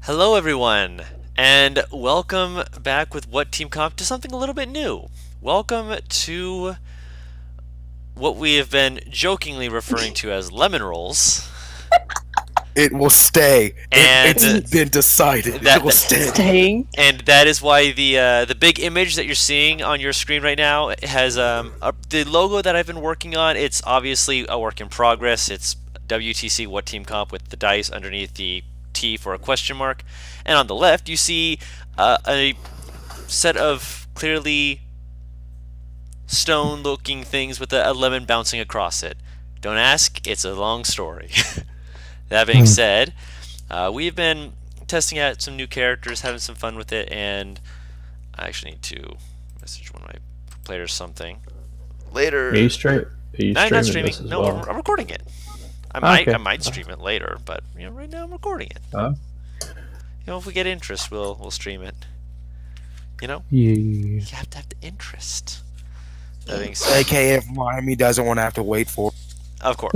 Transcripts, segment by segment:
Hello, everyone, and welcome back with What Team Comp to something a little bit new. Welcome to what we have been jokingly referring to as lemon rolls, It will stay. and It's been decided. that It will stay. Staying. and that is why the big image that you're seeing on your screen right now has the logo that I've been working on. It's obviously a work in progress. It's WTC What Team Comp with the dice underneath the T for a question mark, and on the left you see a set of clearly stone-looking things with a lemon bouncing across it. Don't ask; it's a long story. That being said, we've been testing out some new characters, having some fun with it, and I actually need to message one of my players something later. Are you straight? Are you No, I'm streaming not streaming. this as No, well? I'm recording it. I Okay. might stream it later, but right now I'm recording it. Oh. If we get interest, we'll stream it. You. You have to have the interest. That being said, AKA if Miami doesn't want to have to wait for. of course.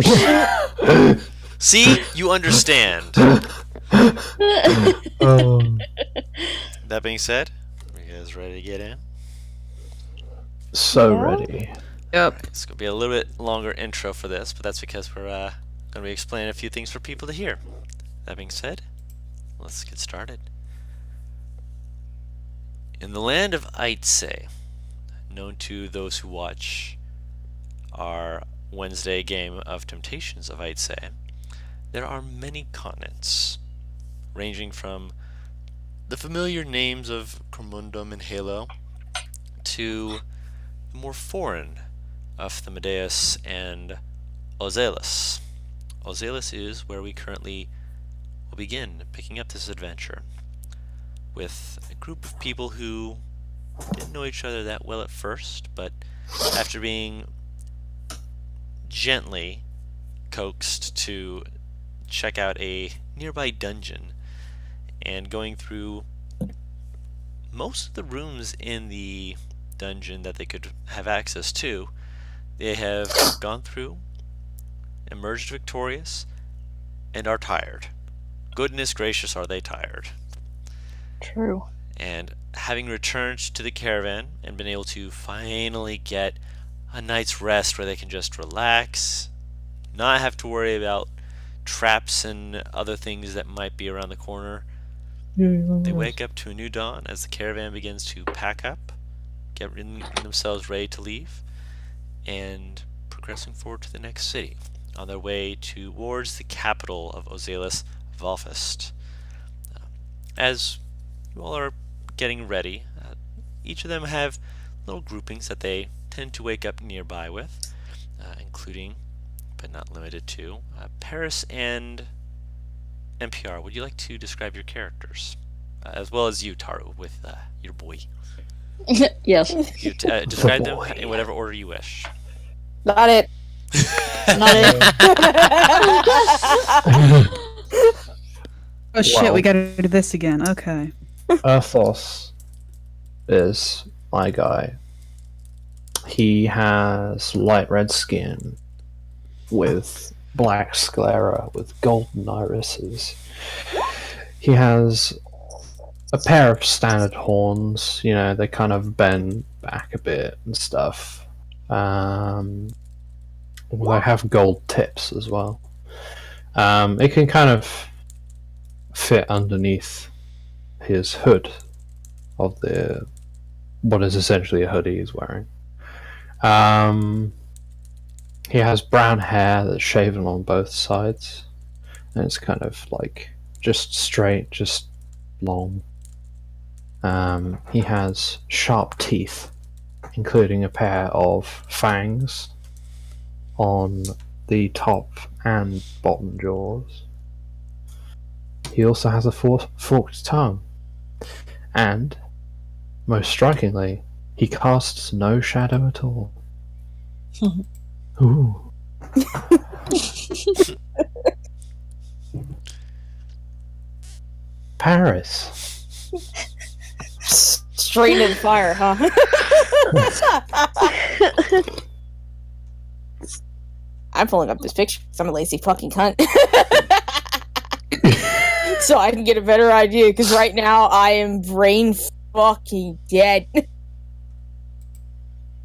See, you understand. Oh. That being said, are you guys ready to get in? So Yeah. ready. Yep. It's gonna be a little bit longer intro for this, but that's because we're gonna be explaining a few things for people to hear. That being said, let's get started. In the land of Ait'seh, known to those who watch our Wednesday game of Temptations of Ait'seh, there are many continents, ranging from the familiar names of Cormundum and Halo to the more foreign of Themadeus and Ozelis. Ozelis is where we currently will begin picking up this adventure with a group of people who didn't know each other that well at first, but after being gently coaxed to check out a nearby dungeon and going through most of the rooms in the dungeon that they could have access to, they have gone through, emerged victorious, and are tired. Goodness gracious, are they tired. True. And having returned to the caravan and been able to finally get a night's rest where they can just relax, not have to worry about traps and other things that might be around the corner, they wake up to a new dawn as the caravan begins to pack up, get themselves ready to leave, and progressing forward to the next city on their way towards the capital of Ozelis, Valfist. As you all are getting ready, each of them have little groupings that they tend to wake up nearby with, including, but not limited to, Paris and NPR. Would you like to describe your characters? As well as you, Taru, with your boy. Yes. You describe them boy. in whatever order you wish. Not it. Not it. Oh shit, Well. we gotta do this again. Okay. Earthos is my guy. He has light red skin with black sclera with golden irises. He has a pair of standard horns, they kind of bend back a bit and stuff. They have gold tips as well. It can kind of fit underneath his hood of what is essentially a hoodie he's wearing. He has brown hair that's shaven on both sides, and it's kind of like just straight, just long. He has sharp teeth, including a pair of fangs on the top and bottom jaws. He also has a forked tongue, and, most strikingly, he casts no shadow at all. Ooh. Paris. Straight into the fire, huh? I'm pulling up this picture because I'm a lazy fucking cunt. so I can get a better idea, because right now I am brain fucking dead.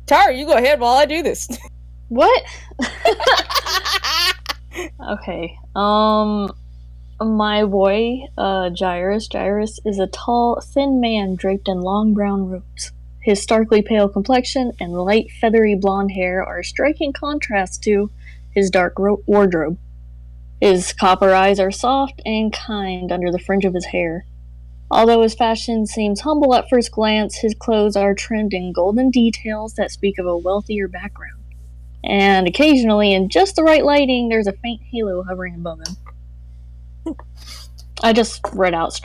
Tara, you go ahead while I do this. What? Okay. My boy, Gyrus is a tall, thin man draped in long brown robes. His starkly pale complexion and light, feathery blonde hair are a striking contrast to his dark wardrobe. His copper eyes are soft and kind under the fringe of his hair. Although his fashion seems humble at first glance, his clothes are trimmed in golden details that speak of a wealthier background. And occasionally, in just the right lighting, there's a faint halo hovering above him. I just read out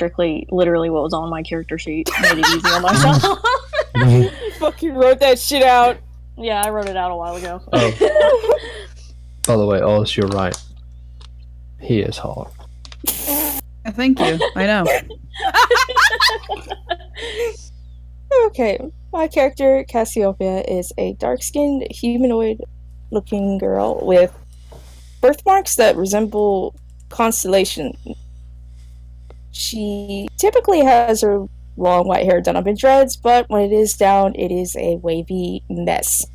literally what was on my character sheet. Made it easy on myself. You fucking wrote that shit out. Yeah, I wrote it out a while ago. Oh. By the way, Oz, you're right. He is hot. Thank you. I know. Okay, my character, Cassiopeia, is a dark-skinned, humanoid-looking girl with birthmarks that resemble constellation. She typically has her long white hair done up in dreads, but when it is down, it is a wavy mess.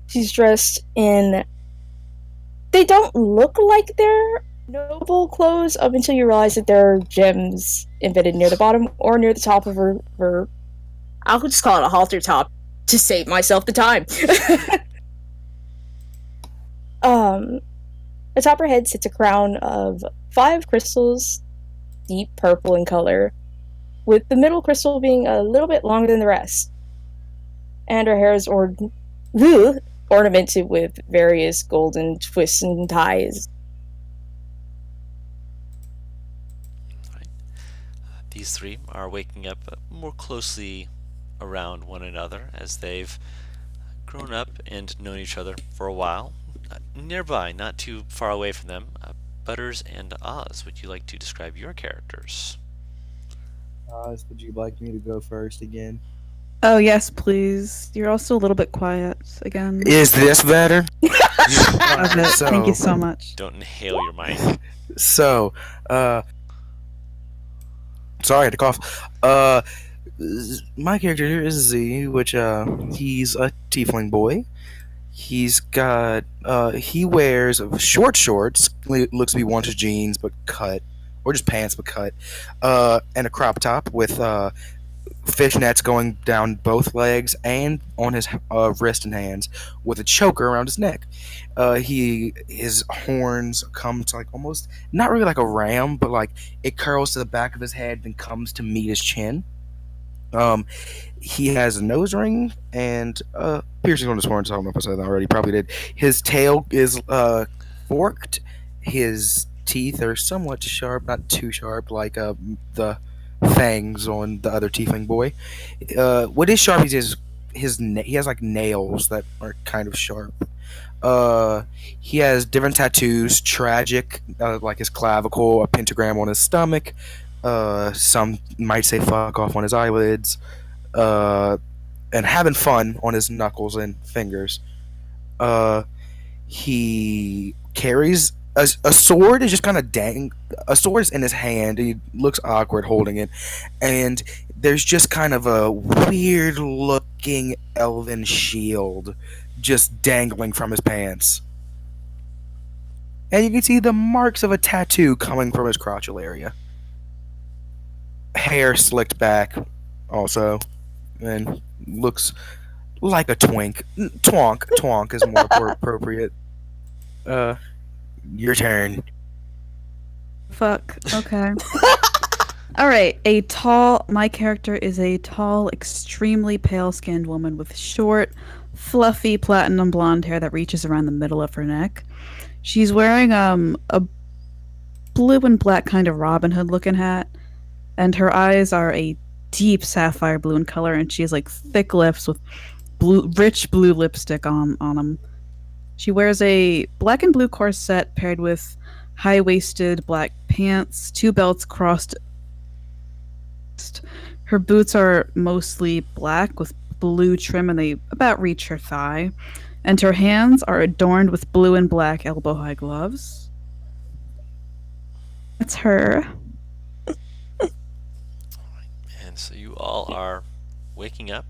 She's dressed in... They don't look like they're noble clothes up until you realize that there are gems embedded near the bottom or near the top of her I'll just call it a halter top to save myself the time. Atop her head sits a crown of 5 crystals, deep purple in color, with the middle crystal being a little bit longer than the rest. And her hair is ornamented with various golden twists and ties. These three are waking up more closely around one another as they've grown up and known each other for a while. Nearby, not too far away from them, Butters and Oz, would you like to describe your characters? Oz, would you like me to go first again? Oh, yes, please. You're also a little bit quiet again. Is this better? Love it. Thank you so much. Don't inhale your mic. So, sorry, I had to cough. My character here is Z, which he's a tiefling boy. He's got he wears short shorts, looks to be wanted jeans but cut, or just pants but cut, and a crop top with fishnets going down both legs and on his wrist and hands, with a choker around his neck. His horns come to like almost not really like a ram, but like it curls to the back of his head and comes to meet his chin. He has a nose ring and piercings on his horns. I don't know if I said that already. Probably did. His tail is forked. His teeth are somewhat sharp, not too sharp like the fangs on the other tiefling boy. What is sharp is he has like nails that are kind of sharp. He has different tattoos, tragic, like his clavicle, a pentagram on his stomach. Some might say fuck off on his eyelids, and having fun on his knuckles and fingers. He carries a sword. Is just kind of a sword is in his hand. He looks awkward holding it, and there's just kind of a weird looking elven shield just dangling from his pants. And you can see the marks of a tattoo coming from his crotchal area. Hair slicked back also, and looks like a twink. Twonk is more appropriate. Your turn. Fuck. Okay. All right. My character is a tall, extremely pale-skinned woman with short, fluffy platinum blonde hair that reaches around the middle of her neck. She's wearing a blue and black kind of Robin Hood looking hat, and her eyes are a deep sapphire blue in color, and she has like thick lips with rich blue lipstick on them. She wears a black and blue corset paired with high-waisted black pants, 2 belts crossed. Her boots are mostly black with blue trim, and they about reach her thigh. And her hands are adorned with blue and black elbow-high gloves. That's her. And so you all are waking up.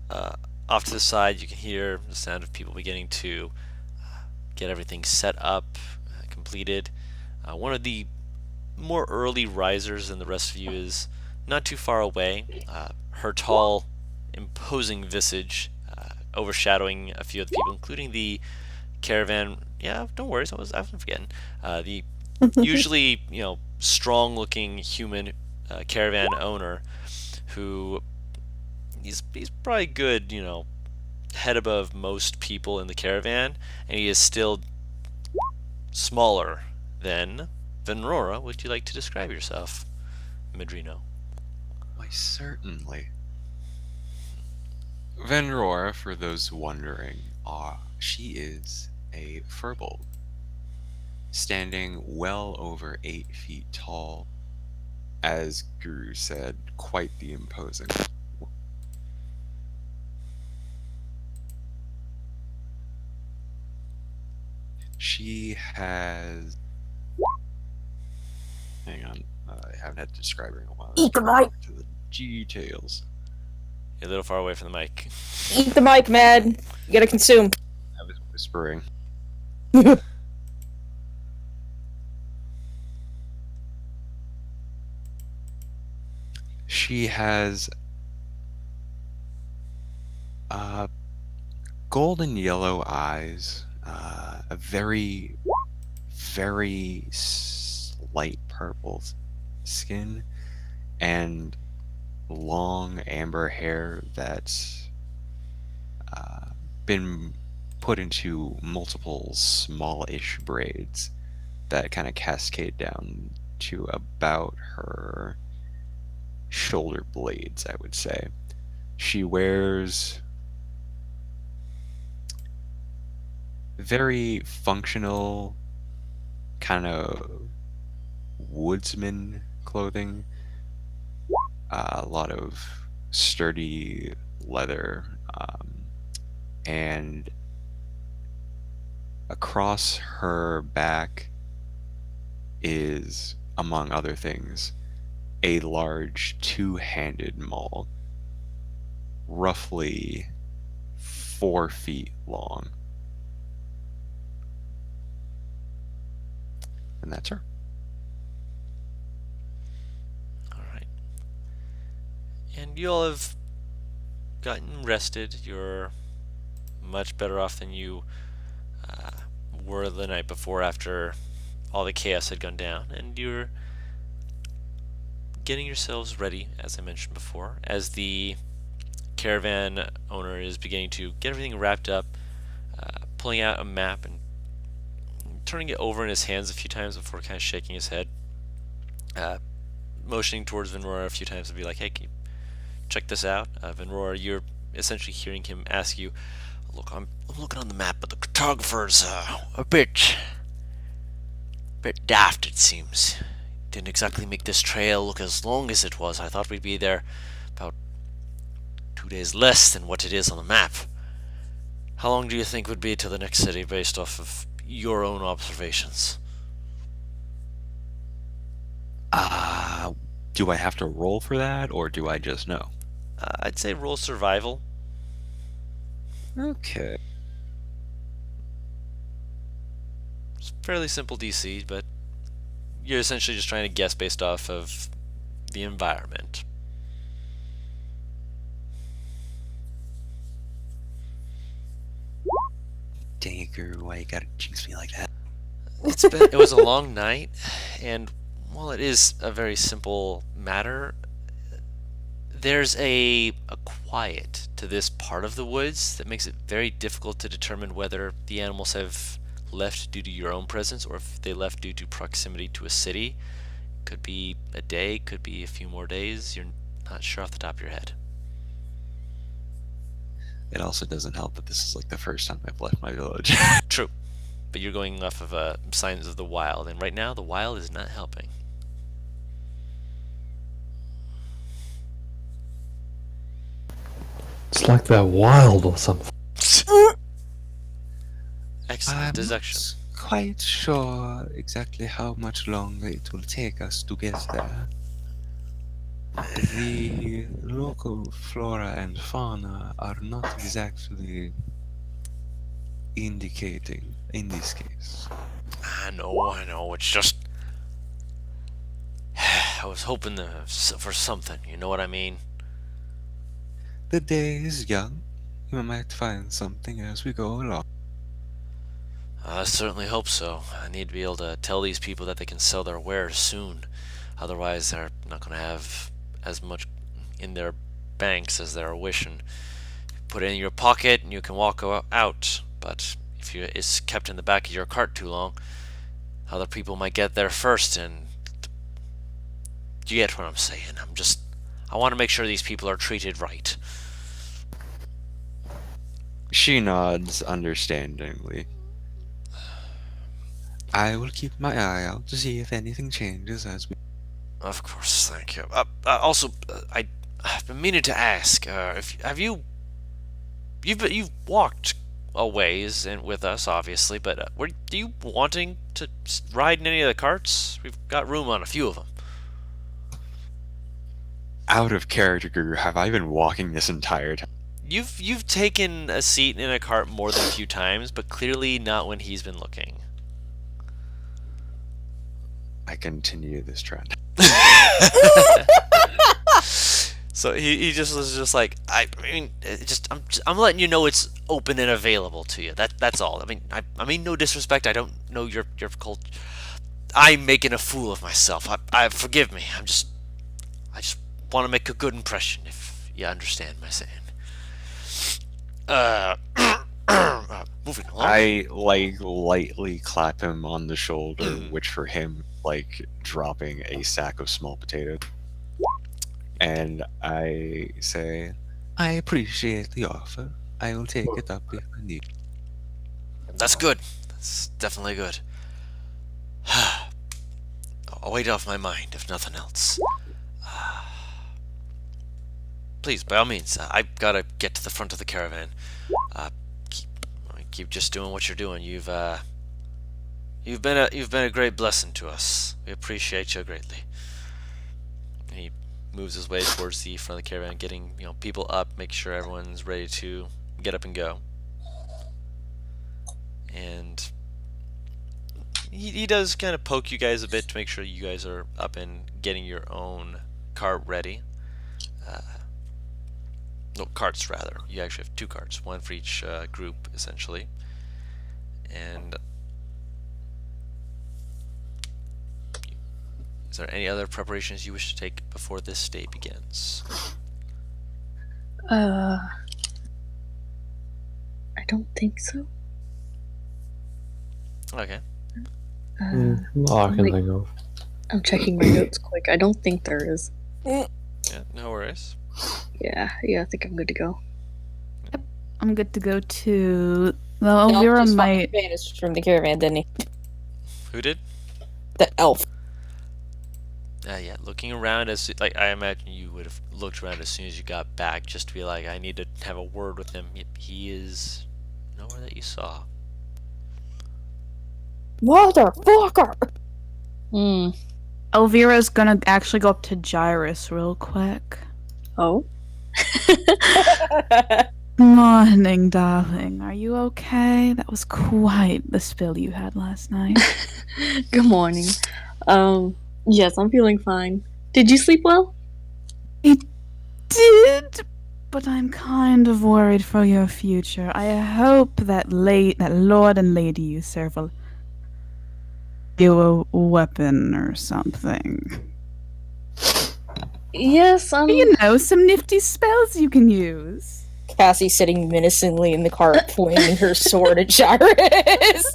Uh, Off to the side, you can hear the sound of people beginning to get everything set up, completed. One of the more early risers than the rest of you is not too far away. Her tall, imposing visage overshadowing a few of the people, including the caravan. Yeah, don't worry, I was forgetting. The usually, strong-looking human caravan owner, who he's probably good, head above most people in the caravan, and he is still smaller than Venrora. Would you like to describe yourself, Medrino? Why, certainly. Venrora, for those wondering, she is a furbolg, standing well over 8 feet tall. As Guru said, quite the imposing. She has. Hang on, I haven't had to describe her in a while. Eat the mic. To the details. You're a little far away from the mic. Eat the mic, man. You gotta consume. I was whispering. She has golden yellow eyes, a very, very light purple skin, and long amber hair that's been put into multiple smallish braids that kind of cascade down to about her shoulder blades, I would say. She wears very functional kind of woodsman clothing, a lot of sturdy leather, and across her back is, among other things, a large two-handed maul, roughly 4 feet long. And that's her. All right. And you all have gotten rested. You're much better off than you were the night before after all the chaos had gone down. And you're getting yourselves ready, as I mentioned before, as the caravan owner is beginning to get everything wrapped up, pulling out a map and turning it over in his hands a few times before kind of shaking his head, motioning towards Venrora a few times to be like, hey, can you check this out? Venrora, you're essentially hearing him ask you, look, I'm looking on the map, but the cartographer's a bit daft, it seems. Didn't exactly make this trail look as long as it was. I thought we'd be there about 2 days less than what it is on the map. How long do you think would be to the next city based off of your own observations? Do I have to roll for that, or do I just know? I'd say roll survival. Okay. It's fairly simple DC, but you're essentially just trying to guess based off of the environment. Dang it, Guru, why you gotta jinx me like that? It was a long night, and while it is a very simple matter, there's a quiet to this part of the woods that makes it very difficult to determine whether the animals have left due to your own presence or if they left due to proximity to a city. Could be a day, could be a few more days. You're not sure off the top of your head. It also doesn't help that this is like the first time I've left my village. True, but you're going off of signs of the wild, and right now the wild is not helping. It's like they're wild or something. Excellent I'm deduction. not quite sure exactly how much longer it will take us to get there. The local flora and fauna are not exactly indicating in this case. I know. It's just I was hoping for something. You know what I mean? The day is young. We might find something as we go along. I certainly hope so. I need to be able to tell these people that they can sell their wares soon. Otherwise, they're not going to have as much in their banks as they're wishing. Put it in your pocket and you can walk out. But if it's kept in the back of your cart too long, other people might get there first. And you get what I'm saying? I want to make sure these people are treated right. She nods understandingly. I will keep my eye out to see if anything changes as we. Of course, thank you. Also, I've been meaning to ask. You've walked a ways and with us, obviously, but were you wanting to ride in any of the carts? We've got room on a few of them. Out of character, have I been walking this entire time? You've taken a seat in a cart more than a few times, but clearly not when he's been looking. I continue this trend. So he just was just like, I mean, I'm letting you know it's open and available to you. That's all. I mean no disrespect. I don't know your culture. I'm making a fool of myself. I forgive me. I just want to make a good impression, if you understand my saying. Moving along. I lightly clap him on the shoulder, which for him dropping a sack of small potatoes. And I say, I appreciate the offer. I will take it up if I need. That's good. That's definitely good. A weight off my mind, if nothing else. Please, by all means, I've got to get to the front of the caravan. Keep just doing what you're doing. You've been a great blessing to us. We appreciate you greatly. And he moves his way towards the front of the caravan, getting people up, make sure everyone's ready to get up and go. And he does kind of poke you guys a bit to make sure you guys are up and getting your own cart ready. No, carts rather. You actually have 2 carts, one for each group, essentially. And is there any other preparations you wish to take before this day begins? I don't think so. Okay. All I can think of. I'm checking my notes quick. I don't think there is. Yeah, no worries. Yeah, I think I'm good to go. I'm good to go too. Well, Elvira might. Vanished from the caravan, didn't he? Who did? The elf. Yeah, looking around I imagine you would have looked around as soon as you got back just to be like, I need to have a word with him. He is nowhere that you saw. Motherfucker! Elvira's gonna actually go up to Gyrus real quick. Oh? Morning, darling. Are you okay? That was quite the spill you had last night. Good morning. Yes, I'm feeling fine. Did you sleep well? I did, but I'm kind of worried for your future. I hope that lord and lady you serve will give you a weapon or something. Yes, Some nifty spells you can use. Cassie sitting menacingly in the cart, pointing her sword at Gyrus.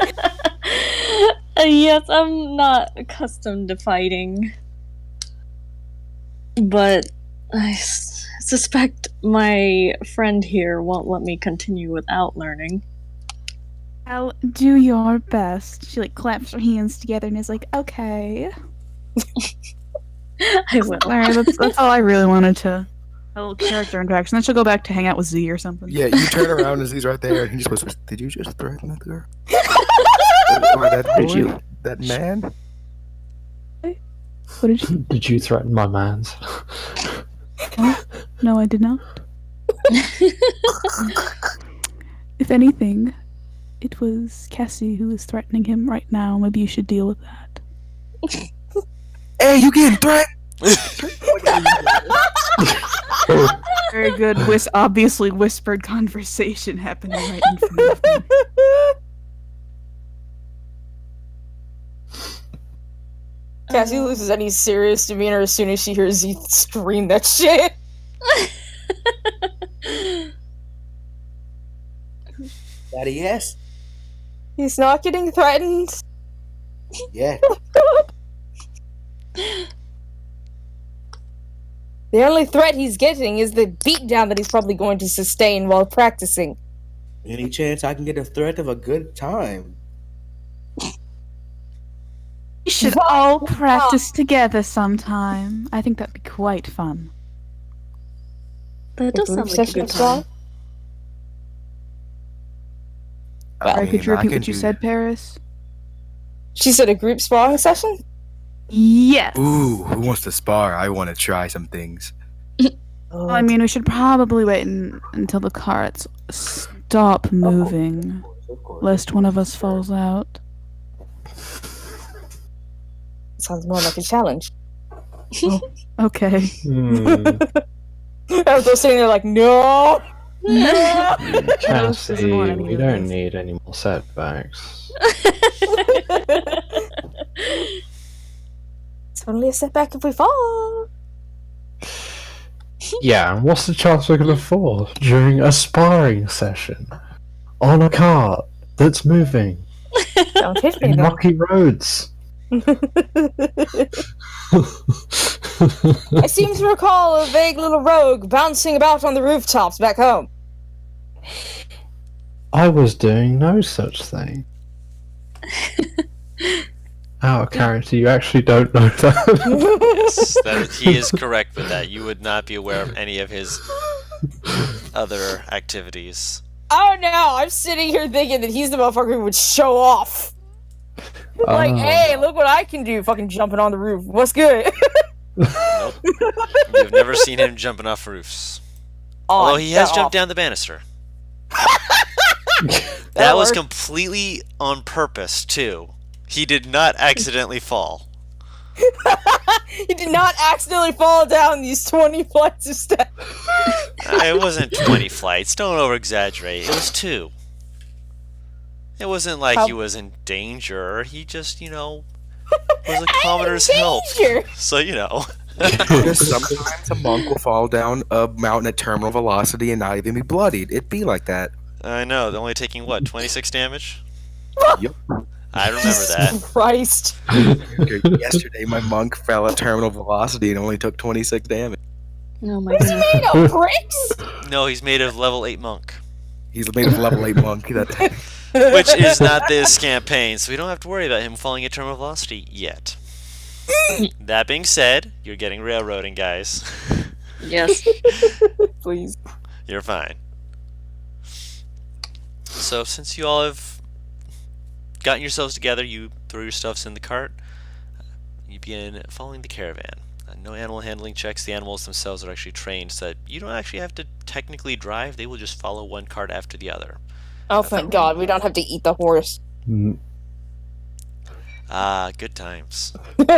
Yes, I'm not accustomed to fighting. But I suspect my friend here won't let me continue without learning. I'll do your best. She claps her hands together and is like, okay. I will. Alright, that's all I really wanted to. A little character interaction. Then she'll go back to hang out with Z or something. Yeah, you turn around and he's right there, and he just whispers, "Did you just threaten that girl? Why, that boy? Did you? That man? What did you? Did you threaten my mans? No, I did not. If anything, it was Cassie who is threatening him right now. Maybe you should deal with that. Hey, you getting threatened? Very good, obviously whispered conversation happening right in front of me. Cassie loses any serious demeanor as soon as she hears Zeeth scream that shit. Daddy, yes. He's not getting threatened. Yeah. The only threat he's getting is the beatdown that he's probably going to sustain while practicing. Any chance I can get a threat of a good time? We should all practice together sometime. I think that'd be quite fun. That does sound like a good time. Sorry, could you repeat what you said, Paris? She said a group sparring session? Yes. Ooh, who wants to spar? I want to try some things. Oh, I mean, we should probably wait until the carts stop moving, lest one of us falls out. sounds more like a challenge. Okay. Everyone's sitting there like, no! No! Cassie, we don't need any more setbacks. It's only a setback if we fall. Yeah, and what's the chance we're gonna fall during a sparring session on a cart that's moving Don't hit me, in though. rocky roads? I seem to recall a vague little rogue bouncing about on the rooftops back home. I was doing no such thing. Out of character, you actually don't know that. Yes, he is correct with that. You would not be aware of any of his other activities. Oh no, I'm sitting here thinking that he's the motherfucker who would show off. Like, hey, look what I can do, fucking jumping on the roof. What's good? Nope. You've never seen him jumping off roofs. Although he has jumped down the banister. That was completely on purpose, too. He did not accidentally fall. He did not accidentally fall down these 20 flights of steps. It wasn't 20 flights. Don't over-exaggerate. It was 2. It wasn't like he was in danger. He just, was a commoner's help. So, Sometimes a monk will fall down a mountain at terminal velocity and not even be bloodied. It'd be like that. I know. Only taking, 26 damage? Yep. I remember that. Christ. Yesterday, my monk fell at terminal velocity and only took 26 damage. Oh my goodness. Made of bricks? No, he's made of level 8 monk. He's made of level 8 monk. Which is not this campaign, so we don't have to worry about him falling at terminal velocity yet. That being said, you're getting railroading, guys. Yes. Please. You're fine. So, since you all have gotten yourselves together, you throw your stuffs in the cart, you begin following the caravan. No animal handling checks. The animals themselves are actually trained so that you don't actually have to technically drive. They will just follow one cart after the other. Oh, thank God, we don't have to eat the horse. Ah, good times. Going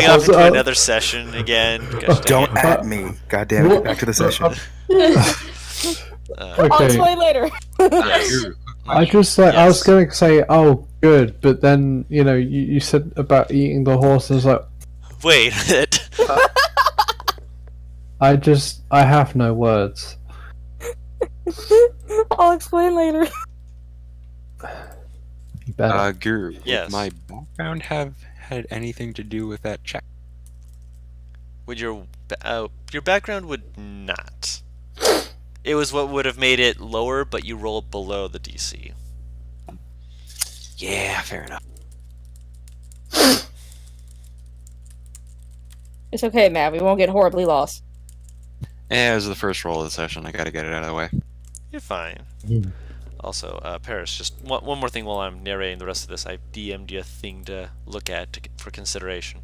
off into another session again. Gosh, Don't at me. God damn it, get back to the session. I'll explain later. Yes. I was going to say, oh, good, but then, you said about eating the horse, and I was like, Wait. I have no words. I'll explain later. You better. Guru, Yes. would my background have had anything to do with that check? Would your background would not. It was what would have made it lower, but you rolled below the DC. Yeah, fair enough. It's okay, Matt. We won't get horribly lost. Yeah, it was the first roll of the session. I gotta get it out of the way. You're fine. Also, Paris, just one more thing while I'm narrating the rest of this. I DM'd you a thing to look at for consideration.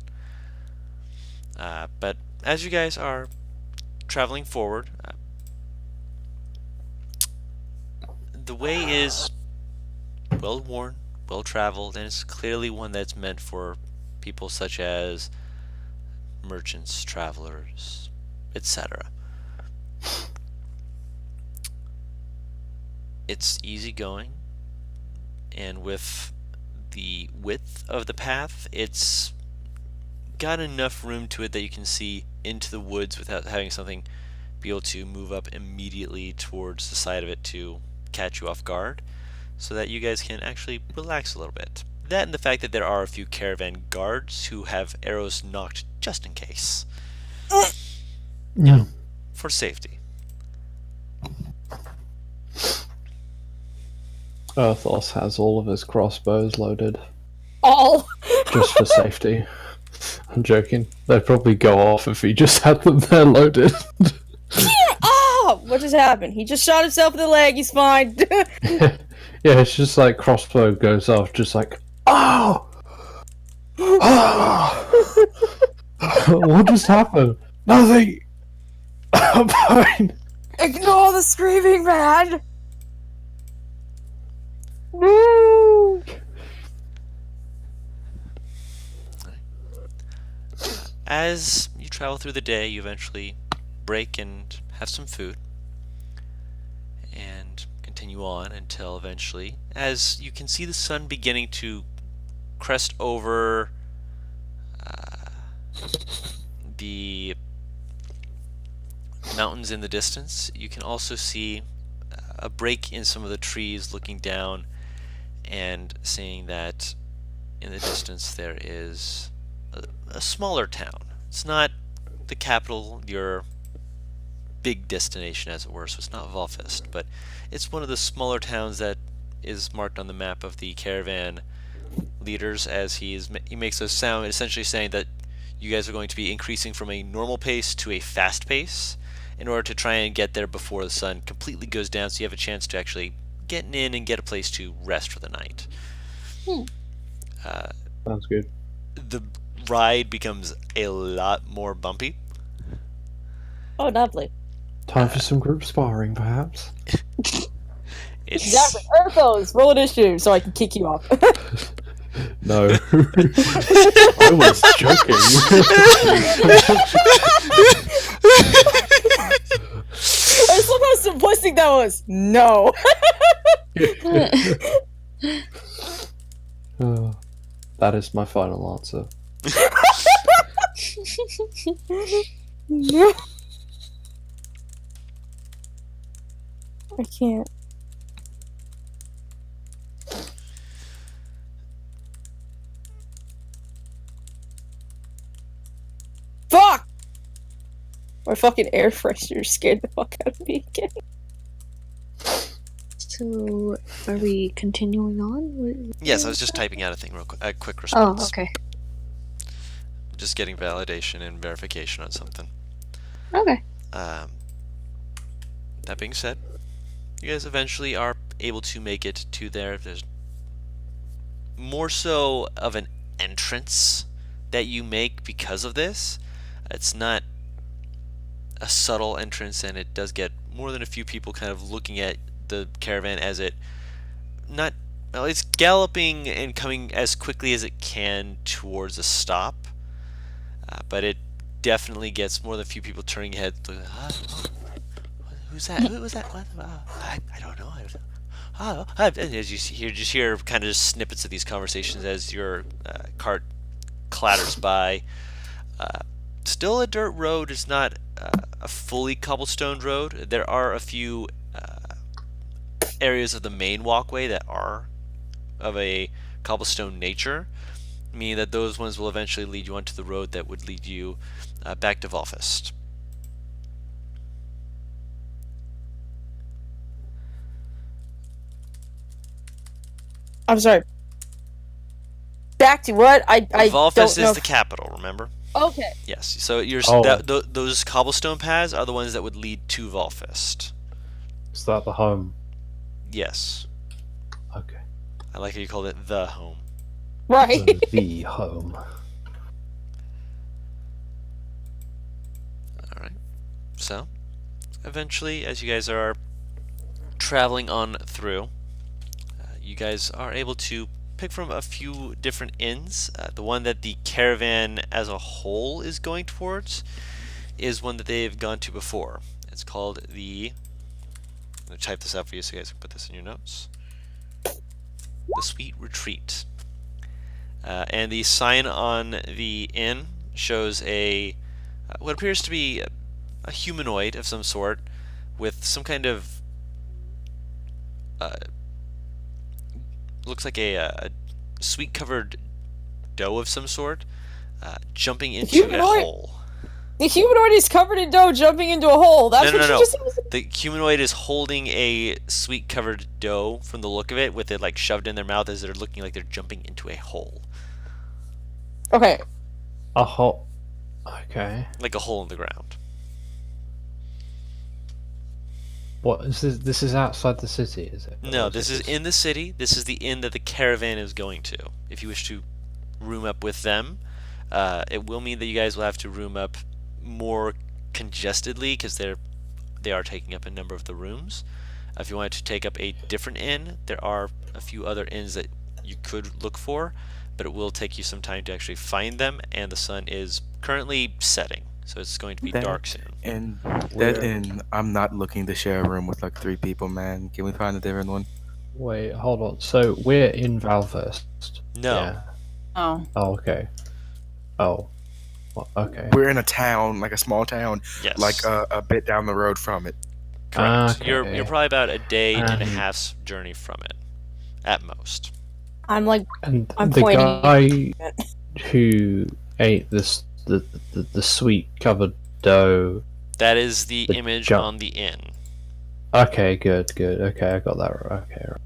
But as you guys are traveling forward, the way is well worn, well traveled, and it's clearly one that's meant for people such as merchants, travelers, etc. It's easygoing, and with the width of the path, it's got enough room to it that you can see into the woods without having something be able to move up immediately towards the side of it to catch you off guard, so that you guys can actually relax a little bit. That and the fact that there are a few caravan guards who have arrows knocked just in case. Yeah. For safety. Earthos has all of his crossbows loaded, All. just for safety. I'm joking. They'd probably go off if he just had them there loaded. Oh, what just happened? He just shot himself in the leg. He's fine. Yeah, it's just like crossbow goes off, just like, oh! Oh! What just happened? Nothing! I'm fine! Ignore the screaming, man. Woo! As you travel through the day, you eventually break and have some food, and continue on until eventually, as you can see the sun beginning to crest over the mountains in the distance, you can also see a break in some of the trees looking down and seeing that in the distance there is a smaller town. It's not the capital, your big destination as it were, so it's not Volfest, but it's one of the smaller towns that is marked on the map of the caravan leaders, as he makes a sound essentially saying that you guys are going to be increasing from a normal pace to a fast pace in order to try and get there before the sun completely goes down, so you have a chance to actually get in and get a place to rest for the night. Sounds good. The ride becomes a lot more bumpy. Oh, lovely. Time for some group sparring, perhaps? It's Exactly. Earthos, roll initiative so I can kick you off. No. I was joking. I love how simplistic that was. No. That is my final answer. I can't. Fuck! My fucking air freshener scared the fuck out of me again. So, are we continuing on? Yes, I was just typing out a thing real quick. A quick response. Oh, okay. Just getting validation and verification on something. Okay. That being said, you guys eventually are able to make it to there. There's more so of an entrance that you make because of this. It's not a subtle entrance, and it does get more than a few people kind of looking at the caravan as it's galloping and coming as quickly as it can towards a stop, but it definitely gets more than a few people turning heads. Who's that? Who was that? What? I don't know. As you just hear kind of just snippets of these conversations as your cart clatters by. Still a dirt road. It's not a fully cobblestone road. There are a few areas of the main walkway that are of a cobblestone nature, meaning that those ones will eventually lead you onto the road that would lead you back to Volfest. I'm sorry. Back to what? I Volfest don't know. is the capital, remember? Okay. Yes. So those cobblestone paths are the ones that would lead to Volfest. Is that the home? Yes. Okay. I like how you called it the home. Right. The home. Alright. So, eventually, as you guys are traveling on through, you guys are able to pick from a few different inns. The one that the caravan as a whole is going towards is one that they've gone to before. It's called the... I'm going to type this out for you so you guys can put this in your notes. The Sweet Retreat. And the sign on the inn shows a what appears to be a humanoid of some sort with some kind of looks like a sweet covered dough of some sort jumping into a Humanoid? hole. The humanoid is covered in dough jumping into a hole. That's what you just said. The humanoid is holding a sweet covered dough from the look of it with it like shoved in their mouth as they're looking like they're jumping into a hole. Okay. A hole. Okay. Like a hole in the ground. What is this? This is outside the city, is it? No, Or this is it in the city. This is the inn that the caravan is going to. If you wish to room up with them, it will mean that you guys will have to room up more congestedly because they are taking up a number of the rooms. If you wanted to take up a different inn, there are a few other inns that you could look for, but it will take you some time to actually find them, and the sun is currently setting, so it's going to be dark soon. And that inn, I'm not looking to share a room with like 3 people, man. Can we find a different one? Wait, hold on. So we're in Valhurst. No. Yeah. Oh. Oh, okay. Oh. Well, okay. We're in a town, like a small town, Yes. like a bit down the road from it. Correct. Okay. You're probably about a day and a Um, half's journey from it, at most. I'm like, And I'm the pointing. guy who ate this the sweet covered dough. That is the The image jump. on the inn. Okay, good. Okay, I got that right. Okay, right.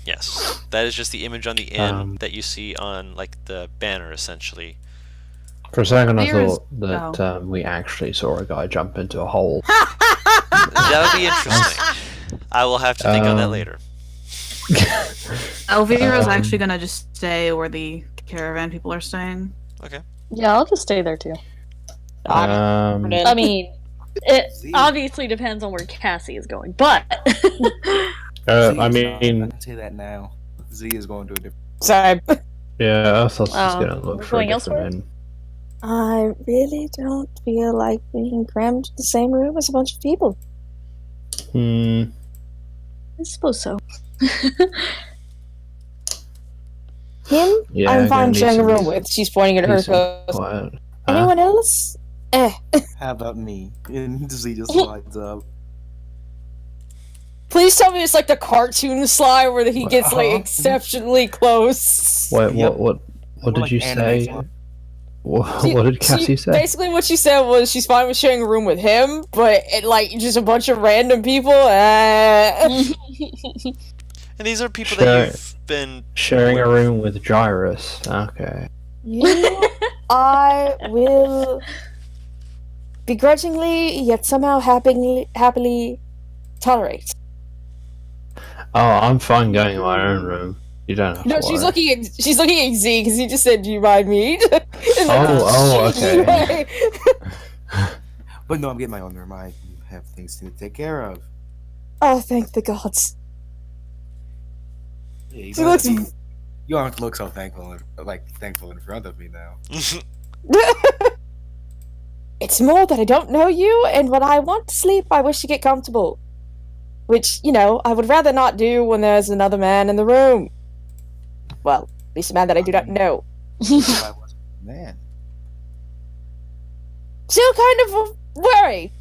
Yes, that is just the image on the inn Um, that you see on like the banner, essentially. For a second, I Here's- thought that we actually saw a guy jump into a hole. That would be interesting. I will have to think on that Um, later. Elvira's Um, actually gonna just stay where the caravan people are staying. Okay. Yeah, I'll just stay there too. I mean, it obviously depends on where Cassie is going, but I Z is not. I mean, can say that now. Z is going to a different. sorry. yeah, I thought I was Oh, gonna look we're for a going different elsewhere? inn. I really don't feel like being crammed in the same room as a bunch of people. I suppose so. Him, Yeah, I'm fine gonna need sharing a some- room with. She's pointing at her need some toes. quiet. Anyone else? How about me? And Z just slides up. Please tell me it's like the cartoon slide where he gets like Uh-huh. exceptionally close. Wait, Yep. what did like you anime say? slide. What did Cassie say? Basically, what she said was she's fine with sharing a room with him, but like just a bunch of random people. And these are people Sure. that you've been Sharing a room with Gyrus. Okay. You, I will begrudgingly yet somehow happily tolerate. Oh, I'm fine going in my own room. You don't have No, to she's worry. looking at Z because he just said, "Do you mind me?" Okay. But no, I'm getting my own room. I have things to take care of. Oh, thank the gods. Yeah, you She don't looks. have to- you don't have to look so thankful in front of me now. It's more that I don't know you, and when I want to sleep, I wish to get comfortable. Which, you know, I would rather not do when there's another man in the room. Well, at least a man that I do not know. If I wasn't a man. Still kind of worried.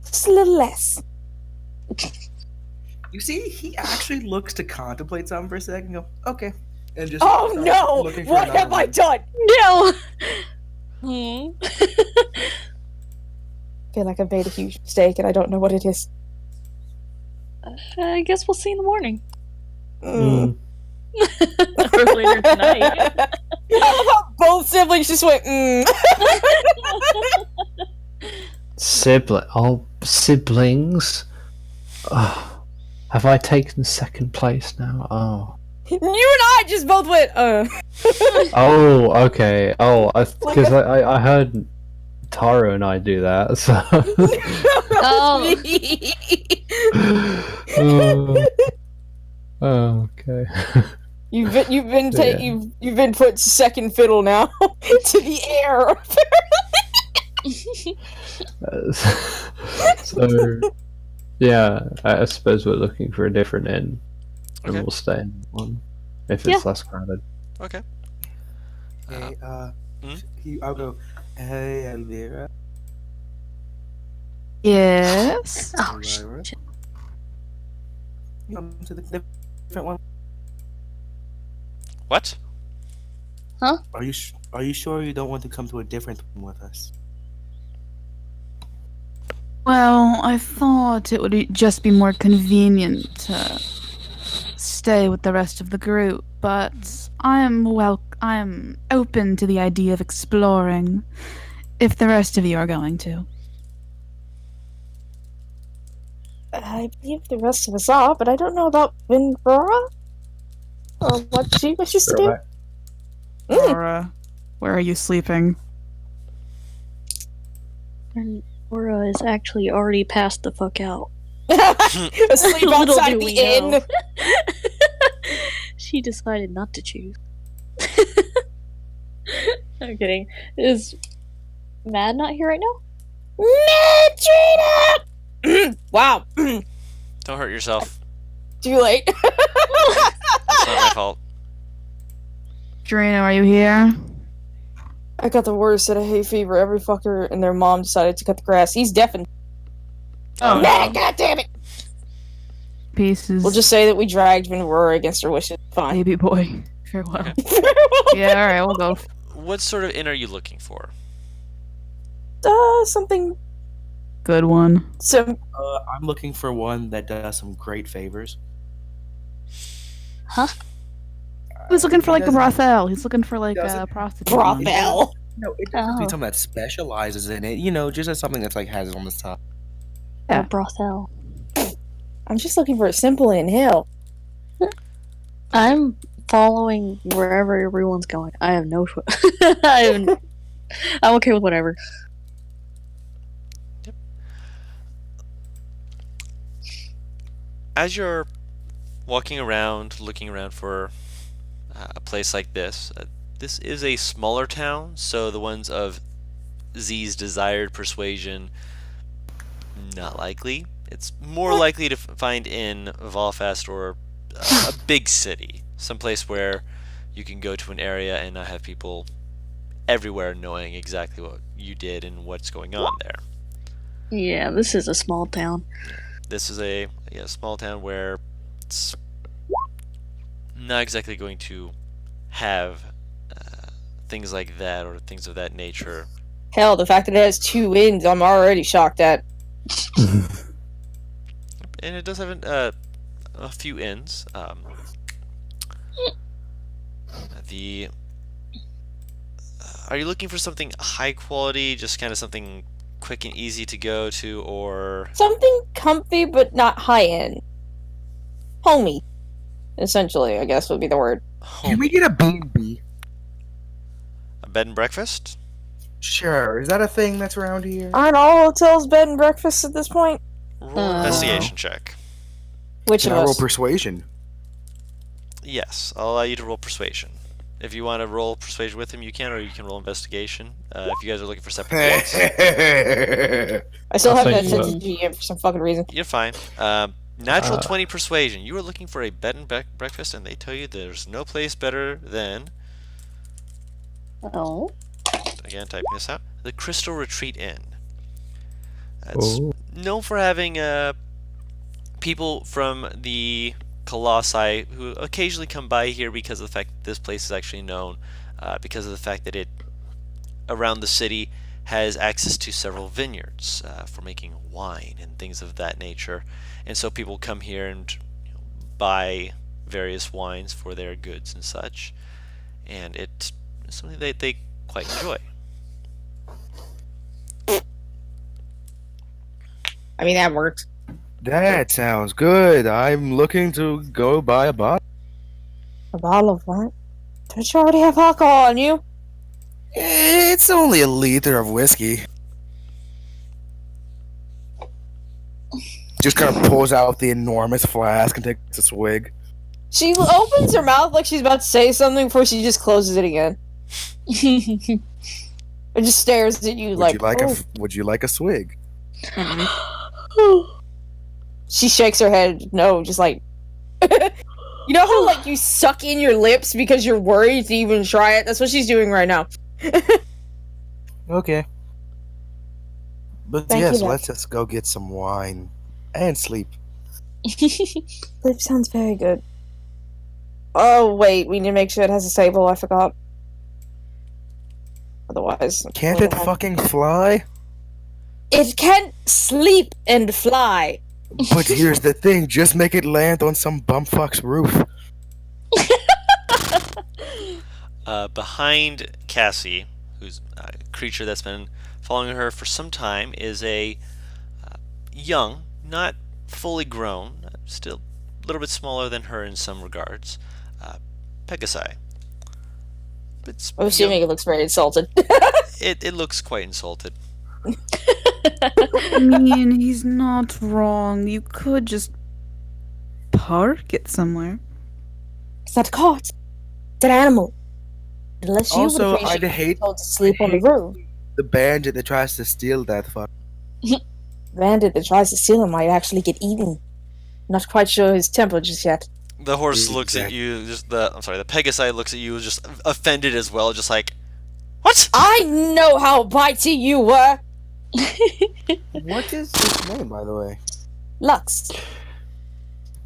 Just a little less. You see, he actually looks to contemplate something for a second. Go, okay, and just. Oh starts no! looking for What another have I room. done? No. Hmm. I feel like I've made a huge mistake and I don't know what it is. I guess we'll see in the morning. Mm. Or later tonight. I love how both siblings just went, Siblings. Oh, have I taken second place now? Oh. You and I just both went, Oh, okay. Oh, because I heard Taro and I do that. So. Okay. You've been Yeah. you've been put second fiddle now to the air. So yeah, I suppose we're looking for a different inn, and Okay. we'll stay in one if it's less crowded. Okay. Hey, Hmm? I'll go. Hey, Elvira. Yes. Oh, Elvira. shit. You come to the different one. What? Are you are you sure you don't want to come to a different one with us? Well, I thought it would just be more convenient to stay with the rest of the group, but I am open to the idea of exploring if the rest of you are going to. I believe the rest of us are, but I don't know about Vinbora. Or what she wishes to do. Right. Laura, where are you sleeping? And Aura is actually already passed the fuck out. Asleep Little outside do the we know. inn. She decided not to choose. I'm kidding. Is Mad not here right now? Madrina! Wow. Don't hurt yourself. Too late. It's not my fault. Drina, are you here? I got the worst set of hay fever. Every fucker and their mom decided to cut the grass. He's deafened. Oh, Nah, no. God damn it! Pieces. We'll just say that we dragged Vinbora against her wishes. Fine. baby boy. Farewell. Okay. Yeah, alright, we'll go. What sort of inn are you looking for? Something Good one. I'm looking for one that does some great favors. He was looking for like a doesn't- brothel. He's looking for like doesn't- a prostitute. one. brothel. No, it doesn't be Oh. something that specializes in it. You know, just as something that's like has it on the top. Yeah. Or brothel. I'm just looking for a simple inhale. I'm following wherever everyone's going. I have no I'm okay with whatever. As you're walking around, looking around for a place like this is a smaller town, so the ones of Z's desired persuasion, not likely. It's more likely to find in Volfast or a big city, someplace where you can go to an area and not have people everywhere knowing exactly what you did and what's going on there. Yeah, this is a small town. This is a small town where it's not exactly going to have things like that or things of that nature. Hell, the fact that it has 2 inns, I'm already shocked at. And it does have a few inns. Are you looking for something high quality, just kind of something quick and easy to go to, or Something comfy, but not high end. Homey. Essentially, I guess would be the word. Can we get a B&B? a bed and breakfast? Sure. Is that a thing that's around here? Aren't all hotels bed and breakfast at this point? Roll an investigation check. Which Can of I roll us? persuasion? Yes, I'll allow you to roll persuasion. If you want to roll persuasion with him, you can, or you can roll investigation. If you guys are looking for separate things, I still I have that think sense so. of GM for some fucking reason. you're fine. Natural Uh, 20 persuasion. You are looking for a bed and breakfast, and they tell you there's no place better than, Oh. again, typing this out, the Crystal Retreat Inn. It's Oh. known for having people from the Colossi who occasionally come by here because of the fact that this place is actually known, because of the fact that it, around the city, has access to several vineyards for making wine and things of that nature. And so people come here and buy various wines for their goods and such. And it's something that they quite enjoy. I mean, that works. That sounds good. I'm looking to go buy a bottle. A bottle of what? Don't you already have alcohol on you? It's only a liter of whiskey. Just kind of pulls out the enormous flask and takes a swig. She opens her mouth like she's about to say something before she just closes it again. It just stares at you like. Would you like a swig? She shakes her head. No, just like. You know how like you suck in your lips because you're worried to even try it? That's what she's doing right now. Okay. But Thank yes, you, let's just go get some wine and sleep. Sleep sounds very good. Oh wait, we need to make sure it has a stable. I forgot. Otherwise, Can't it fucking fly? It can't sleep and fly. But here's the thing, just make it land on some bumfuck's roof. Behind Cassie, who's a creature that's been following her for some time, is a young, not fully grown, still a little bit smaller than her in some regards, Pegasi. I'm assuming it looks very insulted. It looks quite insulted. I mean, he's not wrong. You could just park it somewhere. It's not a cat. It's an animal. Unless you Also, would I'd appreciate hate told to sleep on the roof. the bandit that tries to steal that fuck. Bandit that tries to steal him might actually get eaten. Not quite sure his temper just yet. The horse looks at you. The Pegasi looks at you, just offended as well, just like, what? I know how bitey you were. What is his name, by the way? Lux.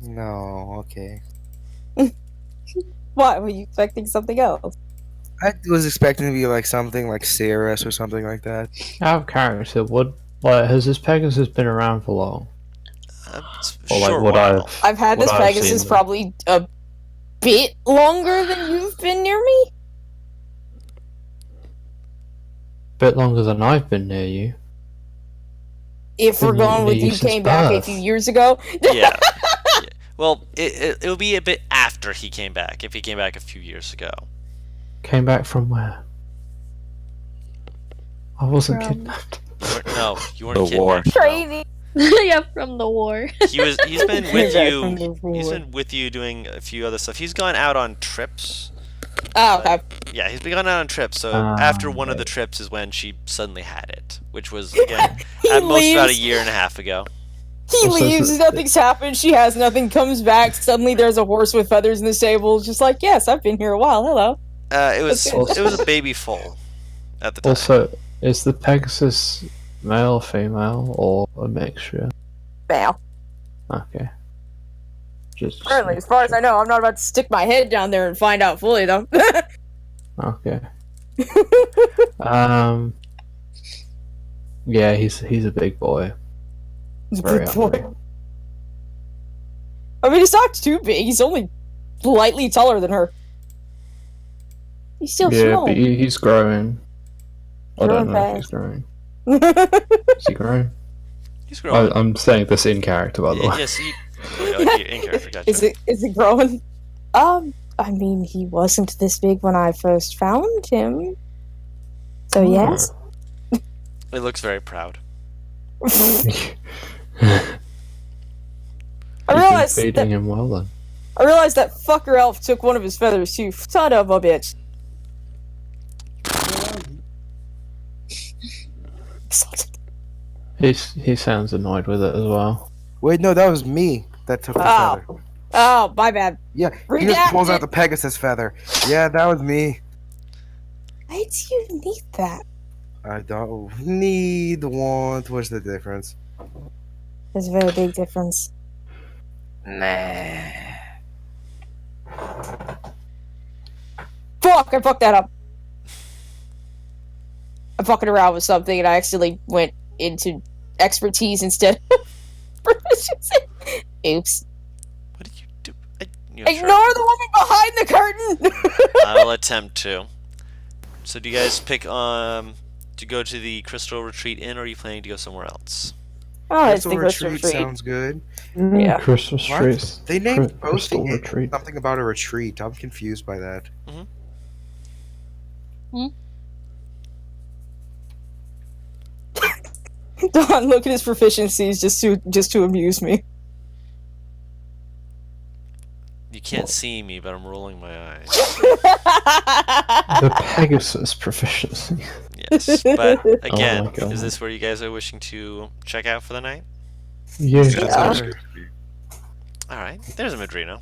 No, okay. What, were you expecting something else? I was expecting to be like something like Cirrus or something like that. Out of character, what has this Pegasus been around for long? Or like Sure, what while. I've I've had this what I've Pegasus seen. probably a bit longer than you've been near me. bit longer than I've been near you. If we're Been going with near you since came back a birth. few years ago. Yeah. Well, it'll be a bit after he came back, if he came back a few years ago. Came back from where? I wasn't From- kidnapped. No, you weren't The kidnapped. war. no. Training. Yeah, from the war. He's been with Back you. from the He's war. been with you doing a few other stuff. He's gone out on trips. Oh, okay. Yeah, he's been gone out on trips. So Ah, after one of the okay. trips is when she suddenly had it, which was again He at most about a leaves. year and a half ago. He Also, leaves, nothing's happened, she has nothing, comes back, suddenly there's a horse with feathers in the stable, just like, yes, I've been here a while, hello. It was Okay. it was a baby foal at the time. Also, is the Pegasus male, female, or a mixture? Male. Okay. Just Apparently, as far as I know, I'm not about to stick my head down there and find out fully, though. Okay. Yeah, he's a big boy. He's a Very big boy. hungry. I mean, he's not too big, he's only slightly taller than her. He's still Yeah, small. but he's growing. I don't Growing know if he's fast. growing. Is he growing? He's growing. I'm saying this in character, by the way. Yes, in character. Gotcha. Is it growing? I mean, he wasn't this big when I first found him. So Oh. yes. It looks very proud. I realized feeding that him well then. fucker elf took one of his feathers too. Son of a bitch. He sounds annoyed with it as well. Wait, no, that was me that took the feather. Oh, my bad. Yeah, he just pulls out Redacted. the Pegasus feather. Yeah, that was me. Why do you need that? I don't need want. What's the difference? There's a very big difference. Nah. Fuck! I fucked that up. I'm fucking around with something and I accidentally went into expertise instead of proficiency. Oops. What did you do? Ignore the woman behind the curtain! I will attempt to. So, do you guys pick to go to the Crystal Retreat Inn, or are you planning to go somewhere else? Oh, it's the Crystal Crystal retreat Retreat. sounds good. Yeah. Crystal What? Street. They named both Crystal the Retreat. something about a retreat. I'm confused by that. Don, look at his proficiencies just to amuse me. You can't see me, but I'm rolling my eyes. The Pegasus proficiency. Yes, but again, my God. is this where you guys are wishing to check out for the night? Yeah. Yeah. All right, there's a Madrino.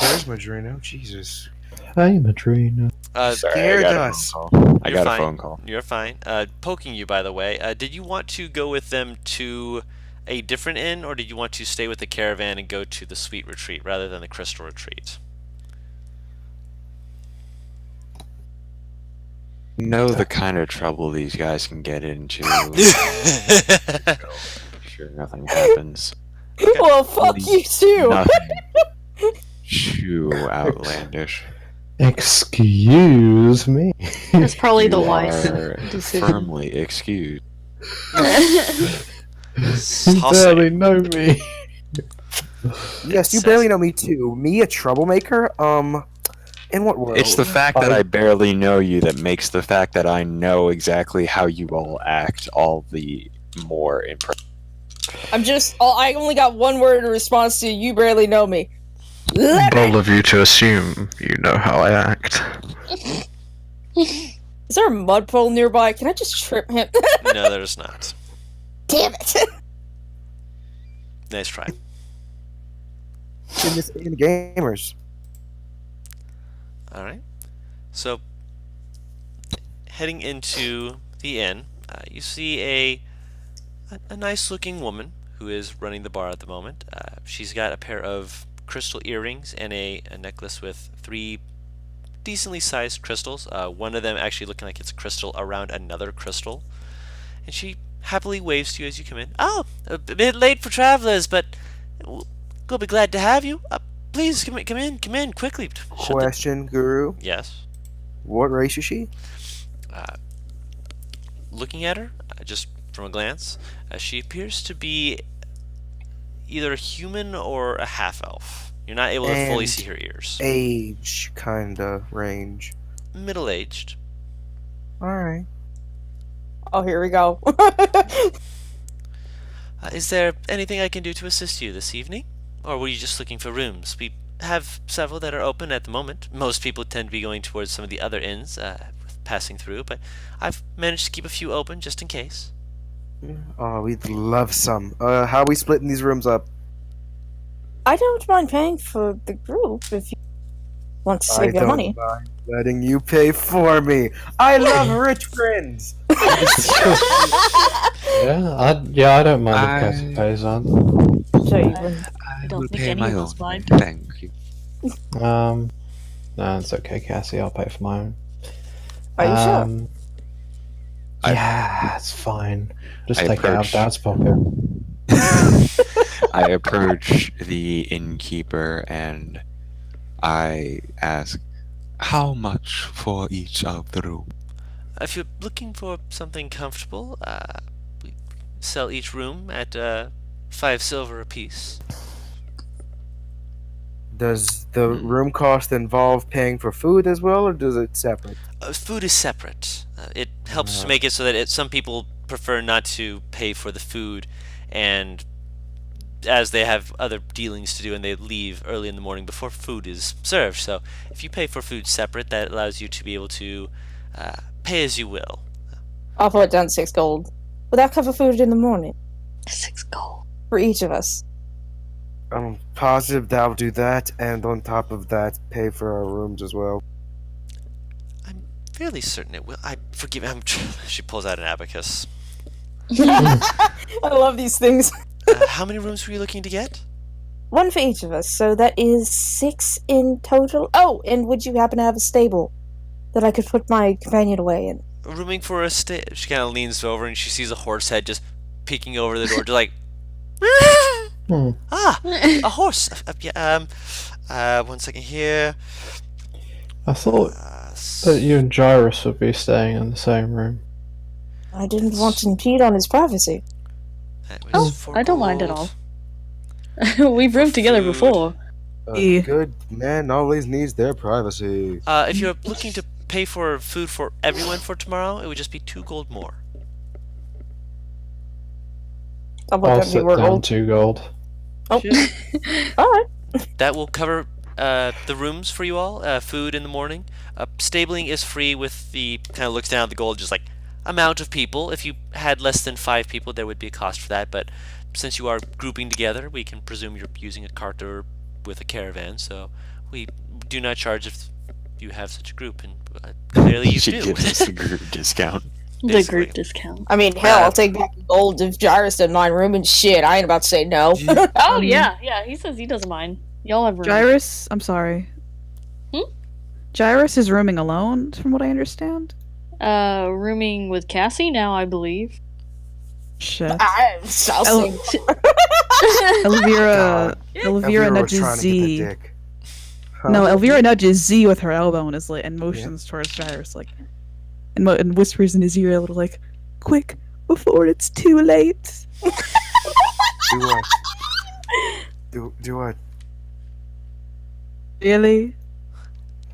There's Madrino. Jesus. Hey, Madrina. Sorry, Scared I got us. a phone call. I You're got fine. a phone call. You're fine. Poking you, by the way. Did you want to go with them to a different inn, or did you want to stay with the caravan and go to the Sweet Retreat rather than the Crystal Retreat? Know the kind of trouble these guys can get into. Sure, nothing happens. Well, fuck you too. Nothing too outlandish. Excuse me. That's probably the You wise are decision. firmly excused. You Saucy. barely know me. Yes, you barely know me too. Me, a troublemaker? In what world? It's the fact that I barely know you that makes the fact that I know exactly how you all act all the more impressive. I only got one word in response to you barely know me. Bold of you to assume you know how I act. Is there a mud pole nearby? Can I just trip him? No, there's not. Damn it. Nice try. in the gamers. All right. So, heading into the inn, you see a nice-looking woman who is running the bar at the moment. She's got a pair of crystal earrings and a necklace with 3 decently sized crystals. One of them actually looking like it's a crystal around another crystal. And she happily waves to you as you come in. Oh, a bit late for travelers, but we'll be glad to have you. Please come in quickly. Shut the- Question, Guru. Yes. What race is she? Looking at her, just from a glance, she appears to be either a human or a half-elf. You're not able to fully And see her ears. Age, kinda, range. Middle-aged. Alright. Oh, here we go. Is there anything I can do to assist you this evening? Or were you just looking for rooms? We have several that are open at the moment. Most people tend to be going towards some of the other inns, passing through, but I've managed to keep a few open just in case. Oh, we'd love some. How are we splitting these rooms up? I don't mind paying for the group if you want to I save your don't money. mind letting you pay for me. I love rich friends. I don't mind if Cassie pays on. So you wouldn't. I don't will think pay any my of own. us mind. Thank you. No, it's okay, Cassie. I'll pay for my own. Are you sure? Yeah, it's fine. Just I take it out of approach- Dad's pocket. I approach the innkeeper and I ask, how much for each of the room? If you're looking for something comfortable, we sell each room at 5 silver apiece. Does the room cost involve paying for food as well, or does it separate? Food is separate. It helps to make it so that some people prefer not to pay for the food, and as they have other dealings to do and they leave early in the morning before food is served. So if you pay for food separate, that allows you to be able to pay as you will. I'll put down 6 gold. Will that cover food in the morning 6 gold. for each of us? I'm positive that'll do that, and on top of that, pay for our rooms as well. I'm fairly certain it will. I forgive me. She pulls out an abacus. I love these things. How many rooms were you looking to get? 1 for each of us, so that is 6 in total. Oh, and would you happen to have a stable that I could put my companion away in? Rooming for a stay. She kind of leans over and she sees a horse head just peeking over the door, just like, a horse. Yeah. 1 second here. I thought that you and Gyrus would be staying in the same room. I didn't want to impede on his privacy. That was Oh, 4 I don't mind at gold. all. We've roomed together Food. before. Yeah. Good man always needs their privacy. If you're looking to pay for food for everyone for tomorrow, it would just be 2 gold more. I'll put I'll that in the sit word down old. 2 gold. Oh. Shit. Alright. That will cover the rooms for you all. Food in the morning. Stabling is free with the kind of looks down at the gold, just like amount of people. If you had less than 5 people, there would be a cost for that. But since you are grouping together, we can presume you're using a cart or with a caravan. So we do not charge if you have such a group, and clearly you She do. gives us a group discount. The Basically. group discount. I mean, hell, I'll take back the gold if Gyrus didn't mind room and shit. I ain't about to say no. Oh yeah, he says he doesn't mind. Y'all have room. Gyrus, I'm sorry. Gyrus is rooming alone, from what I understand. Rooming with Cassie now, I believe. Shit. I'll say Elvira, God. Elvira was nudges trying to get the Z. dick. Huh? No, Elvira nudges Z with her elbow and is like, and motions towards Gyrus, like, and whispers in his ear, a little like, "Quick, before it's too late." Do what? Do what? Really?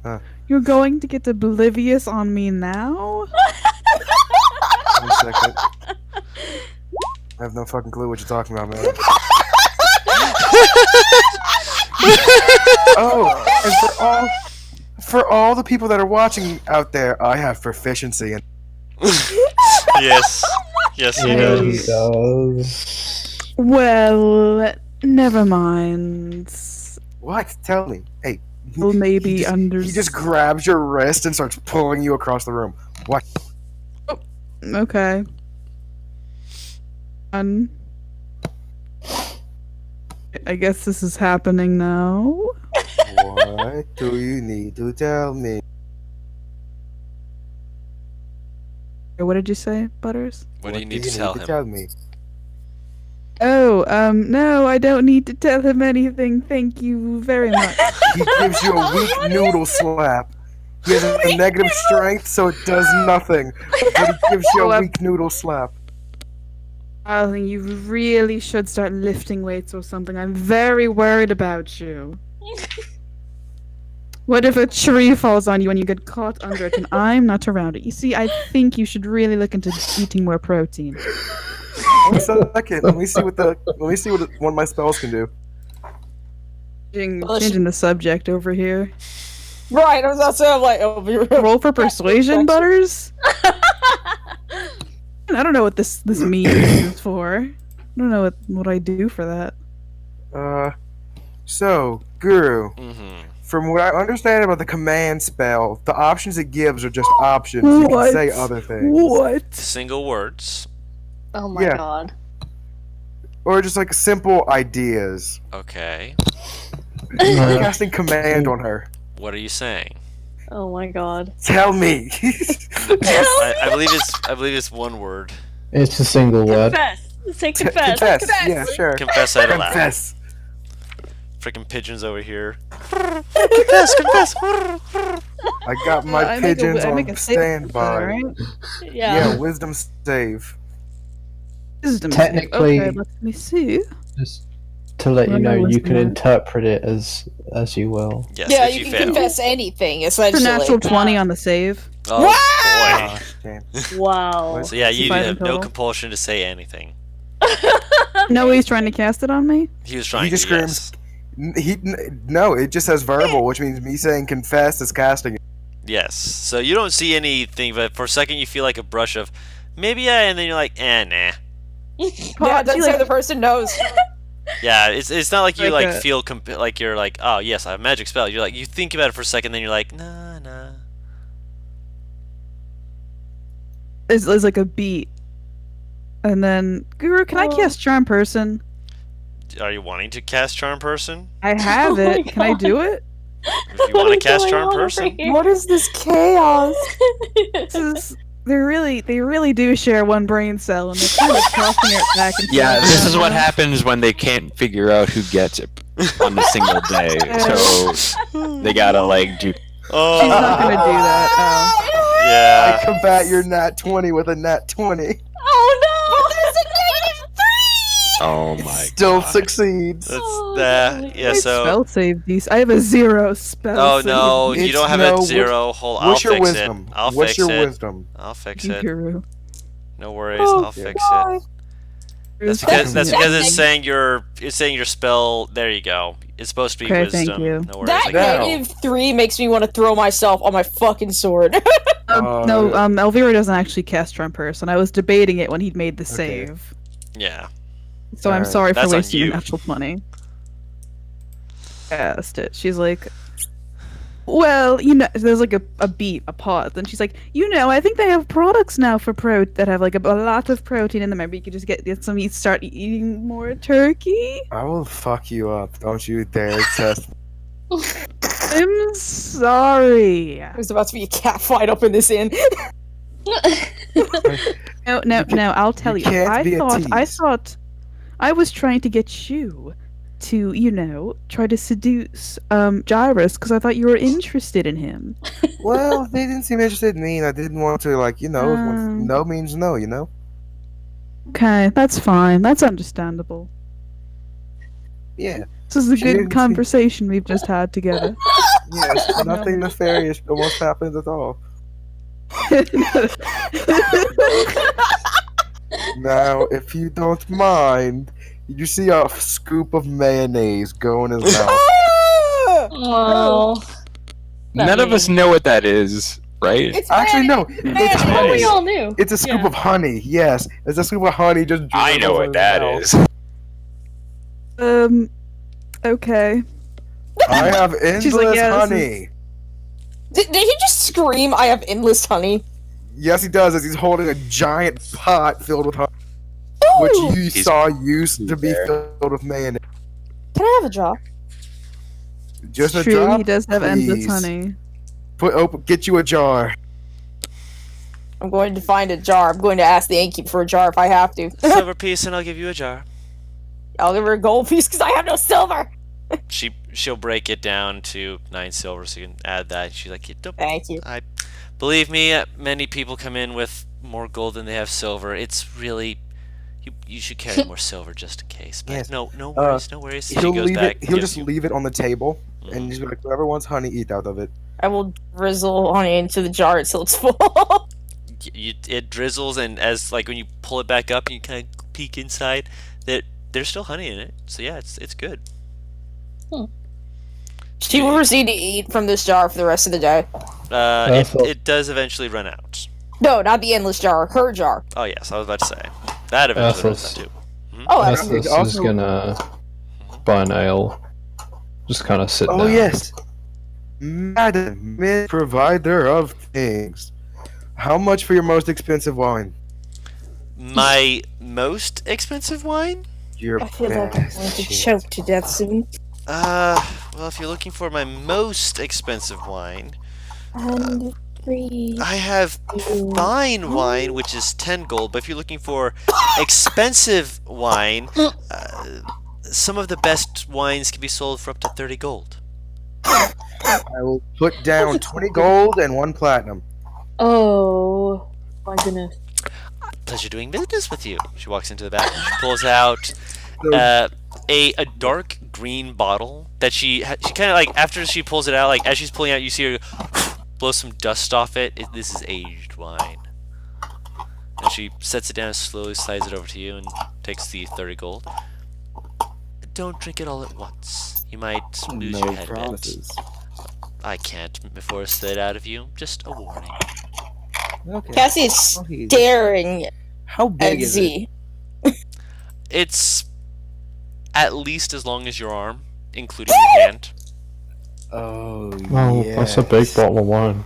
Huh. You're going to get oblivious on me now? 1 second. I have no fucking clue what you're talking about, man. Oh, and for all the people that are watching out there, I have proficiency in. Yes. Yes, he Yeah, he does. does. Well, never mind. What? Tell me. Hey. Well, maybe He just grabs your wrist and starts pulling you across the room. What? Okay. I guess this is happening now. What do you need to tell me? What did you say, Butters? What do you need to tell him? Tell me? Oh, no, I don't need to tell him anything. Thank you very much. He gives you a weak noodle slap. He has a negative strength, so it does nothing. But he gives you a weak noodle slap. Darling, you really should start lifting weights or something. I'm very worried about you. What if a tree falls on you and you get caught under it and I'm not around it? You see, I think you should really look into eating more protein. 1 second. Let me see what one of my spells can do. Changing the subject over here. right, I was also like, oh, Roll for persuasion, Butters? I don't know what this means for. I don't know what I do for that. So, Guru, Mm-hmm. from what I understand about the command spell, the options it gives are just options. You can What? say other things. What? Single words. Oh my Yeah. god. Or just like simple ideas. Okay. I'm casting command on her. What are you saying? Oh my god. Tell me. I believe it's one word. It's a single word. Confess. Say confess. Confess. Yeah, sure. Confess out loud. Confess. Freaking pigeons over here. Confess. I got my I make a- pigeons I make on a statement, standby. alright? Yeah. Yeah, wisdom save. Wisdom save. Technically- Okay, let me see. Just to let you Well, know, no, you it's can not. interpret it as you will. Yes, yeah, if you can fail. confess anything, It's essentially. a natural 20 on the save. Oh Ah, damn. Wow. boy. So yeah, you Five in have no total. compulsion to say anything. No, he's trying to cast it on me? He was trying just to. Yes. No, it just says verbal, which means me saying confess is casting it. Yes. So you don't see anything, but for a second you feel like a brush of maybe yeah, and then you're like, nah. Yeah, it Pod, doesn't see, say like- the person knows. Yeah, it's not like you Like like a- feel like you're like, oh yes, I have a magic spell. You're like, you think about it for a second, then you're like, nah. It's like a beat. And then, Guru, can I cast Charm Person? Are you wanting to cast Charm Person? I have Oh my it. Can I do it? If you want to cast Charm Person, What is this chaos? This is, they really do share one brain cell, and they're kind of tossing it back and forth. Yeah, this is what Yeah. happens when they can't figure out who gets it on a single day. So they gotta like do. oh She's not gonna do that. I yeah. combat your nat 20 with a nat 20. Oh my Still god. succeeds. That's Oh, that. God. Yeah. My So. spell save DC. I have a 0 spell Oh save. no, you It's don't have no, a 0. Hold, I'll What's your fix wisdom? it. I'll What's fix your it. wisdom? I'll fix You, it. Guru. No worries, Oh, I'll fix God. it. That's because it's saying your spell. There you go. It's supposed to be Okay, wisdom. thank you. No worries. That I got it. -3 makes me want to throw myself on my fucking sword. No, Elvira doesn't actually cast Charm Person. I was debating it when he'd made the Okay. save. Yeah. So I'm Alright. sorry for That's on wasting you. your natural 20. Cast it. She's like, well, there's like a beat, a pause. Then she's like, I think they have products now for that have like a lot of protein in them. Maybe you could just get some start eating more turkey. I will fuck you up. Don't you dare test. I'm sorry. There's about to be a cat fight up in this inn. No, I'll tell you. can't be a I tease. thought I was trying to get you to, try to seduce Gyrus because I thought you were interested in him. Well, they didn't seem interested in me, and I didn't want to, no means no, Okay, that's fine. That's understandable. Yeah. This is a She didn't good seem- conversation we've just had together. Yes, nothing nefarious almost happened at all. Now, if you don't mind, you see a scoop of mayonnaise go in his mouth. Oh, None of us know what that is, right? It's Actually, no. mayonnaise. It's well, honey. we all knew. It's a scoop Yeah. of honey. Yes, it's a scoop of honey. Just I know drizzled what in that his is. Okay. mouth. I have endless She's like, yeah, this honey. Did he just scream, I have endless honey? Yes, he does. As he's holding a giant pot filled with honey, which you He's- saw used to be there. filled with mayonnaise. Can I have a jar? Just a True, drop. he does have endless please. honey. Get you a jar. I'm going to find a jar. I'm going to ask the innkeeper for a jar if I have to. Silver piece, and I'll give you a jar. I'll give her a gold piece because I have no silver. She'll break it down to 9 silver, so you can add that. She's like, Thank you. believe me, many people come in with more gold than they have silver. It's really you should carry more silver just in case. But Yes. no worries, no worries. She He'll goes leave back. it. He'll gives just you- leave it on the table, Mhm. and just be like, "Whoever wants honey, eat out of it." I will drizzle honey into the jar until it's full. it drizzles, and as when you pull it back up and you kind of peek inside, that there's still honey in it. So yeah, it's good. She will proceed to eat from this jar for the rest of the day. It does eventually run out. No, not the endless jar. Her jar. Oh yes, I was about to say that eventually runs out too. Oh, This absolutely. is Also- gonna buy an ale. Just kind of sit down. Oh yes, Madam, provider of things. How much for your most expensive wine? My most expensive wine? Your I feel like I'm best going to shit. choke to death soon. Well, if you're looking for my most expensive wine, And 3, I have 2, fine wine, which is 10 gold. But if you're looking for expensive wine, some of the best wines can be sold for up to 30 gold. I will put down 20 gold and 1 platinum. Oh, my goodness. Pleasure doing business with you. She walks into the back and she pulls out a dark green bottle that she kind of after she pulls it out, as she's pulling out, you see her blow some dust off it. This is aged wine. And she sets it down and slowly slides it over to you and takes the 30 gold. Don't drink it all at once. You might lose your head a bit. promises. I can't force it out of you. Just a warning. Okay. Cassie is Oh, he's- staring How at big is it? Z. It's at least as long as your arm, including your hand. Oh, Oh, that's a big yes. bottle of wine.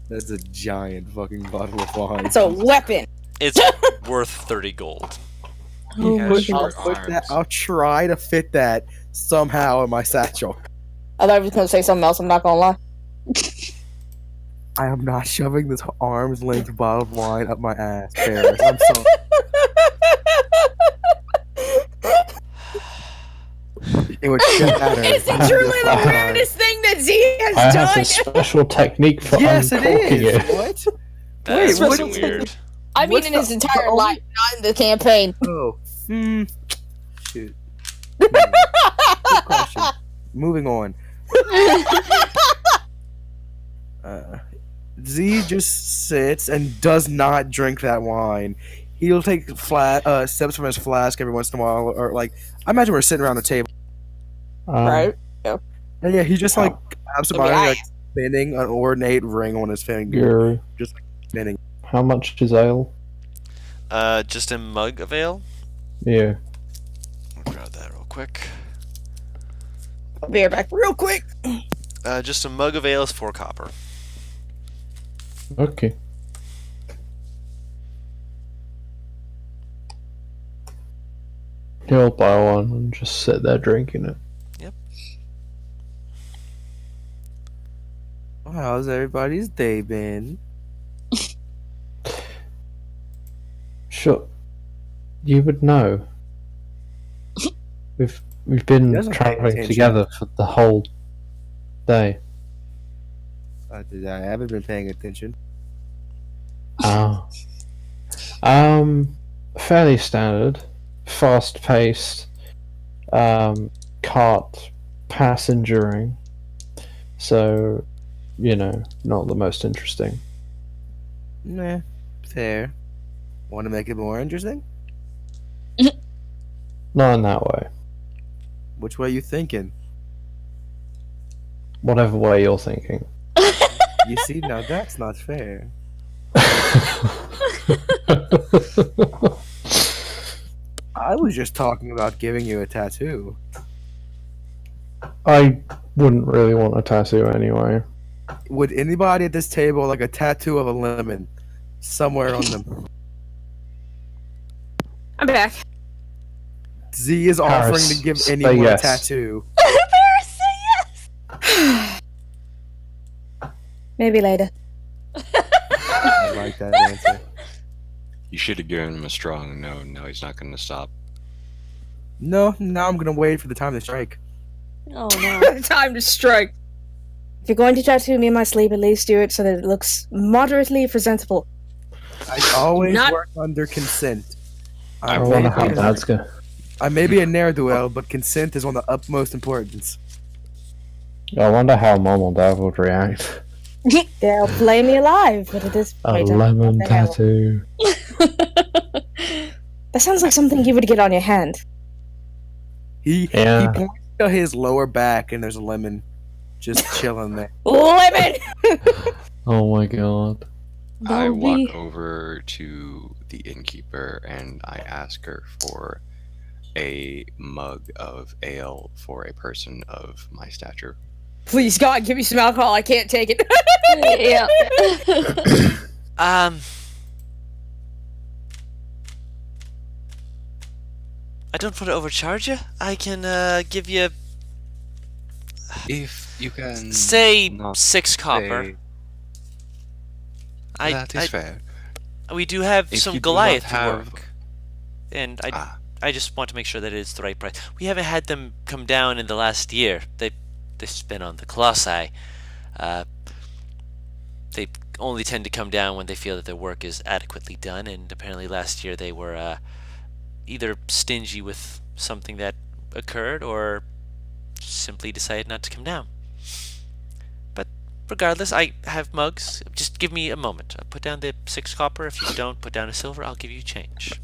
That's a giant fucking bottle of wine. It's a weapon. It's worth 30 gold. Oh Yeah, my I'll, goodness. put that, I'll try to fit that somehow in my satchel. I thought I was going to say something else. I'm not going to lie. I am not shoving this arm's length bottle of wine up my ass, Paris. I'm sorry. It would matter. Is it truly the weirdest thing that Z has I have done? a special technique for Yes, it uncorking is. it. What? That's Wait, really what- weird. I mean, What's in his the entire only- life, not in the campaign. Oh. Shoot. Good question. Moving on. Z just sits and does not drink that wine. He'll take steps from his flask every once in a while, or like I imagine we're sitting around the table, Right? and yeah, he just like absentmindedly Yeah. like spinning an ornate ring on his finger, Yuri, just like spinning. how much is ale? Just a mug of ale. Yeah. I'll grab that real quick. I'll be right back real quick. Just a mug of ale is 4 copper. Okay. He'll buy one and just sit there drinking it. How's everybody's day been? Sure. You would know. We've He been doesn't pay traveling attention. together for the whole day. I haven't been paying attention. Ah. Fairly standard, fast paced, cart passengering. So, not the most interesting. Nah, fair. Want to make it more interesting? Not in that way. Which way you thinking? Whatever way you're thinking. You see, now that's not fair. I was just talking about giving you a tattoo. I wouldn't really want a tattoo anyway. Would anybody at this table like a tattoo of a lemon somewhere on them? I'm back. Z is offering Paris, to give say anyone yes. a tattoo. Maybe later. I like that answer. You should have given him a strong no. No, he's not going to stop. No, now I'm gonna wait for the time to strike. Oh no. Time to strike. If you're going to tattoo me in my sleep, at least do it so that it looks moderately presentable. I always Not- work under consent. I wonder how may that's going. I may be a ne'er-do-well, but consent is on the utmost importance. I wonder how Mom or Dad would react. They'll play me alive, but at this A point, lemon what the hell? tattoo. That sounds like something you would get on your hand. He Yeah. points to his lower back, and there's a lemon just chilling there. Lemon! Oh my god. I That'll walk be- over to the innkeeper and I ask her for a mug of ale for a person of my stature. Please, God, give me some alcohol. I can't take it. Yeah. I don't want to overcharge you. I can give you, If you can say, not 6 copper. say I, that is fair. we do have If some you do not Goliath have- work, and Ah, I just want to make sure that it's the right price. We haven't had them come down in the last year. They've been on the Colossi. They only tend to come down when they feel that their work is adequately done, and apparently last year they were either stingy with something that occurred or simply decided not to come down. But regardless, I have mugs. Just give me a moment. I'll put down the 6 copper. If you don't put down a silver, I'll give you change.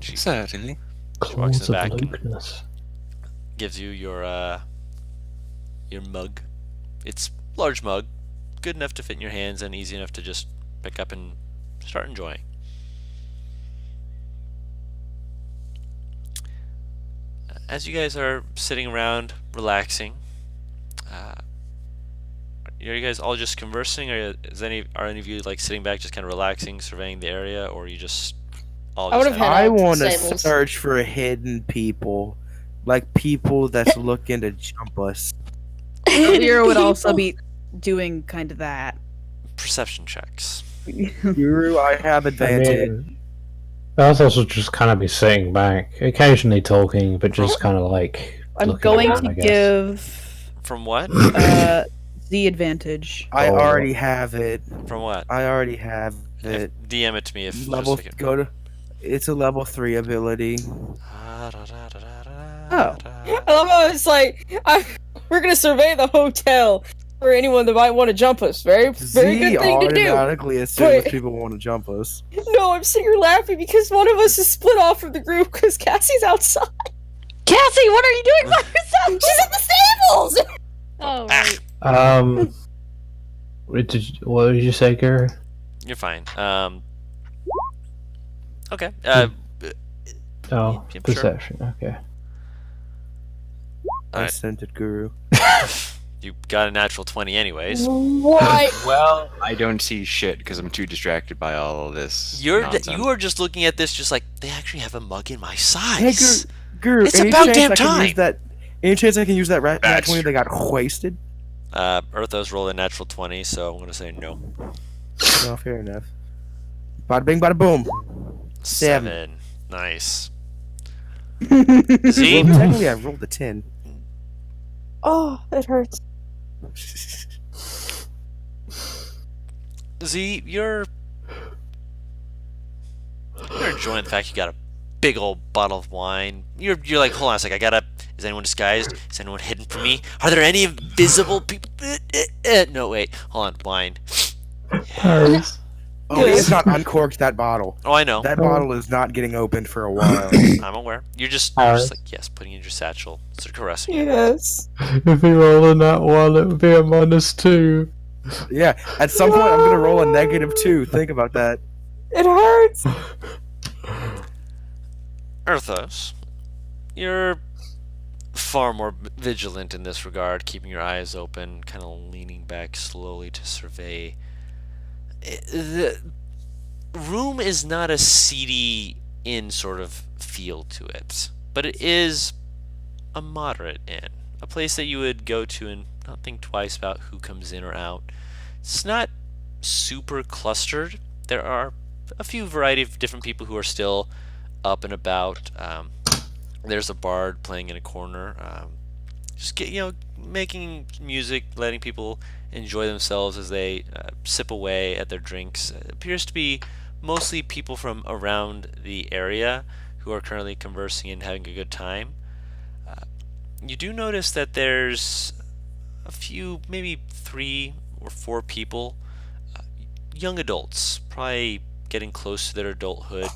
certainly. She walks in the back. Lukeness. Gives you your mug. It's a large mug, good enough to fit in your hands and easy enough to just pick up and start enjoying. As you guys are sitting around relaxing, are you guys all just conversing, or are any of you like sitting back just kind of relaxing, surveying the area, or are you just all I just would've kind had I out to want to stables. search for hidden people, like people that's looking to jump us. Lyra would also be doing kind of that. perception checks? Guru, I have I advantage. mean, I'd also just kind of be sitting back, occasionally talking, but just kind of like. I'm looking going around, to I guess. give From what? the advantage. I Oh. already have it. From what? I already have If, it. DM it to me if Level just a second. go to. It's a level 3 ability. Oh. I love how it's like, we're gonna survey the hotel. for anyone that might want to jump us. Very Z good thing to do. automatically assumes But- people want to jump us. No, I'm sitting here laughing because one of us is split off from the group because Cassie's outside. Cassie, what are you doing by yourself? She's in the stables! Oh, right. What did you say, Gary? You're fine. Okay. Oh, Yep, sure. perception. Okay. I Alright. sent it, Guru. You got a natural 20 anyways. What? Well, I don't see shit because I'm too distracted by all of this. You nonsense. are just looking at this just like, they actually have a mug in my Hey, size. Guru, It's any about chance damn I can time. use that? Any chance I can use that rat That's 20 that got wasted? Earthos rolled a natural 20, so I'm going to say no. No, fair enough. Bada bing, bada boom. 7. Nice. Well, Z, technically, I rolled a 10. Oh, it hurts. Z, you're enjoying the fact you got a big old bottle of wine. You're like, hold on a sec, is anyone disguised? Is anyone hidden from me? Are there any invisible people? No, wait, hold on, wine. Paris. Oh, he has not uncorked that bottle. Oh, I know. That bottle is not getting opened for a while. I'm aware. You're just Paris. like, yes, putting it in your satchel. Sort of caressing it. Yes. If you roll in that one, it would be a -2. Yeah, at some point, I'm going to roll a -2. Think about that. It hurts. Earthos, you're far more vigilant in this regard, keeping your eyes open, kind of leaning back slowly to survey. The room is not a seedy inn sort of feel to it, but it is a moderate inn, a place that you would go to and not think twice about who comes in or out. It's not super clustered. There are a few variety of different people who are still up and about. There's a bard playing in a corner, just making music, letting people enjoy themselves as they sip away at their drinks. It appears to be mostly people from around the area who are currently conversing and having a good time. You do notice that there's a few, maybe 3 or 4 people, young adults, probably getting close to their adulthood,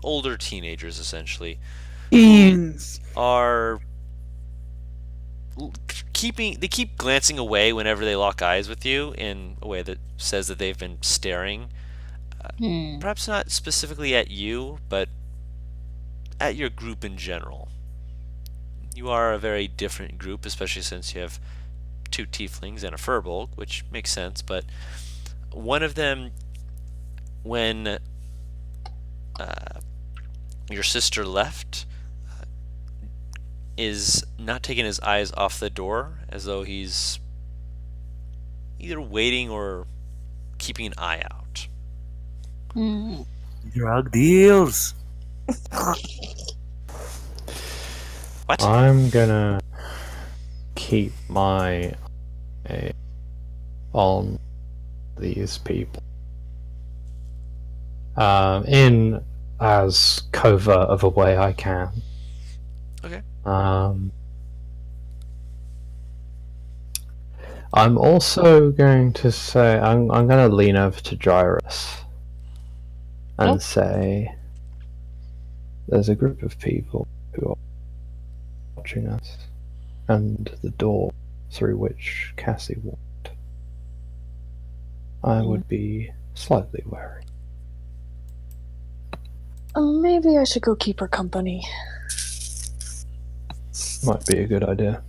older teenagers essentially, Teens. are they keep glancing away whenever they lock eyes with you in a way that says that they've been staring, perhaps not specifically at you, but at your group in general. You are a very different group, especially since you have 2 tieflings and a furbolg, which makes sense, but one of them, when your sister left, is not taking his eyes off the door, as though he's either waiting or keeping an eye out. Drug deals. What? I'm gonna keep my eye on these people. In as covert of a way I can. Okay. I'm also going to say I'm going to lean over to Gyrus and say there's a group of people who are watching us, and the door through which Cassie walked. I would be slightly wary. Maybe I should go keep her company. Might be a good idea.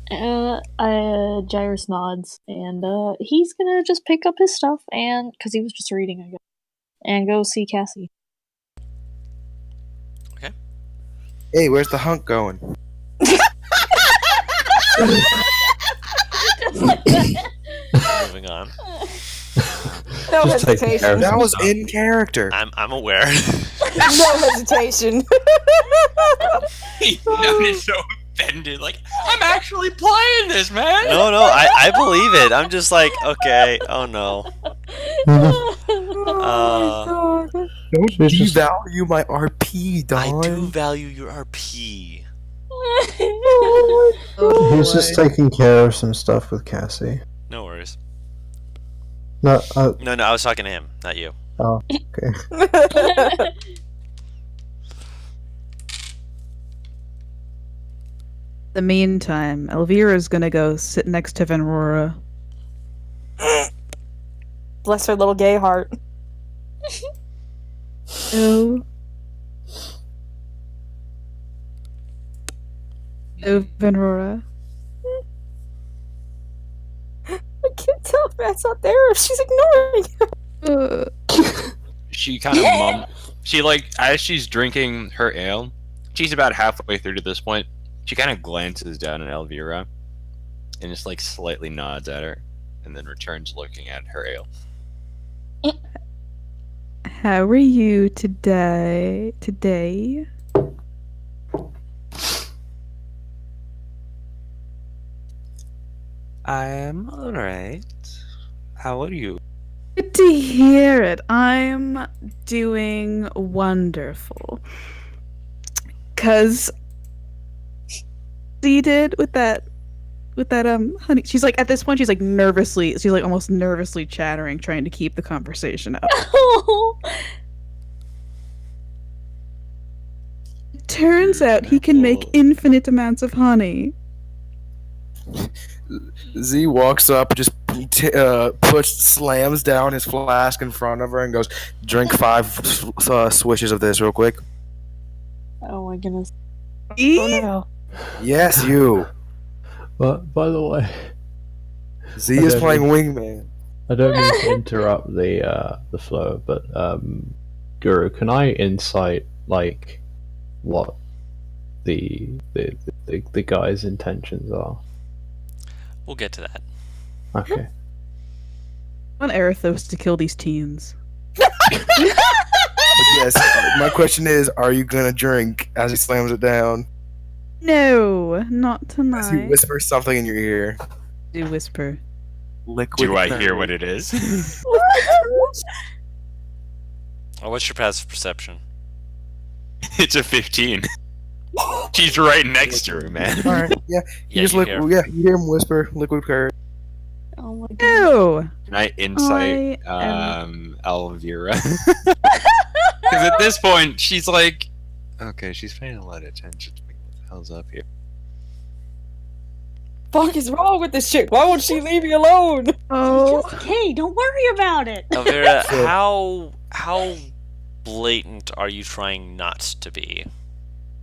Jairus nods, and he's gonna just pick up his stuff and, because he was just reading, I guess, and go see Cassie. Okay. Hey, where's the hunk going? Just like that. Moving on. No Just take hesitation. care of That was in character. I'm aware. No hesitation. He sounded so offended. Like, I'm actually playing this, man. No, I believe it. I'm just like, okay, oh no. Don't devalue my RP, I Don. do value your RP. Oh He was just boy. taking care of some stuff with Cassie. No worries. No, No, I was talking to him, not you. oh, okay. The meantime, Elvira's gonna go sit next to Venrora. Bless her little gay heart. Oh. Oh, Venrora. I can't tell if Matt's not there if she's ignoring him. She kind of she as she's drinking her ale, she's about halfway through to this point. She kind of glances down at Elvira and just like slightly nods at her and then returns looking at her ale. How are you today? I'm alright. How are you? Good to hear it. I'm doing wonderful. Cause she did with that honey. She's like at this point she's like almost nervously chattering, trying to keep the conversation up. Turns out he can make infinite amounts of honey. Z walks up, just slams down his flask in front of her, and goes, "Drink 5 swishes of this real quick." Oh my goodness. Oh no. Yes, you. But by the way, Z is playing wingman. I don't mean to interrupt the flow, but Guru, can I insight like what the guy's intentions are? We'll get to that. Okay. I want Aerithos to kill these teens. But yes, my question is, are you gonna drink as he slams it down? No, not As he tonight. whispers something in your ear. Do whisper. Liquid. Do I hear what it is? Oh, what's your passive perception? It's a 15. She's right next to her, man. All right. Yeah. Yeah, You hear him whisper liquid courage. Oh my god. No! Can I insight I am- Elvira? Because at this point, she's like, okay, she's paying a lot of attention to me. What the hell's up here? Fuck is wrong with this chick? Why won't she leave me alone? Oh. It's okay, don't worry about it. Elvira, how blatant are you trying not to be?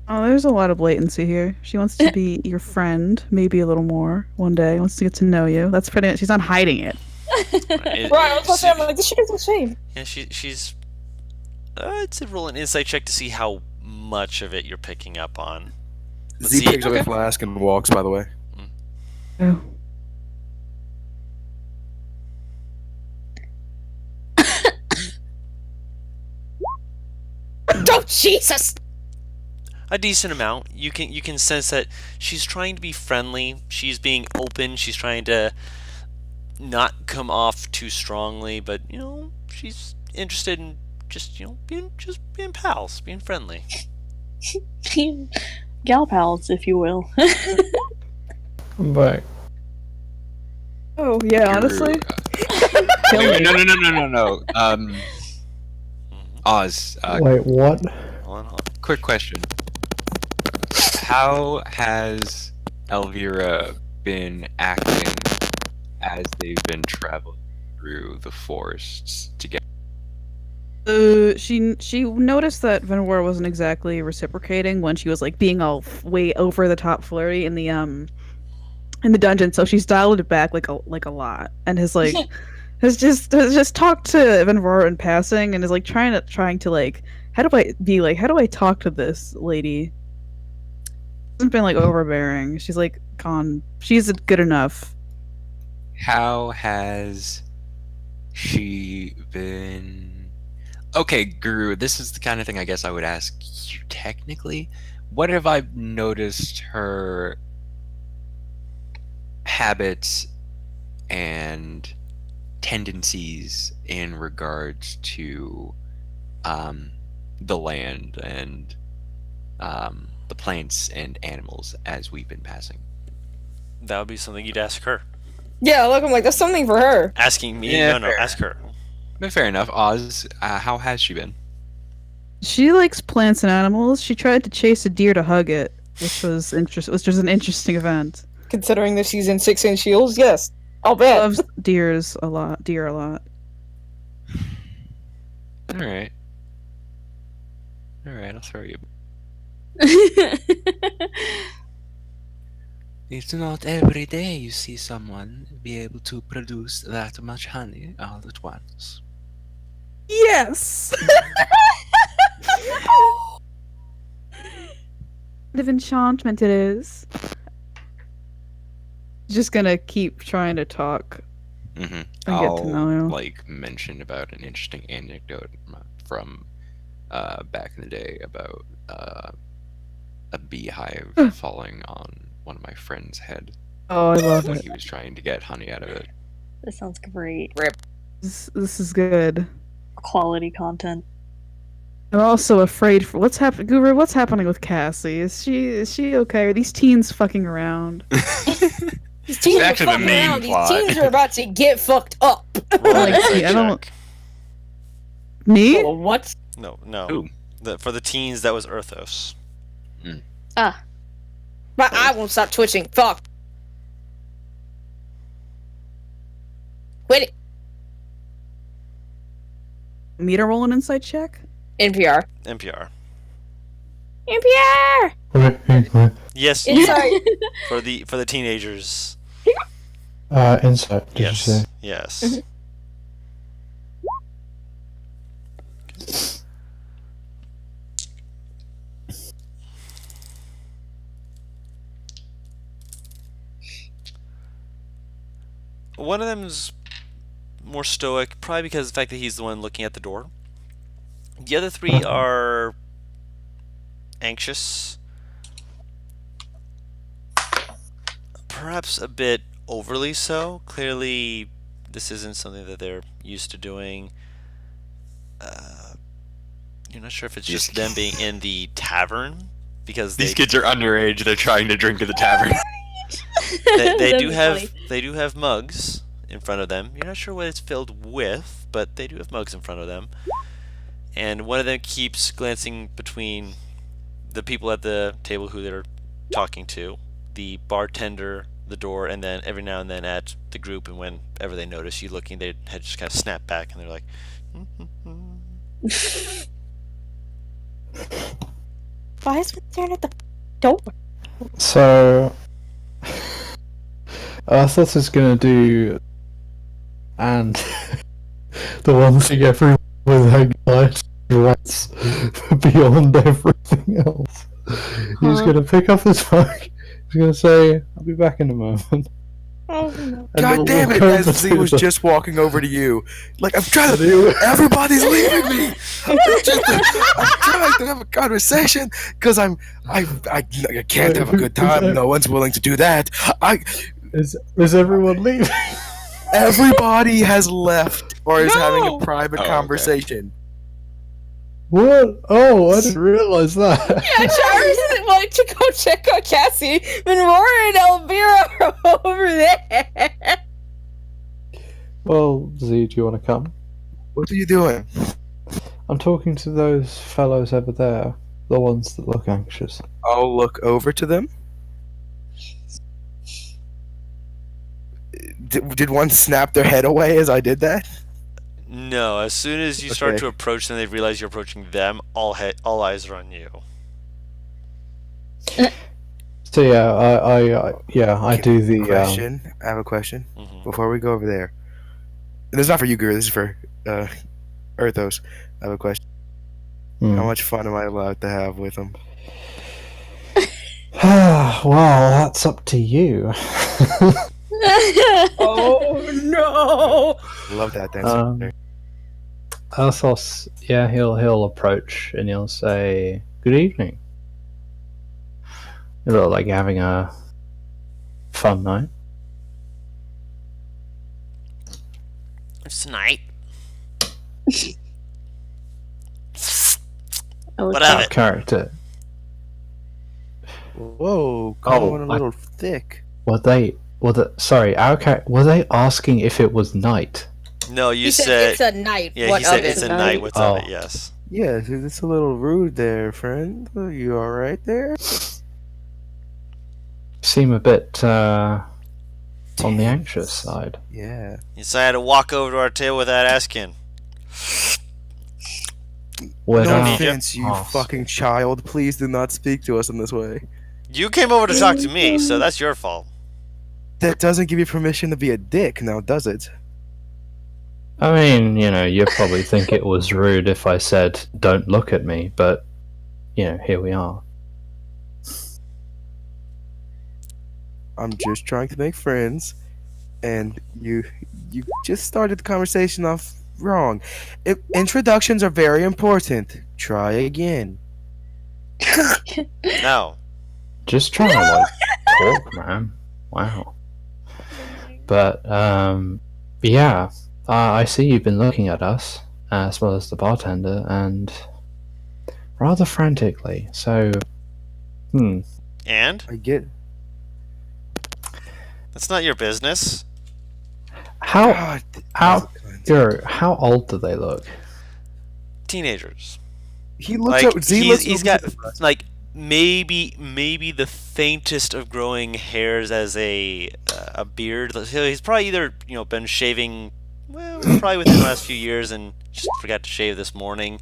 Oh, there's a lot of blatancy here. She wants to be your friend, maybe a little more one day. Wants to get to know you. That's pretty much, she's not hiding it. Right, Right, I was about to say, I'm like, this shit is a shame. Yeah, she's. I'd say roll an insight check to see how much of it you're picking up on. Let's Z see. picks up a flask and walks, by the way. Oh. Oh, Jesus! A decent amount. You can sense that she's trying to be friendly. She's being open. She's trying to not come off too strongly, but she's interested in just being pals, being friendly. Gal pals, if you will. I'm back. Oh, yeah, honestly. Wait, no. Oz, Wait, what? Hold on. quick question. How has Elvira been acting as they've been traveling through the forests together? She noticed that Venwar wasn't exactly reciprocating when she was like being all way over the top flirty in the dungeon, so she's dialed it back like a lot, and has like has just talked to Venwar in passing, and is like trying to like how do I talk to this lady? Hasn't been like overbearing. She's like she's good enough. How has she been? Okay, Guru, this is the kind of thing I guess I would ask you technically. What have I noticed her habits and tendencies in regards to the land and the plants and animals as we've been passing. That would be something you'd ask her. Yeah, look, I'm like, that's something for her. Asking me? Yeah, No, fair. ask her. But fair enough. Oz, how has she been? She likes plants and animals. She tried to chase a deer to hug it, which was an interesting event. Considering that she's in 6-inch heels, yes. I'll bet. Loves deer a lot. All right, I'll throw you. It's not every day you see someone be able to produce that much honey all at once. Yes! of enchantment it is. Just gonna keep trying to talk. Mm-hmm. And get to know you. Like mention about an interesting anecdote from back in the day about a beehive falling on one of my friend's head Oh, I love when it. he was trying to get honey out of it. This sounds great. This is good. Quality content. I'm also afraid for what's happening. Guru, what's happening with Cassie? Is she okay? Are these teens fucking around? These teens are actually the fucking main around. plot. These teens are about to get fucked up. Roll an Like, insight I don't- check. Me? Oh, what? No. Ooh. For the teens, that was Earthos. Ah, My eye won't stop twitching. Fuck. Quit it. Me to roll an insight check? NPR. NPR. NPR! Yes, you, Insight. for the teenagers. Insight, did you Yes. say? Yes. One of them's more stoic, probably because of the fact that he's the one looking at the door. The other three are anxious, perhaps a bit overly so. Clearly, this isn't something that they're used to doing. You're not sure if it's just them being in the tavern because These kids are underage. They're trying to drink at the tavern. they That'd do be have funny. they do have mugs in front of them. You're not sure what it's filled with, but they do have mugs in front of them. And one of them keeps glancing between the people at the table who they're talking to, the bartender, the door, and then every now and then at the group. And whenever they notice you looking, they had just kind of snap back and they're like, Why is it staring at the door? So, I thought I was gonna do, and the one thing everyone with anxiety rats beyond everything else. He's Huh? gonna pick up his phone. He's gonna say, "I'll be back in a moment." Oh, no. And God he'll damn walk it! over As Z to was the- just walking over to you, like I'm trying and to. he'll- Everybody's leaving me. I'm trying to have a conversation because I can't have a good time. No one's willing to do that. Is everyone leaving? Everybody has left or is having No! a private Oh, okay. conversation. What? Oh, I didn't realize that. Yeah, Charles didn't want to go check on Cassie. Been roaring Elvira over there. Well, Z, do you want to come? What are you doing? I'm talking to those fellows over there, the ones that look anxious. I'll look over to them. Did one snap their head away as I did that? no. As soon as you start Okay. to approach them, they realize you're approaching them. All eyes are on you. So yeah, I do the Question. I have a question Mhm. before we go over there. And this is not for you, Guru. This is for Earthos. I have a question. How much fun am I allowed to have with them? Well, that's up to you. Oh no! Love that dance. Um, Athos, yeah, he'll approach and he'll say, "Good evening. You look like you're having a fun night." It's night. I look What Out of of it? character. Whoa, going a little thick. Were they? Sorry, okay. Were they asking if it was night? No, you He said said. it's a night. Yeah, What he said of it's it? a night. What's of it? Oh. Yes. Yeah, it's a little rude there, friend. Are you alright there? Seem a bit on the anxious side. Yeah. You decided to walk over to our table without asking. Would, No need offense, you ask- fucking child. Please do not speak to us in this way. You came over to talk to me, so that's your fault. That doesn't give you permission to be a dick, now does it? I mean, you'd probably think it was rude if I said, "Don't look at me," but here we are. I'm just trying to make friends, and you just started the conversation off wrong. Introductions are very important. Try again. No. Just trying to talk, man. Wow. But yeah. I see you've been looking at us, as well as the bartender, and rather frantically. So, And? I get. That's not your business. how God, how how old do they look? Teenagers. he looks Like, up. Z looks he's over got, to us. like, maybe the faintest of growing hairs as a beard. He's probably either, been shaving, well, probably within the last few years and just forgot to shave this morning,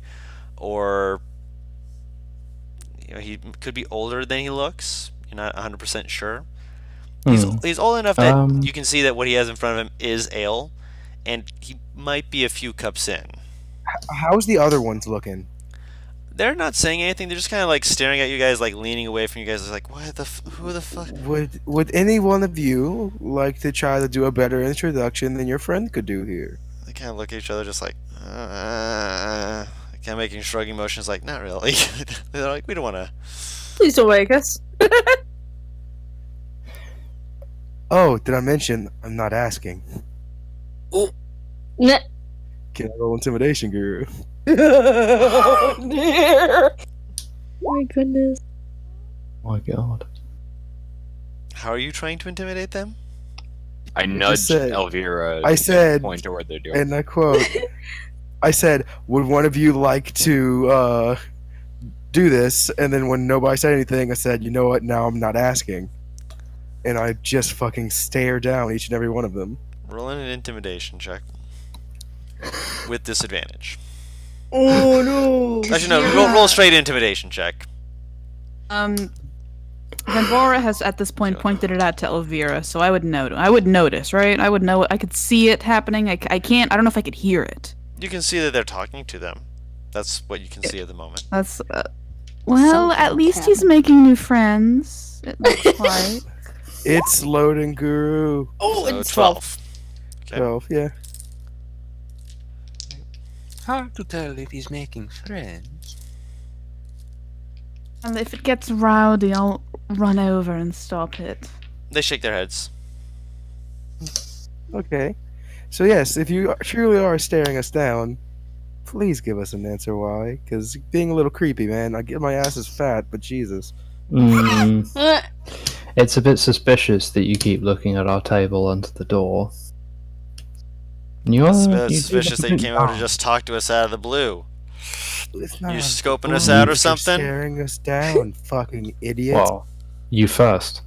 or he could be older than he looks. You're not 100% sure. He's old enough that you can see that what he has in front of him is ale, and he might be a few cups in. How's the other ones looking? They're not saying anything. They're just kind of like staring at you guys, like leaning away from you guys. Like, who the fuck? Would any one of you like to try to do a better introduction than your friend could do here? They kind of look at each other, just like, kind of making shrugging motions, like, not really. They're like, we don't want to. Please don't wake us. Oh, did I mention I'm not asking? Nah. Can I roll intimidation, guru? Oh dear. My goodness. My God. How are you trying to intimidate them? I nudged said- Elvira. I to said- point to where they're doing. And I quote, I said, would one of you like to do this? And then when nobody said anything, I said, you know what, now I'm not asking. And I just fucking stare down each and every one of them. Rolling an intimidation check with disadvantage. Oh no. Actually, no, roll a straight intimidation check. Vendora has at this point pointed it out to Elvira, so I would notice, right? I would know. I could see it happening. I can't. I don't know if I could hear it. You can see that they're talking to them. That's what you can see at the moment. That's well. At least he's making new friends. It looks like. It's loading, guru. Oh, So it's 12. 12. Okay. 12, yeah. Hard to tell if he's making friends. And if it gets rowdy, I'll run over and stop it. They shake their heads. Okay. So yes, if you truly are staring us down, please give us an answer why. Because being a little creepy, man. I get my ass is fat, but Jesus. It's a bit suspicious that you keep looking at our table under the door. It's a bit suspicious that you came over to just talk to us out of the blue. It's not You a scoping us blue out or for something? Staring us down, fucking idiot. Well, you first.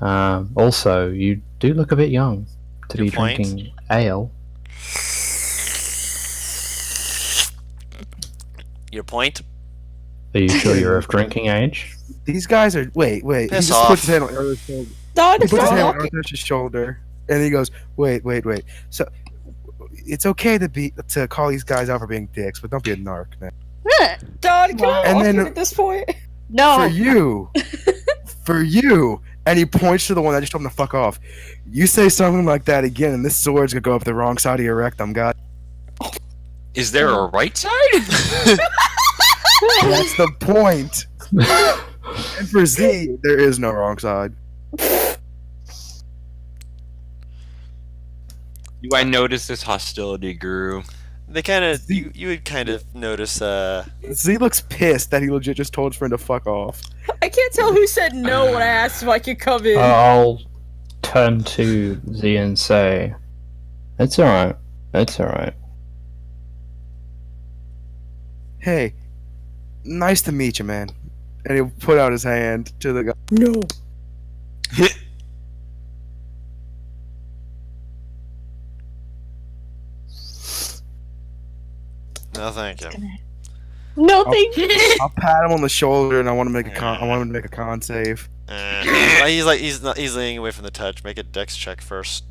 Also, you do look a bit young to Your be point? drinking ale. Your point? Are you sure you're of drinking age? These guys are. Wait. He Piss just off. puts his hand on Arthur's shoulder. Dog, He puts his hand on dog. Arthur's shoulder, and he goes, "Wait. So, it's okay to call these guys out for being dicks, but don't be a narc, man. Dog, can I And walk then- in at this point? No. For you." And he points to the one that just told him to fuck off. You say something like that again, and this sword's gonna go up the wrong side of your rectum, God. Is there a right side? That's the point. And for Z, there is no wrong side. Do I notice this hostility, Guru? They kind of Z, you would kind of notice. Z looks pissed that he legit just told his friend to fuck off. I can't tell who said no when I asked if I could come in. I'll turn to Z and say, "It's alright. It's alright." Hey, nice to meet you, man. And he'll put out his hand to the guy. No. No, thank you. No, thank you. I'll pat him on the shoulder, and I want to make a con. I want him to make a con save. He's leaning away from the touch. Make a dex check first.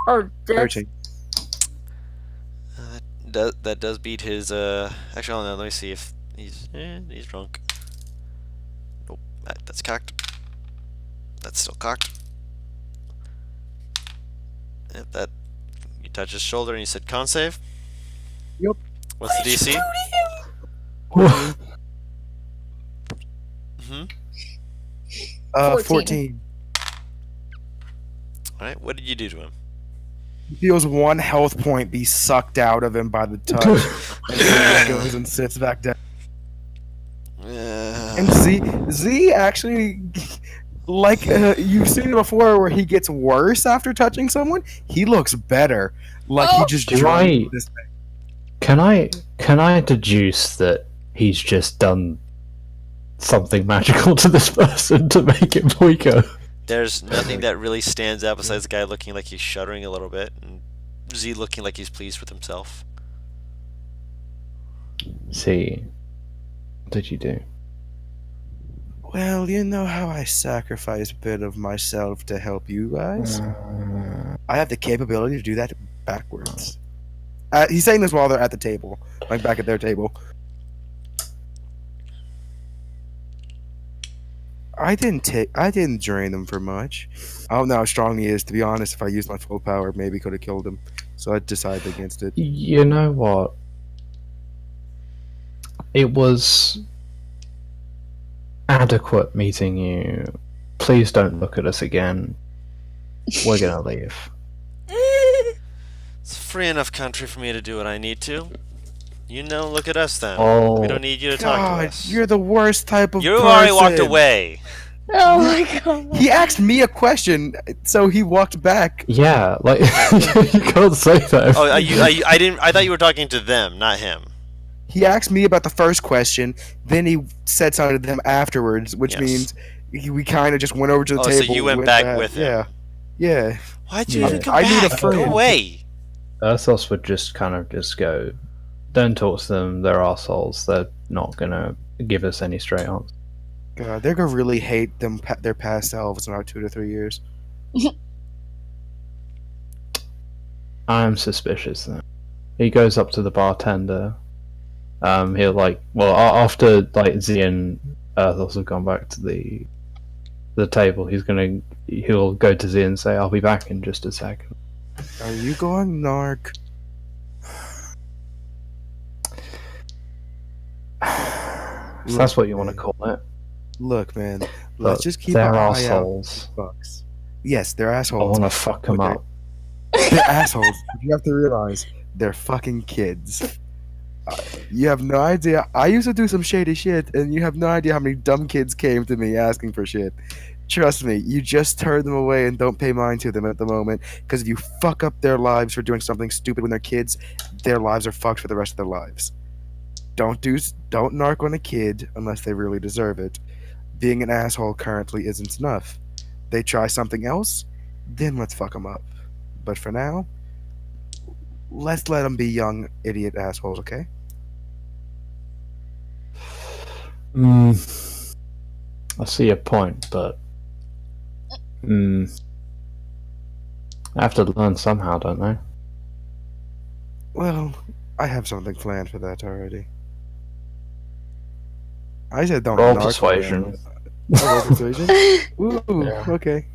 Or that's 13. That does beat his. Actually, hold on. Let me see if he's drunk. Nope, that's cocked. That's still cocked. If that you touch his shoulder and you said con save. Yep. What's the DC? Hmm. 14. All right. What did you do to him? He feels 1 health point be sucked out of him by the touch, and then he goes and sits back down. And Z actually, like you've seen it before, where he gets worse after touching someone. He looks better, like he just drank this thing. Can I deduce that he's just done something magical to this person to make him weaker? There's nothing that really stands out besides the guy looking like he's shuddering a little bit, and Z looking like he's pleased with himself. See, what did you do? Well, you know how I sacrifice a bit of myself to help you guys. I have the capability to do that backwards. He's saying this while they're at the table, like back at their table. I didn't drain them for much. I don't know how strong he is. To be honest, if I used my full power, maybe could have killed him. So I decided against it. You know what? It was adequate meeting you. Please don't look at us again. We're gonna leave. It's a free enough country for me to do what I need to. You know, look at us then. Oh. We don't need you to talk to God, us. you're the worst type of You person. already walked away. Oh my god. He asked me a question, so he walked back. Yeah, like you can't say that. Oh, I didn't. I thought you were talking to them, not him. He asked me about the first question, then he said something to them afterwards, which Yes. means we kind of just went over to the Oh, so table. you went back with him. Yeah. Why'd you Yeah. even come I back? need a friend. Go away. Earthos would just kind of just go, don't talk to them, they're assholes, they're not gonna give us any straight answers. God, they're gonna really hate their past selves in about 2 to 3 years. I'm suspicious then. He goes up to the bartender. He'll after Z and Earthos have gone back to the table, he'll go to Z and say, I'll be back in just a second. Are you going narc? If that's what you want to call it. Look, man. But Let's just keep they're our eye out. assholes. Fucks. Yes, they're I assholes. want to fuck them Okay. up. They're assholes. You have to realize they're fucking kids. You have no idea. I used to do some shady shit, and you have no idea how many dumb kids came to me asking for shit. Trust me, you just turn them away and don't pay mind to them at the moment. Because if you fuck up their lives for doing something stupid when they're kids, their lives are fucked for the rest of their lives. Don't narc on a kid unless they really deserve it. Being an asshole currently isn't enough. They try something else, then let's fuck them up. But for now, let's let them be young idiot assholes, okay? I see your point, but I have to learn somehow, don't I? Well, I have something planned for that already. I said don't Roll narc on persuasion. them. Oh, roll persuasion? Ooh, Yeah. okay.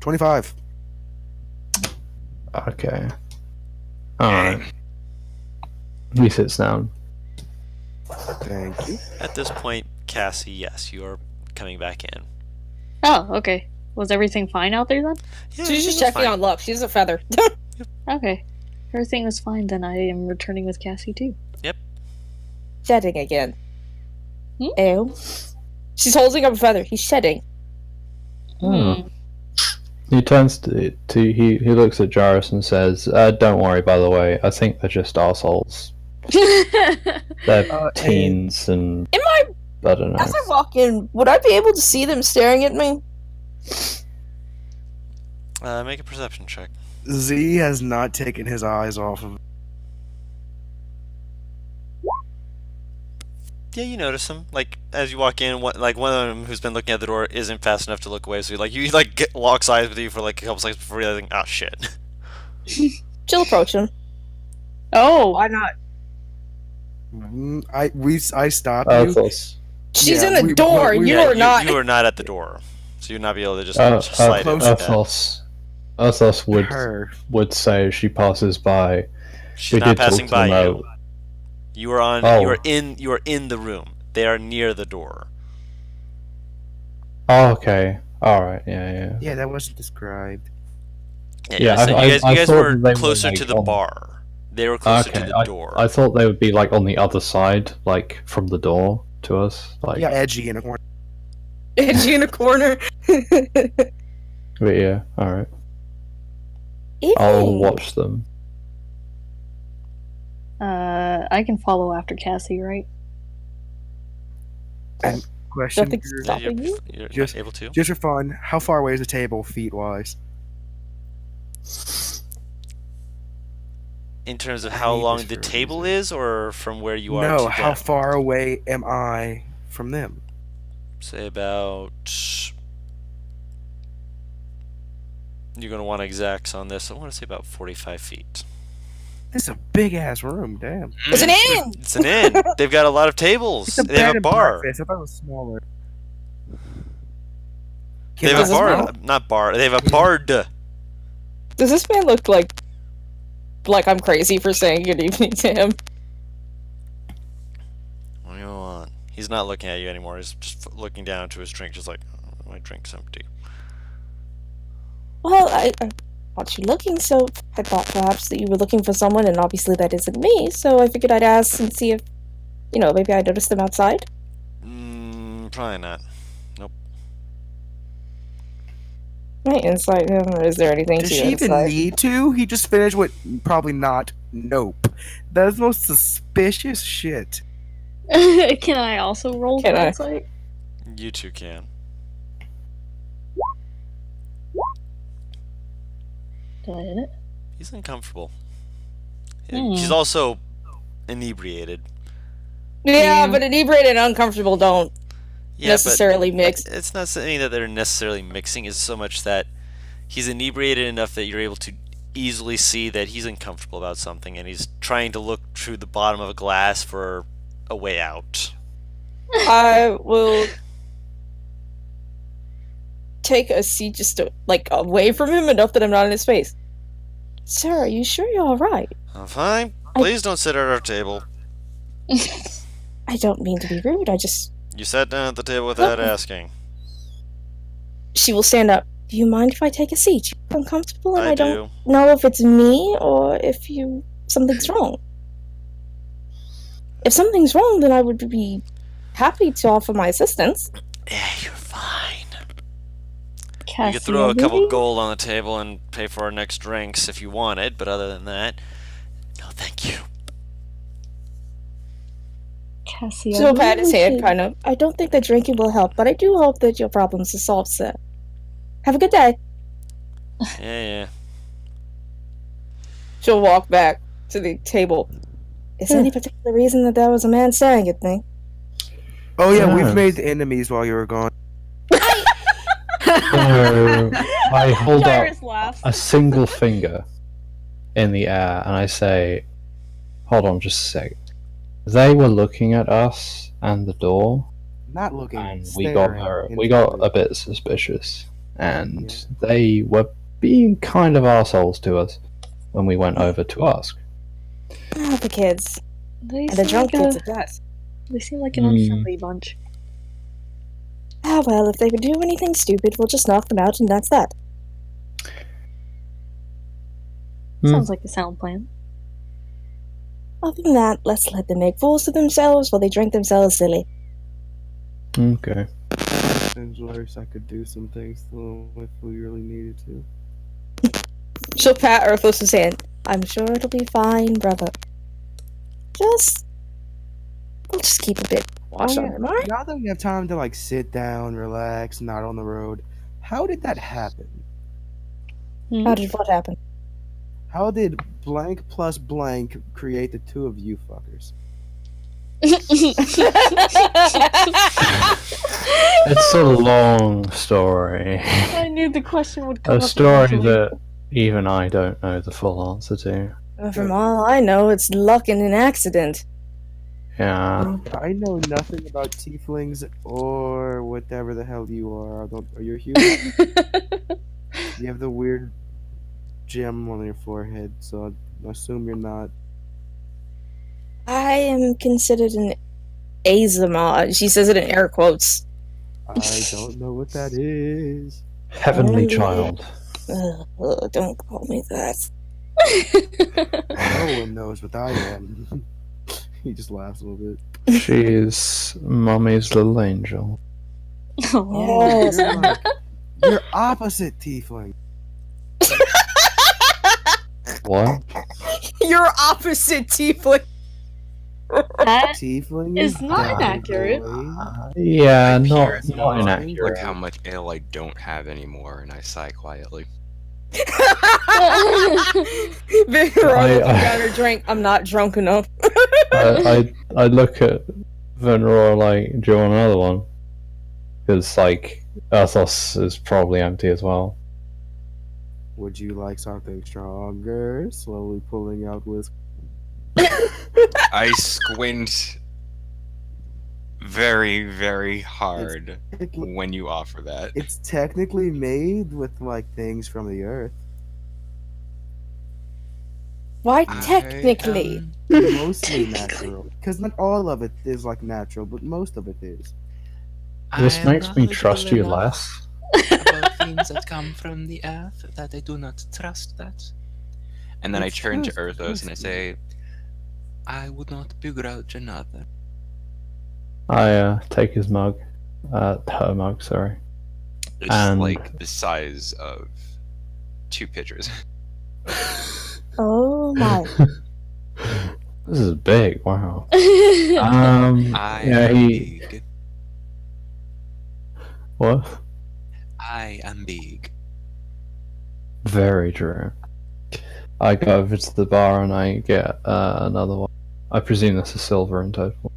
25. Okay. Alright. He sits down. Thank you. At this point, Cassie, yes, you are coming back in. Oh, okay. Was everything fine out there then? Yeah, She's it just was checking fine. on luck. She's a feather. Okay. If everything was fine, then I am returning with Cassie too. Shedding again. Hmm? Ew. She's holding up a feather. He's shedding. Hmm. He turns he looks at Jairus and says, "Don't worry. By the way, I think they're just assholes. They're teens, and Am I, I don't know." as I walk in, would I be able to see them staring at me? Make a perception check. Z has not taken his eyes off of. Yeah, you notice him. Like as you walk in, one of them who's been looking at the door isn't fast enough to look away. So you locks eyes with you for like a couple seconds before you think, oh shit. She'll approach him. Oh, Why not? I stopped Of you. course. She's Yeah, in the door. we- You Yeah, are not. You are not at the door, so you'd not be able to just Oh, slide in like that. Athos Her. would say as she passes by. She's We not did talk passing to by them you. You are on. Oh. You are in the room. They are near the door. Oh, okay. All right. Yeah. Yeah, that wasn't described. Yeah, so I you guys thought were that they were, closer like, to the on- bar. They were closer Okay, to the door. I thought they would be like on the other side, like from the door to us. Like, Yeah, edgy in a corner. Edgy in a corner. but yeah. All right. I'll Evening. watch them. I can follow after Cassie, right? Question. Nothing's Drew. stopping you? You're Just- able to. Just for fun, how far away is the table, feet wise? In terms of I how need long this the for a table reason. is, or from where you are No, to how them? far away am I from them? Say about. You're gonna want exacts on this. I want to say about 45 feet. This is a big ass room, damn. It's an inn. It's an inn. They've got a lot of tables. It's a They have bed a and bar. breakfast. I thought it was smaller. They Can have Does a this bar. mean- Not bar. They have a bard. Does this man look like I'm crazy for saying good evening to him? What do you want? He's not looking at you anymore. He's just looking down to his drink, just like, oh, my drink's empty. Well, I want you looking, so I thought perhaps that you were looking for someone, and obviously that isn't me, so I figured I'd ask and see if, maybe I noticed them outside. Probably not. My insight, is there anything Does to she your even insight? need to? He just finished with probably not. Nope. That's the most suspicious shit. Can I also roll Can for I? insight? You two can. Did I hit it? He's uncomfortable. Hmm. She's also inebriated. Yeah, Yeah. but inebriated and uncomfortable don't Yeah, necessarily but mix. it's not something that they're necessarily mixing. It's so much that he's inebriated enough that you're able to easily see that he's uncomfortable about something, and he's trying to look through the bottom of a glass for a way out. I will take a seat just away from him enough that I'm not in his face. Sir, are you sure you're alright? I'm fine. Please don't sit at our table. I don't mean to be rude, You sat down at the table without asking. She will stand up. Do you mind if I take a seat? You're uncomfortable and I don't do. know if it's me or if something's wrong. If something's wrong, then I would be happy to offer my assistance. Yeah, you're fine. Cassie, You could throw a I couple believe? gold on the table and pay for our next drinks if you wanted, but other than that, no thank you. Cassie, I She'll pat believe his we hand, should- kind of. I don't think that drinking will help, but I do hope that your problems are solved, sir. Have a good day. Yeah. She'll walk back to the table. Is there any particular reason that there was a man staring at me? Oh yeah, Yes. we've made enemies while you were gone. So I hold up Cyrus laughs. a single finger in the air and I say, "Hold on, just a sec." They were looking at us and the door, Not looking. and staring we got intently. a bit suspicious, and they were being kind of assholes to us when we went over to ask. Oh, the kids. They And the seem drunk like kids a, at that. they seem like an Hmm. unfriendly bunch. Ah, well, if they would do anything stupid, we'll just knock them out, and that's that. Sounds like a sound plan. Other than that, let's let them make fools of themselves while they drink themselves silly. Okay. Seems worse. I could do some things though if we really needed to. She'll pat Earthless's hand. I'm sure it'll be fine, brother. We'll just keep a bit watch on them, alright? Now that we have time to like sit down, relax, not on the road, how did that happen? How did what happen? How did blank plus blank create the two of you fuckers? It's a long story. I knew the question would come A up story eventually. that even I don't know the full answer to. From all I know, it's luck and an accident. Yeah. I know nothing about tieflings or whatever the hell you are. Are you human? You have the weird gem on your forehead, so I assume you're not. I am considered an Ait'seh. She says it in air quotes. I don't know what that is. Heavenly child. Don't call me that. No one knows what I am. He just laughs a little bit. She is Mummy's little angel. Oh. You're opposite tiefling. What? You're opposite, Tiefling. That Tiefling is not bad inaccurate. boy. Yeah, I not peer at the wall. inaccurate. Look how much ale I don't have anymore, and I sigh quietly. Venera looking I- down her drink. I'm not drunk enough. I look at Venera like, do you want another one? Because, like, Athos is probably empty as well. Would you like something stronger? Slowly pulling out whiskey. I squint very, very hard when you offer that. It's technically made with like things from the earth. Why I technically? am- Mostly natural. Because not all of it is like natural, but most of it is. This I am makes me knowledgeable trust you enough less. about things that come from the earth that I do not trust that. And then I It's turn to trust, Earthos and I trust say, I would not begrudge another. I take his mug. Her mug, sorry. It's And- like the size of 2 pitchers. Oh my. This is big, wow. I yeah, am he. big. What? I am big. Very true. I go over to the bar and I get another one. I presume this is silver in total.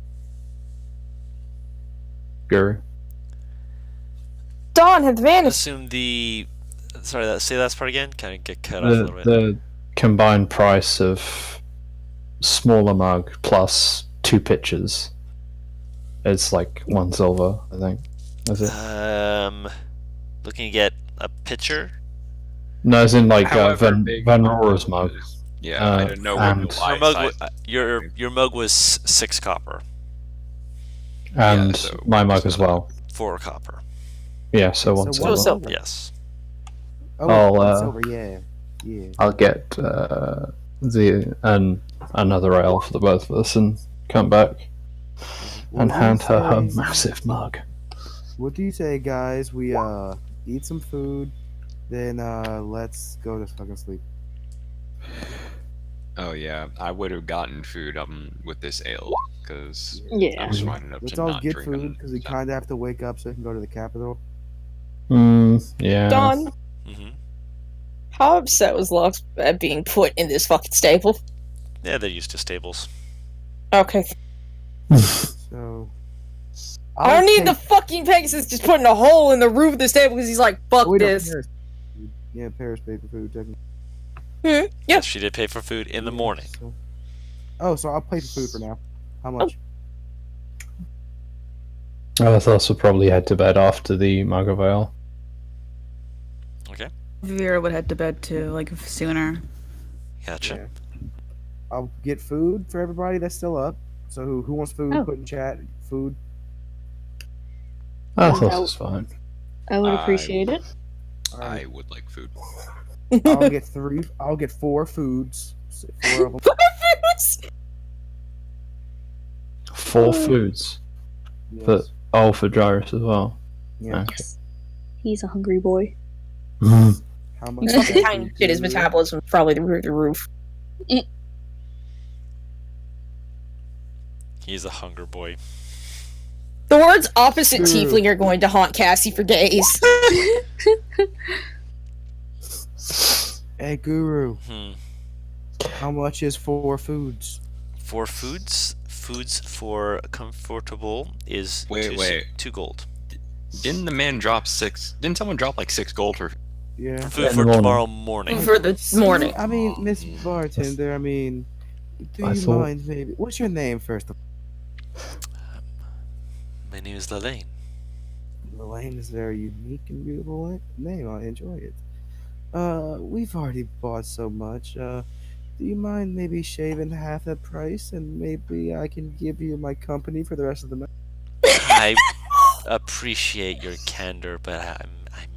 Guru. Dawn had vanished. Assume the. Sorry, say that part again. Kind of get cut off a The, little bit. the combined price of smaller mug plus 2 pitchers is like 1 silver, I think. Is it? Looking to get a pitcher. No, as in like However big Van the Rora's mug mug. is. Yeah, I don't know what and- the Your wide mug, size. your mug was 6 copper, And so my mug as well. 4 copper. Yeah, so 1 So silver. one silver. Yes. Oh, I'll, one uh, silver, yeah. Yeah. I'll get another ale for the both of us and come back and What do you hand her her say- massive mug. What do you say, guys? We eat some food, then let's go to fucking sleep. Oh yeah, I would have gotten food with this ale because I Yeah. was smart enough Let's to all not get drink food because we so- kind of have to wake up so we can go to the capital. Yeah. Dawn, hmm how upset was Lux at being put in this fucking stable? Yeah, they're used to stables. Okay. So I don't need the take- fucking Pegasus just putting a hole in the roof of the stable because he's like, fuck Oh, wait, no, this. Paris. Yeah, Paris paid for food. Technically. Yeah. Yes, she did pay for food in the morning. So- Oh, so I'll pay for food for now. How much? I thought we'll probably head to bed after the mug of ale. Okay. Vera would head to bed too, like sooner. Gotcha. Yeah. I'll get food for everybody that's still up. So who wants food? Oh. Put in chat. Food. I Mm, thought that- it was fine. I would I appreciate it. All I right. would like food. I'll get three. I'll get 4 foods. 4 of them. Four foods. Yes. For Gyrus as well. Yeah. Okay. Yes. He's a hungry boy. Mm. How much? He's is fucking that tiny for shit. His you? metabolism is probably through the roof. He's a hunger boy. The words opposite Guru. tiefling are going to haunt Cassie for days. Hey, Guru. Hmm. How much is 4 foods? For foods for comfortable is Wait. 2 gold. Didn't the man drop 6? Didn't someone drop like 6 gold for? Yeah. Food in for the morning. tomorrow morning. For the morning. I mean, Miss Bartender. I mean, do I you thought- mind maybe? What's your name first? My name is Lelaine. Elaine is a very unique and beautiful name. I enjoy it. We've already bought so much. Do you mind maybe shaving half the price and maybe I can give you my company for the rest of the night? I appreciate your candor, but I'm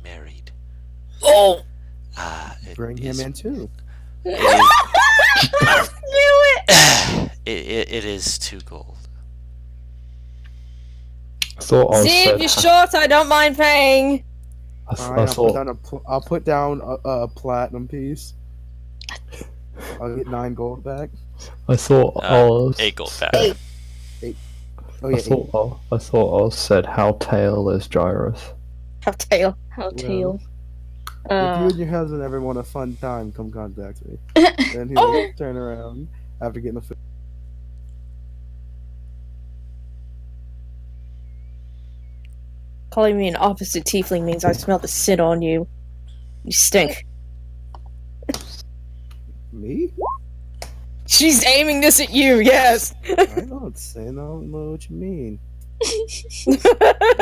married. Oh! Bring him in too. It Knew it! it is 2 gold. I thought I See, if you're short, I don't mind paying. Alright, I'll put down a platinum piece. I'll get 9 gold back. I thought I was. 8 gold back. Eight. Oh yeah, I thought I said how tail is Gyrus. Have tail. How Well, tail. If you and your husband ever want a fun time, come contact me. Then he'll Oh. turn around after getting the food. Calling me an opposite tiefling means I smell the sin on you. You stink. Me? She's aiming this at you, yes! I don't know what you mean.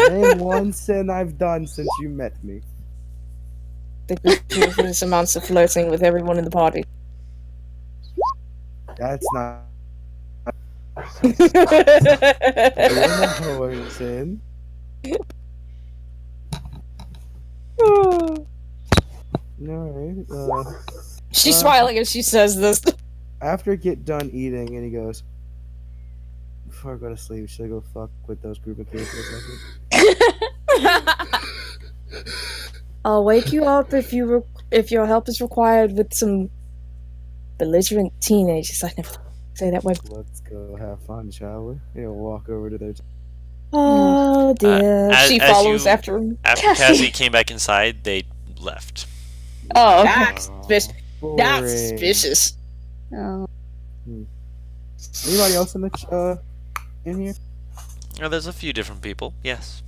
Name one sin I've done since you met me. The grievous amounts of flirting with everyone in the party. That's not She's an important sin. Alright, smiling as she says this. after I get done eating, and he goes, before I go to sleep, should I go fuck with those group of kids for a second? I'll wake you up if your help is required with some belligerent teenagers. I never say that word. Let's go have fun, shall we? He'll walk over to their. Oh dear. She as follows you- after him. After Cassie came back inside, they left. Oh, okay. That's suspicious. That's Boring. suspicious. Oh. Anybody else in the in here? Oh, there's a few different people. Yes.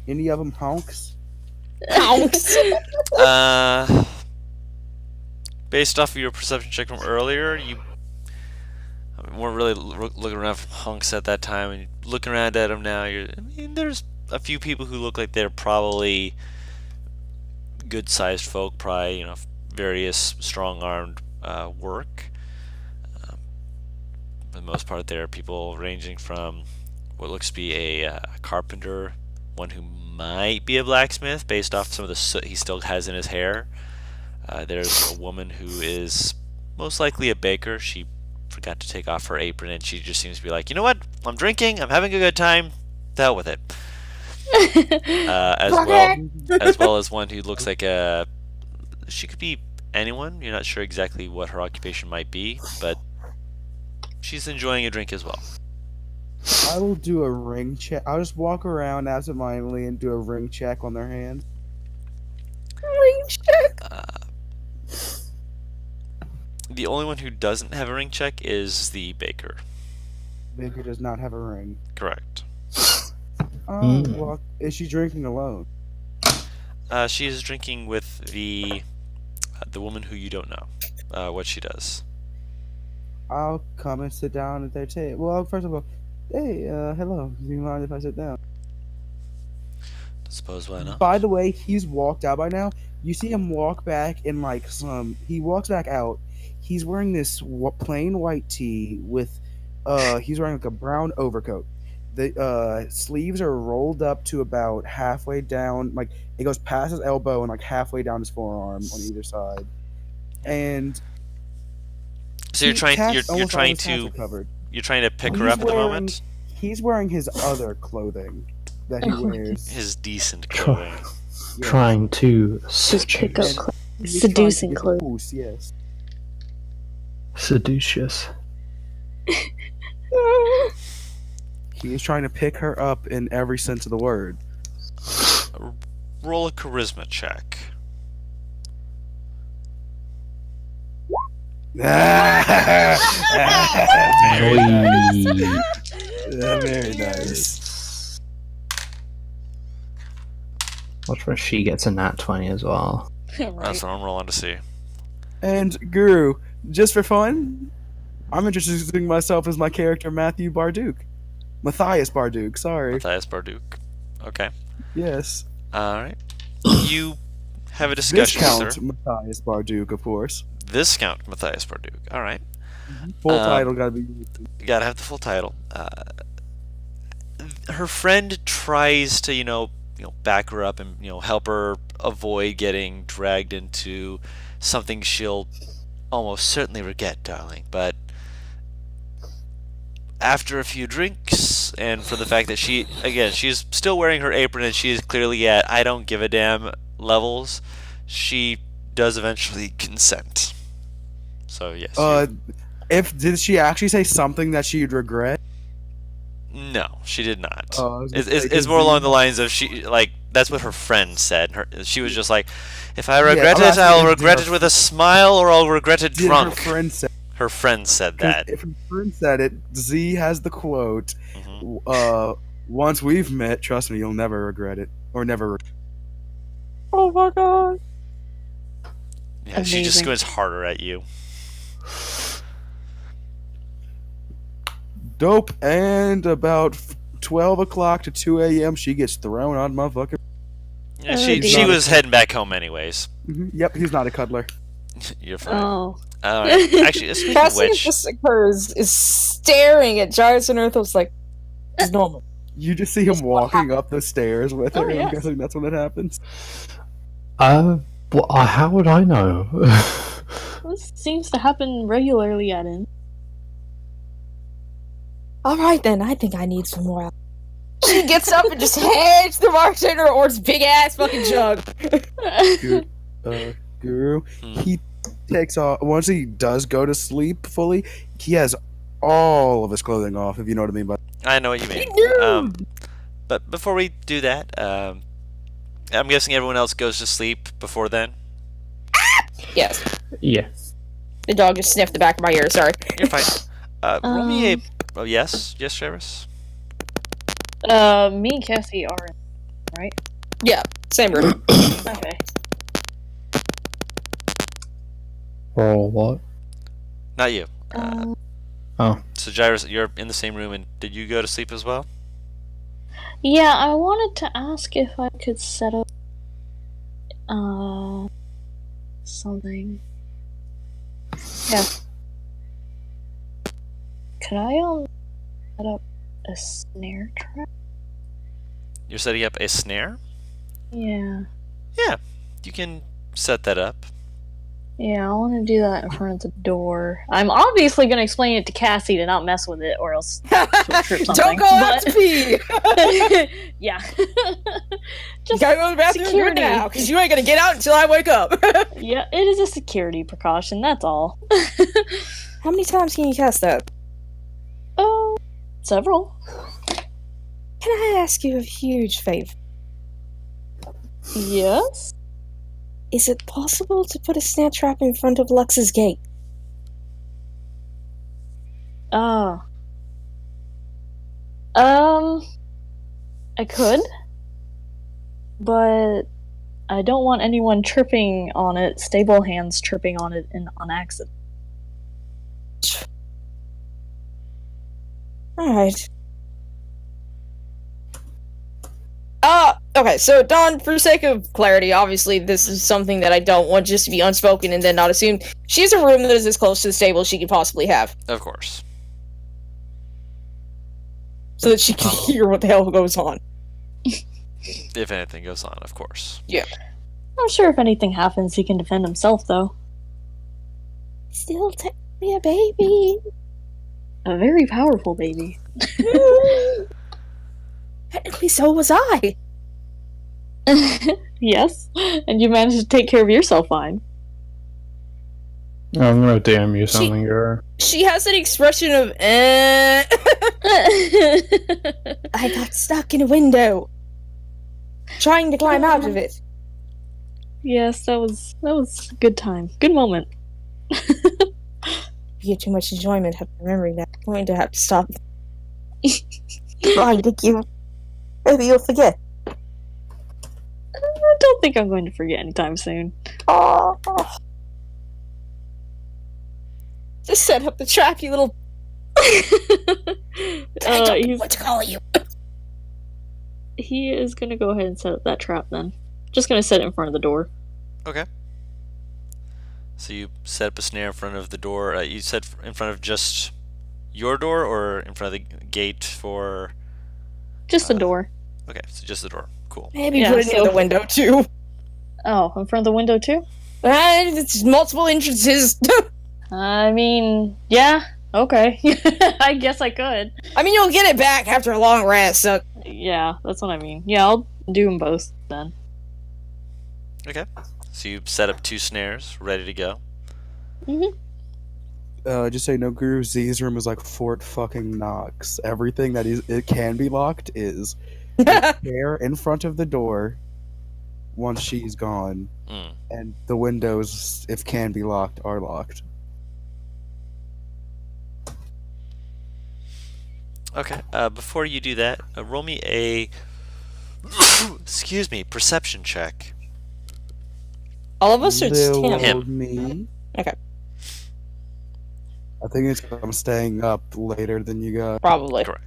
Any of them honks? Honks. Based off of your perception check from earlier, you weren't really looking around for hunks at that time, and looking around at them now, there's a few people who look like they're probably good-sized folk, probably various strong-armed work. For the most part, there are people ranging from what looks to be a carpenter, one who might be a blacksmith based off some of the soot he still has in his hair. There's a woman who is most likely a baker. She forgot to take off her apron, and she just seems to be like, you know what? I'm drinking. I'm having a good time. The hell with it. As well as one who looks like she could be anyone. You're not sure exactly what her occupation might be, but she's enjoying a drink as well. I will do a ring check. I'll just walk around absentmindedly and do a ring check on their hands. Ring check. The only one who doesn't have a ring check is the baker. Baker does not have a ring. Correct. Well, is she drinking alone? She is drinking with the woman who you don't know what she does. I'll come and sit down at their table. Well, first of all, hey, hello. Do you mind if I sit down? Suppose why not? By the way, he's walked out by now. You see him walk back in like some. He walks back out. He's wearing this plain white tee with. He's wearing like a brown overcoat. The sleeves are rolled up to about halfway down, like it goes past his elbow and like halfway down his forearm on either side. And So you're trying almost all his tats are covered. you're trying to pick Well, her up at the moment. He's wearing his other clothing that he Oh my wears. His decent clothing. Yeah. Trying to Just pick up seduce. He's trying to seducing get the clothes. boost, yes. Seducious. He is trying to pick her up in every sense of the word. Roll a charisma check. Very nice. Watch where she gets a nat 20 as well. Right. That's what I'm rolling to see. And Guru, just for fun, I'm introducing myself as my character Matthias Barduke, sorry. Matthias Barduke. Okay. Yes. Alright. You have a discussion with Viscount her. Matthias Barduke, of course. Viscount Matthias Barduke. Alright. Full title gotta be. You gotta have the full title. Her friend tries to, back her up and, help her avoid getting dragged into something she'll almost certainly regret, darling. But after a few drinks, and for the fact that she's still wearing her apron and she is clearly at I don't give a damn levels, she does eventually consent. So yes. Did she actually say something that she'd regret? No, she did not. Oh, It's more along the lines of that's what her friend said. She was just like, if I regret it, I'll regret it with a smile, or I'll regret it drunk. Her friend said that. If her friend said it, Z has the quote. Mm-hmm. Once we've met, trust me, you'll never regret it, or never. Oh my god. Yeah, she just Amazing. goes harder at you. Dope. And about 12 o'clock to 2 a.m., she gets thrown on motherfucker. Yeah, Oh, she dear. was heading back home anyways. Yep, he's not a cuddler. You're fine. Oh. Actually, speaking of Cassie, if which, this occurs, is staring at Gyrus and Earthos like, it's normal. You just see him walking up the stairs with her. Oh, yeah. I'm guessing that's when it happens. How would I know? This seems to happen regularly at him. Alright then, I think I need some more alcohol. She gets up and just hands the bartender Ort's big ass fucking jug. Guru, Hmm. he takes off. Once he does go to sleep fully, he has all of his clothing off, if you know what I mean by I know what you mean. But before we do that, I'm guessing everyone else goes to sleep before then. Yes. Yeah. The dog just sniffed the back of my ear, sorry. You're fine. Roll me a. Oh yes, Travis. Me and Cassie are in, right? Yeah, same room. Okay. Roll what? Not you. Oh. So Jairus, you're in the same room, and did you go to sleep as well? Yeah, I wanted to ask if I could set up something. Yeah. Could I set up a snare trap? You're setting up a snare. Yeah. Yeah, you can set that up. Yeah, I want to do that in front of the door. I'm obviously going to explain it to Cassie to not mess with it, or else she'll trip something. Don't go out to pee! Yeah. You gotta go to the bathroom security. now, because you ain't gonna get out until I wake up. Yeah, it is a security precaution, that's all. How many times can you cast that? Oh, several. Can I ask you a huge favor? Yes? Is it possible to put a snare trap in front of Lux's gate? Oh. I could. But I don't want anyone tripping on it, stable hands tripping on it on accident. Alright. Okay, so Dawn, for sake of clarity, obviously this is something that I don't want just to be unspoken and then not assumed. She has a room that is as close to the stable as she could possibly have. Of course. so that she can hear what the hell goes on. If anything goes on, of course. I'm sure if anything happens, he can defend himself, though. Still technically a baby. A very powerful baby. Technically, so was I. Yes, and you managed to take care of yourself fine. I'm gonna DM you something, girl. She has an expression of I got stuck in a window. Trying to climb out of it. Yes, that was a good time. Good moment. You get too much enjoyment remembering that. I'm going to have to stop. Trying to give. Maybe you'll forget. I don't think I'm going to forget anytime soon. Oh. Just set up the trap, you little. What to call you? He is gonna go ahead and set up that trap then. Just gonna set it in front of the door. Okay. So you set up a snare in front of the door. You set in front of just your door, or in front of the gate for... Just the door. Okay, so just the door. Cool. Maybe Yeah, put it near the window too. Oh, in front of the window too? It's multiple entrances. I mean, yeah, okay. I guess I could. I mean, you'll get it back after a long rest. So Yeah, that's what I mean. Yeah, I'll do them both then. Okay. So you set up 2 snares, ready to go. Just so you know, Guru Z's room is like Fort fucking Knox. Everything that it can be locked is there in front of the door once she's gone, and the windows, if can be locked, are locked. Okay. Before you do that, roll me a excuse me, perception check. all of us are just Little him. me. Okay. I think it's 'cause I'm staying up later than you guys. Probably. Correct.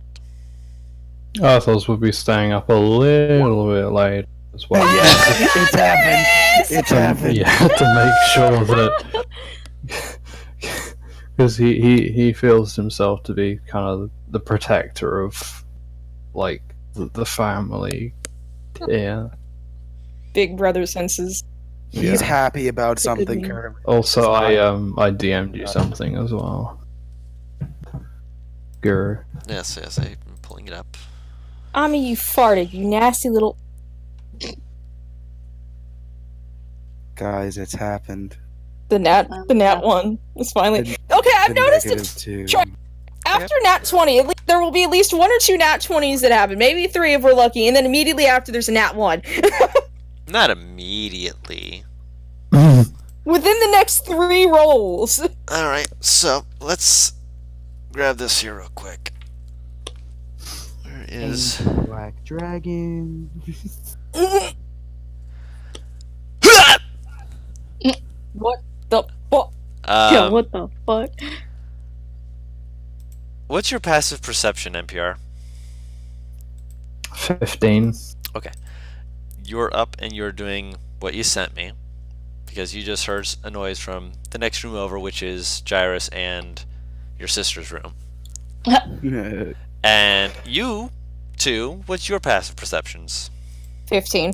Arthurs would be staying up a little bit late as well. Yeah, it's happened. It's happened. Yeah, to make sure that because he feels himself to be kind of the protector of like the family. Yeah. Big brother senses. He's Yeah. happy about It's a good something name. currently. Also, I DM'd you something as well. Guru. Yes, I'm pulling it up. Ami, you farted, you nasty little. Guys, it's happened. The nat one is finally. The- Okay, I've The noticed negative it's two. try- after nat 20. There will be at least 1 or 2 nat 20s that happen. Maybe 3 if we're lucky, and then immediately after there's a nat 1. Not immediately. Within the next 3 rolls. Alright, so let's grab this here real quick. Where is... Black Dragon. What the fuck? Yeah, what the fuck? What's your passive perception, NPR? 15. You're up and you're doing what you sent me, because you just heard a noise from the next room over, which is Gyrus and your sister's room. And you, too, what's your passive perceptions? 15.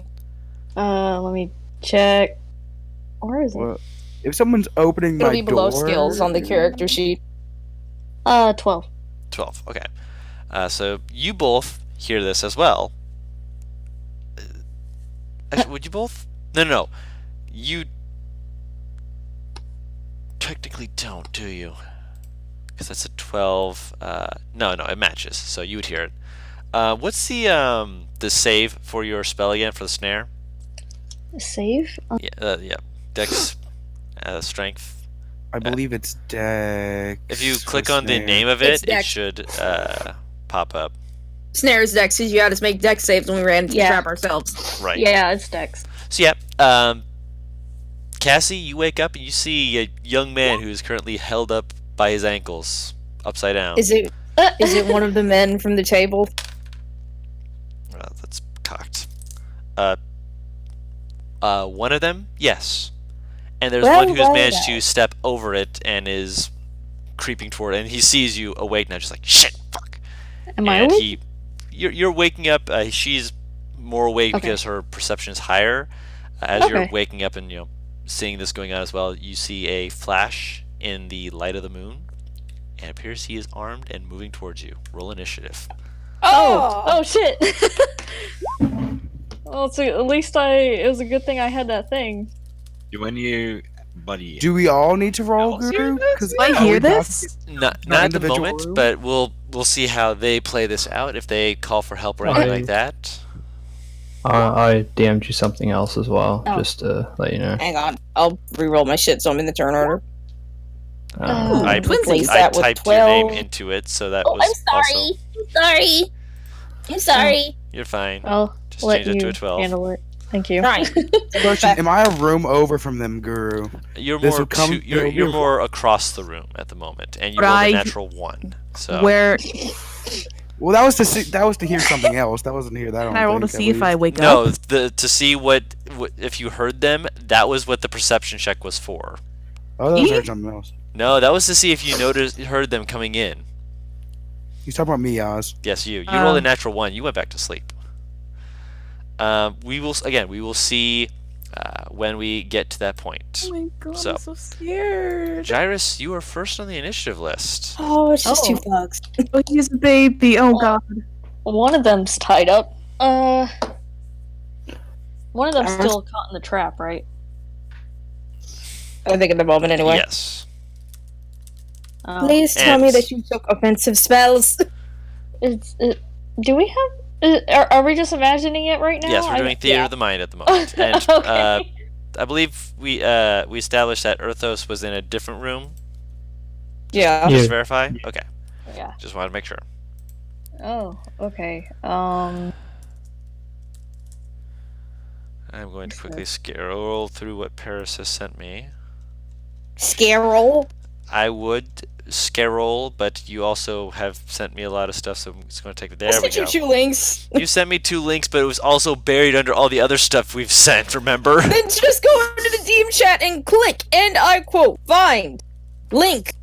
Let me check. Where is it? Well, if someone's opening It'll my be below door, skills on the character sheet. 12. 12, okay. So you both hear this as well. Actually, would you both? No. You technically don't, do you? Because that's a 12. No, it matches, so you would hear it. What's the save for your spell again, for the snare? Save? Yeah. Dex, strength. I believe it's Dex. If you for click on the snare. name of It's it, it Dex. should pop up. Snares dex, because you had us make dex saves when we ran into the Yeah. trap ourselves. Right. Yeah, it's Dex. So yeah, Cassie, you wake up and you see a young man who is currently held up by his ankles, upside down. Is it one of the men from the table? That's cocked. One of them, yes. And there's one who's managed to step over it and is creeping toward it, and he sees you awake now, just like, shit, fuck. Am I And awake? he you're waking up. She's more awake Okay. because her perception is higher. As you're Okay. waking up and seeing this going on as well, you see a flash in the light of the moon, and it appears he is armed and moving towards you. Roll initiative. Oh shit. Well, so at least it was a good thing I had that thing. When you, buddy. Do we all need to roll, Else hear Guru? this? Because Do I hear this? Not Not at the individual moment, room? but we'll see how they play this out. If they call for help or anything like that. I DM'd you something else as well, Oh. just to let you know. Hang on, I'll re-roll my shit so I'm in the turn order. I Replace I that with typed your name 12. into it, so that Oh, was I'm sorry. also. I'm sorry. I'm sorry. You're fine. I'll Just let change it to you a 12. handle it. Thank you. Trying. question: am I a room over from them, Guru? You're This more would come- you're more across the room at the moment, and you But rolled a I- natural 1. So Where Well, that was to see. That was to hear something else. That wasn't to hear that. can I roll to think, at see if I least. wake no, up? to see what if you heard them. That was what the perception check was for. Oh, that was heard something else. No, that was to see if you heard them coming in. He's talking about me, Oz. Yes, you. You rolled a Um. natural 1. You went back to sleep. We will see when we get to that point. Oh my god, So. I'm so scared. Gyrus, you are first on the initiative list. Oh, it's just Oh. 2 thugs. Oh, he's a baby. Oh god. One of them's tied up. One of them's still caught in the trap, right? I think at the moment anyway. Yes. Oh. Please tell And- me that you took offensive spells. Do we have? Are we just imagining it right now? Yes, we're doing theater yeah. of the mind at the moment, and Okay. I believe we established that Erthos was in a different room. Yeah. Yeah. Just verify. Okay, Yeah. just wanted to make sure. Oh. Okay. I'm going to quickly scroll through what Paris has sent me. Scare roll. I would scroll, but you also have sent me a lot of stuff, so I'm just going to take it. I There we sent you go. 2 links. You sent me 2 links, but it was also buried under all the other stuff we've sent. Remember? Then just go into the DM chat and click, and I quote, find link.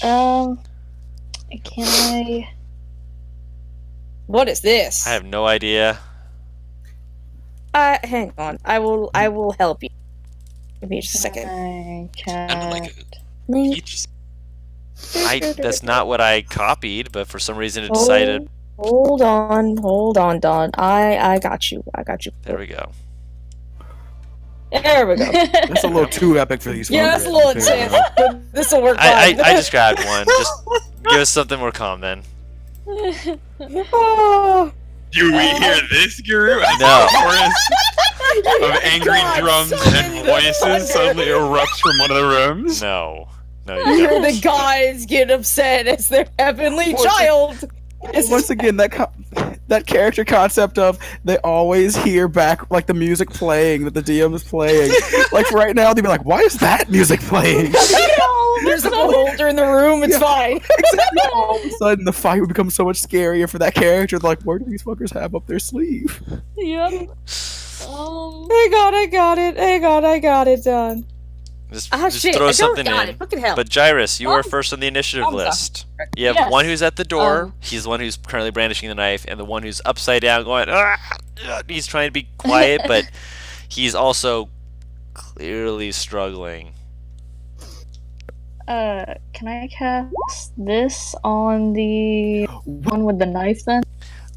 Can I? What is this? I have no idea. Hang on. I will help you. Give me just a second. I Kind of like can't. Link. peach. That's not what I copied, but for some reason it decided. Hold on, Don. I got you. There we go. There we go. That's a little too epic for these. Yeah, that's a little intense, but this will work I fine. just grabbed one. Just give us something more calm then. Oh. Do we hear this, Guru? As No. a chorus of angry God, drums summon and the voices thunder. suddenly erupts from one of the rooms? No. No, You you hear don't. the guys get upset as their heavenly child. Once again, that character concept of they always hear back like the music playing that the DM is playing. Like right now, they'd be like, "Why is that music playing?" There's a beholder in the room. It's Yeah. fine. Exactly. All of a sudden, the fight would become so much scarier for that character. Like, what do these fuckers have up their sleeve? Yep. I got it done. Just Shit, throw I don't something got in. it. Fucking hell. But Gyrus, you are Oh. first on the initiative Oh, sorry. list. You have Yes. one who's at the door. Um. He's the one who's currently brandishing the knife, and the one who's upside down going. "Ah!" He's trying to be quiet, but he's also clearly struggling. Can I cast this on the one with the knife then?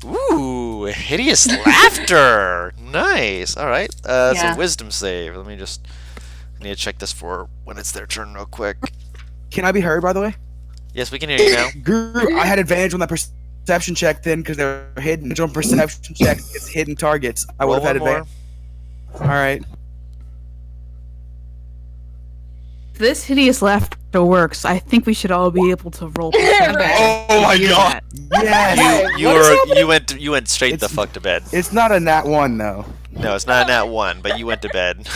Ooh, hideous laughter. Nice. All right. It's Yeah. a wisdom save. Let me just. I need to check this for when it's their turn, real quick. Can I be heard, by the way? Yes, we can hear you now. Guru, I had advantage on that perception check then because they're hidden. On perception check, it's hidden targets. I would Roll have had one more. advantage. All right. If this hideous laughter works, I think we should all be able to roll. perception Right. Oh my to hear god! that. Yes. You What is happening? you went straight the It's- fuck to bed. It's not a nat one though, No, it's not nat 1, but you went to bed.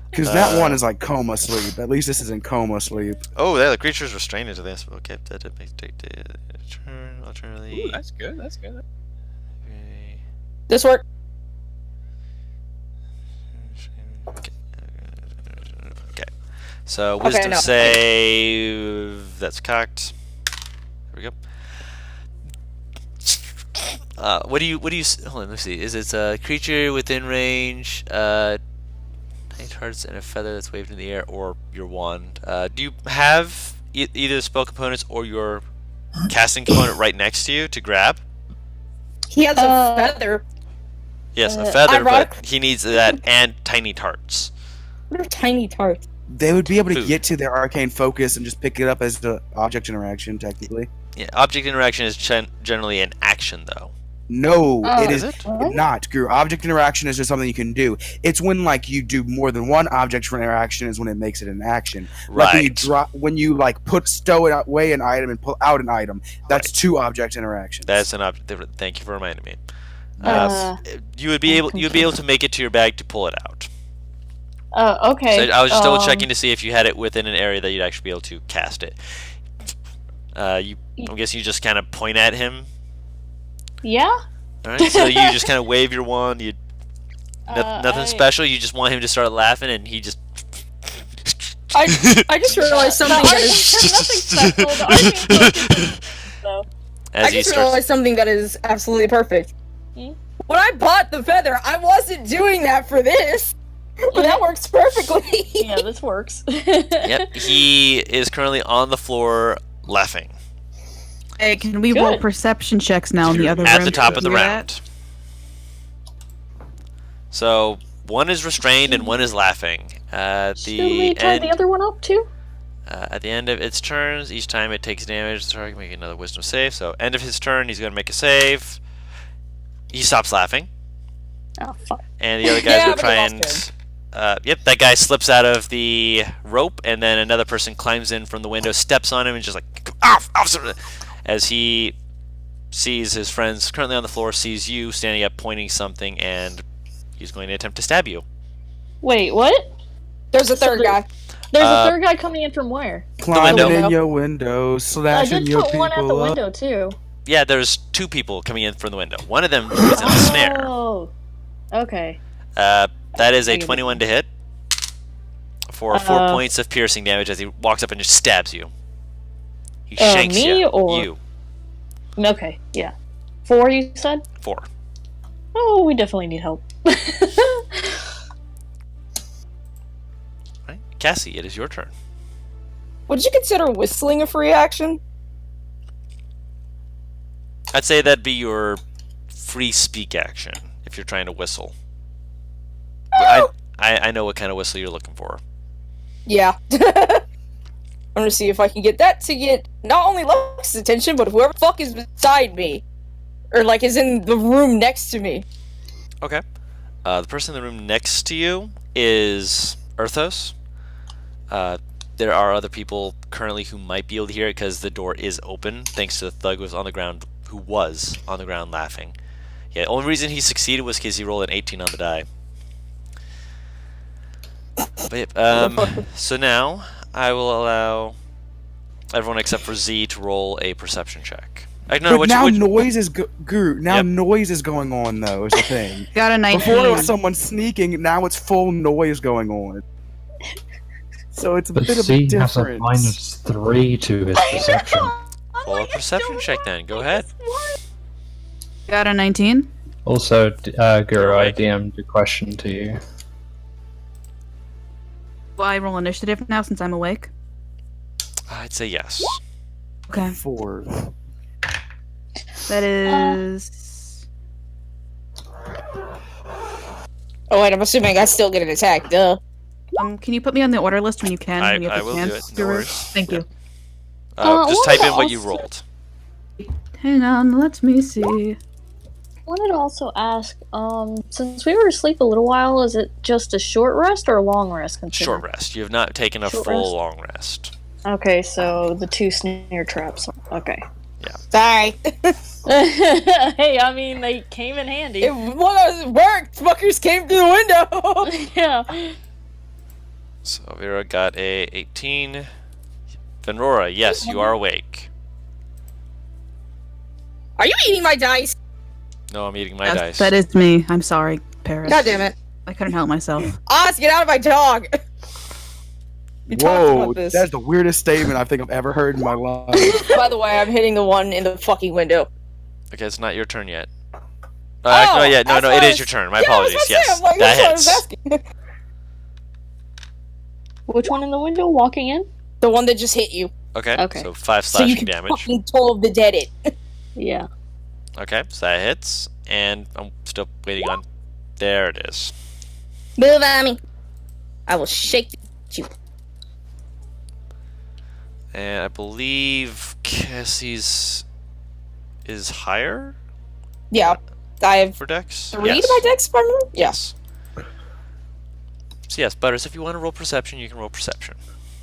because nat one is like coma sleep. At least this isn't coma sleep. Oh, yeah, the creature's restrained into this. Okay, that may take the turn. Alternately. Ooh, that's good. That's good. Okay. This work. Okay. So wisdom no. save. That's cocked. we go. What do you? Hold on. Let's see. Is it a creature within range? 9 hearts and a feather that's waved in the air, or your wand. Do you have either the spell components or your casting component right next to you to grab? He has a feather. Yes, a feather, ironic- but he needs that and tiny tarts. What are tiny tarts? They would be able to Food. get to their arcane focus and just pick it up as the object interaction, technically. Yeah, object interaction is generally an action, though. No, it Is is it? not. Guru. Object interaction is just something you can do. It's when like you do more than one object for interaction is when it makes it an action. Like when you Right. drop, when you like stow it away an item and pull out an item, that's Right. 2 object interactions. That's an object. Thank you for reminding me. You would I'm be able to make it to your bag to pull it out. Okay. So I was just double checking to see if you had it within an area that you'd actually be able to cast it. I'm guessing you just kind of point at him. Yeah. All right. So you just kind of wave your wand. Nothing special. You just want him to start laughing, and he just. I just realized something that is Nothing special. The arcane focus though. As I he just starts. realized something that is absolutely perfect. Hmm? When I bought the feather, I wasn't doing that for this, but that works perfectly. Yeah, this works. Yep. He is currently on the floor laughing Hey, can we roll Good. perception checks now in the other at room? the top of the Yeah. round. So one is restrained and one is laughing. At Should we the tie end. the other one up too? At the end of its turns, each time it takes damage, the target can make another wisdom save. So, end of his turn, he's going to make a save. He stops laughing, Oh fuck. and the other guy's Yeah, going to but try he and. lost Yep, that guy slips out of the rope, and then another person climbs in from the window, steps on him, and just like, off, officer! As he sees his friends currently on the floor, sees you standing up, pointing something, and he's going to attempt to stab you. Wait, what? There's a third guy. There's Uh, a third guy coming in from where? Climbing window. in your window, I slashing did your put one at the people up. window too. Yeah, there's 2 people coming in from the window. One of them is in the snare. Oh. Okay. That is a Thank you. 21 to hit for 4 Uh, points of piercing damage as he walks up and just stabs you. He Uh, shanks me you. or- You. Okay. Yeah. 4, you said? 4. Oh, we definitely need help. Right? Cassie, it is your turn. Would you consider whistling a free action? I'd say that'd be your free speak action if you're trying to whistle. I know what kind of whistle you're looking for. Yeah. I'm gonna see if I can get that to get not only Lux's attention, but whoever the fuck is beside me. Or like is in the room next to me. Okay. The person in the room next to you is Erthos. There are other people currently who might be able to hear it because the door is open, thanks to the thug who was on the ground laughing. Yeah, the only reason he succeeded was because he rolled an 18 on the die. But, so now I will allow everyone except for Z to roll a perception check. No, But now which, noise is Guru. Now Yep. noise is going on though. Is the thing. Got a 19. Before it was someone sneaking. Now it's full noise going on. So it's a But bit of a C has a difference. -3 to his perception. roll a perception check then. Go ahead. Got a 19. Also, Guru, I Alright. DM'd a question to you. Will I roll initiative now since I'm awake? I'd say yes. Okay. 4. That is. Oh wait, I'm assuming I still get an attack, duh. Can you put me on the order list when you can? when you have I the will do chance, it. No Guru? worries. Thank you. Just wanted type in to what you also- rolled. Hang on, let me see. I wanted to also ask, since we were asleep a little while, is it just a short rest or a long rest considered? Short rest. You have not taken a Short full rest? long rest. Okay, so the 2 snare traps. Okay. Sorry. Hey, I mean, they came in handy. It worked! Fuckers came through the window! Yeah. So Vera got a 18. Venrora, yes, you are awake. Are you eating my dice? No, I'm eating my Yes, dice. that is me. I'm sorry, Paris. God damn it. I couldn't help myself. Oz, get out of my dog! We talked Whoa, about this. that's the weirdest statement I think I've ever heard in my life. By the way, I'm hitting the one in the fucking window. Okay, it's not your turn yet. Oh, No, yeah, no, that's no, what it I is was- your turn. My Yeah, I was apologies. about to say, Yes, I'm like, that that's what I was hits. asking. Which one in the window? Walking in? The one that just hit you. Okay, Okay. so 5 So you slashing can damage. fucking Toll of the Dead it. Yeah. Okay, so that hits, and I'm still waiting on. There it is. Move on me. I will shake you. And I believe Cassie's is higher Yeah. I have for Dex. 3 to my dex, if I remember? Yeah. Yes. So yes, Butters, if you want to roll perception, you can roll perception.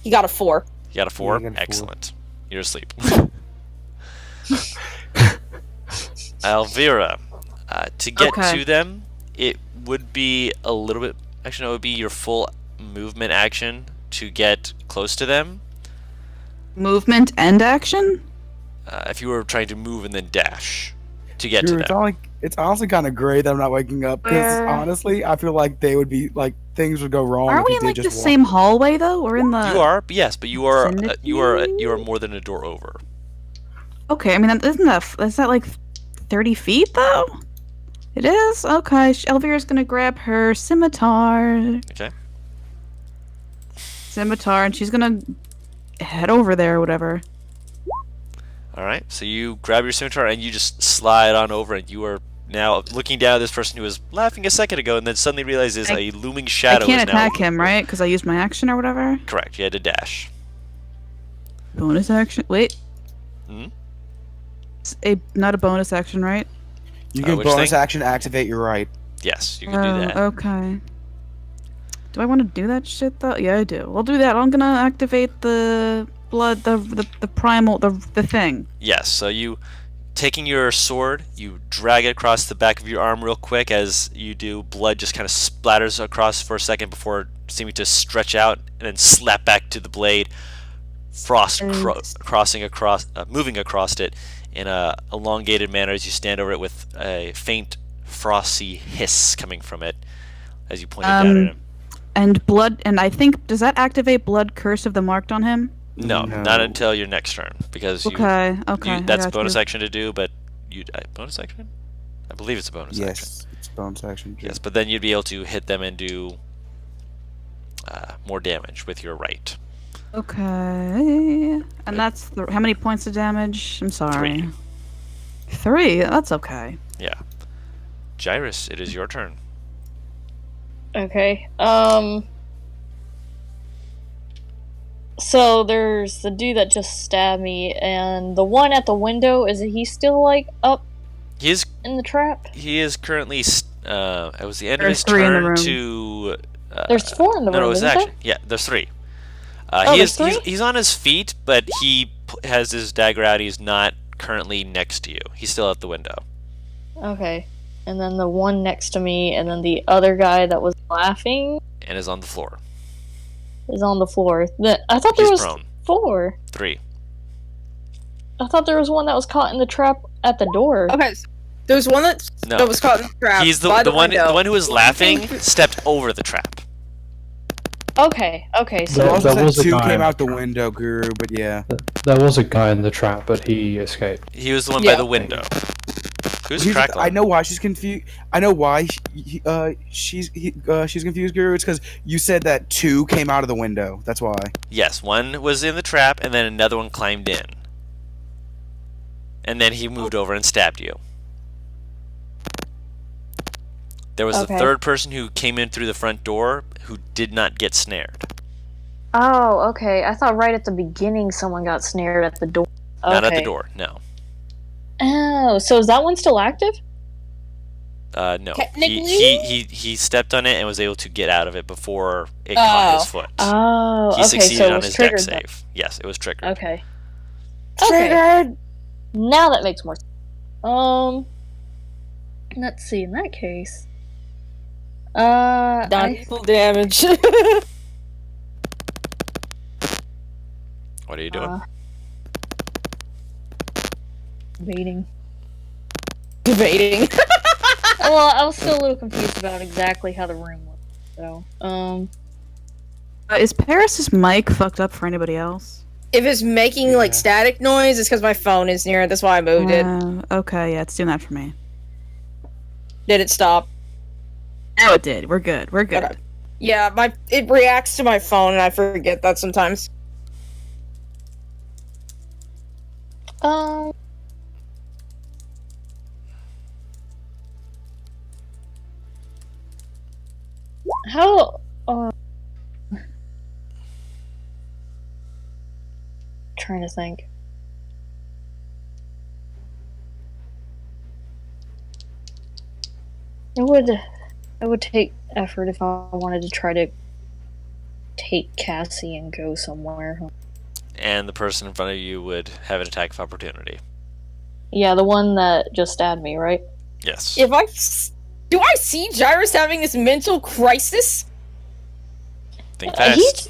You got a 4. You got a 4? Yeah, I got a 4. Excellent. You're asleep. Elvira, to get Okay. to them, it would be a little bit. Actually, no, it would be your full movement action to get close to them. Movement and action? If you were trying to move and then dash to get to Dude, them. it's honestly kind of great that I'm not waking up because Where- honestly, I feel like they would be like things would go wrong. Aren't if we you in did like the just walk. same hallway though? We're in the. You are, yes, but you are vicinity? more than a door over. Okay, I mean, is that like 30 feet though? It is? Okay, Elvira's gonna grab her scimitar. Okay. Scimitar, and she's gonna head over there or whatever. All right. So you grab your scimitar and you just slide on over, and you are now looking down at this person who was laughing a second ago, and then suddenly realizes a looming shadow I can't is now. attack him, right? Because I used my action or whatever. Correct. You had to dash. Bonus action. Wait. Hmm? It's not a bonus action, right? You can which bonus thing? action activate your right. Yes, you can do that. Okay. Do I want to do that shit though? Yeah, I do. I'll do that. I'm gonna activate the blood, the primal, the thing. Yes. So you, taking your sword, you drag it across the back of your arm real quick. As you do, blood just kind of splatters across for a second before seeming to stretch out and then slap back to the blade. Frost crossing across, moving across it in a elongated manner as you stand over it with a faint frosty hiss coming from it as you point it down at him. And blood, and I think, does that activate blood curse of the marked on him? No, No. not until your next turn, because Okay, you, I that's got bonus you. action to do, but you bonus action? I believe it's a bonus action. Yes, it's bonus action. Yes, but then you'd be able to hit them and do more damage with your right. Okay. And that's how many points of damage? I'm sorry. 3. 3? That's okay. Yeah. Gyrus, it is your turn. Okay. So there's the dude that just stabbed me, and the one at the window, is he still like up He is in the trap? currently it was the end of There's his 3 in the turn room. to There's 4 in the no, room, it was isn't action. Yeah, there's 3. Oh, He there's is 3? he's on his feet, but he has his dagger out. He's not currently next to you. He's still out the window. Okay. And then the one next to me, and then the other guy that was laughing And is on the floor. is on the floor. I thought there He's was prone. 4. 3. I thought there was one that was caught in the trap at the door. Okay, so there was one that No. was caught in the trap. He's by the one window. the one who was laughing stepped over the trap. Okay, So so also There said was a 2 guy. came out the window, Guru, but yeah. There was a guy in the trap, but he escaped. He was the one by Yeah. the window. Who's Here's- crackling? I know why she's confused. I know why she's confused, Guru. It's because you said that 2 came out of the window. That's why. Yes, one was in the trap, and then another one climbed in. And then he moved over and stabbed you. There was Okay. a third person who came in through the front door who did not get snared. Oh, okay. I thought right at the beginning someone got snared at the door. Okay. Not at the door, no. Oh, so is that one still active? No. Technically? He stepped on it and was able to get out of it before it caught his foot. Oh, He okay. succeeded So it on was his deck triggered. Then. save. Yes, it was triggered. Okay. Okay. Triggered. Now that makes more sense. Let's see. In that case, Done full damage. What are you doing? Waiting. Debating. Well, I was still a little confused about exactly how the room was. So, Is Paris's mic fucked up for anybody else? If it's making like Yeah. static noise, it's because my phone is near it. That's why I moved it. Okay, yeah, it's doing that for me. Did it stop? Oh, it did. We're good. We're good. Okay. Yeah, it reacts to my phone, and I forget that sometimes. Um. How? Trying to think. It would take effort if I wanted to try to take Cassie and go somewhere. And the person in front of you would have an attack of opportunity. Yeah, the one that just stabbed me, right? Yes. Do I see Gyrus having this mental crisis? Think fast. He's.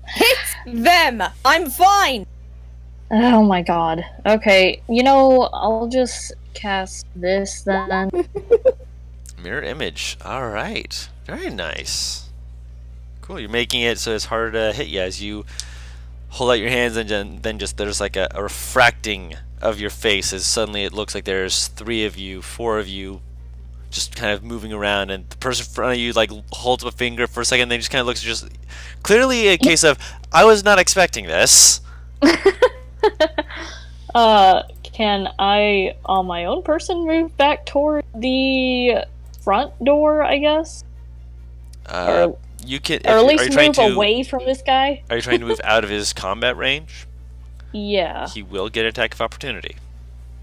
Hit them! I'm fine! Oh my god. Okay, I'll just cast this then. Mirror image. All right. Very nice. Cool. You're making it so it's harder to hit you as you hold out your hands, and then just there's like a refracting of your face as suddenly it looks like there's 3 of you, 4 of you, just kind of moving around, and the person in front of you like holds up a finger for a second, and then just kind of looks just clearly a case of I was not expecting this. Can I, on my own person, move back toward the front door, I guess? You can, Or at are least you trying move to away from this guy? Are you trying to move out of his combat range? Yeah. He will get an attack of opportunity.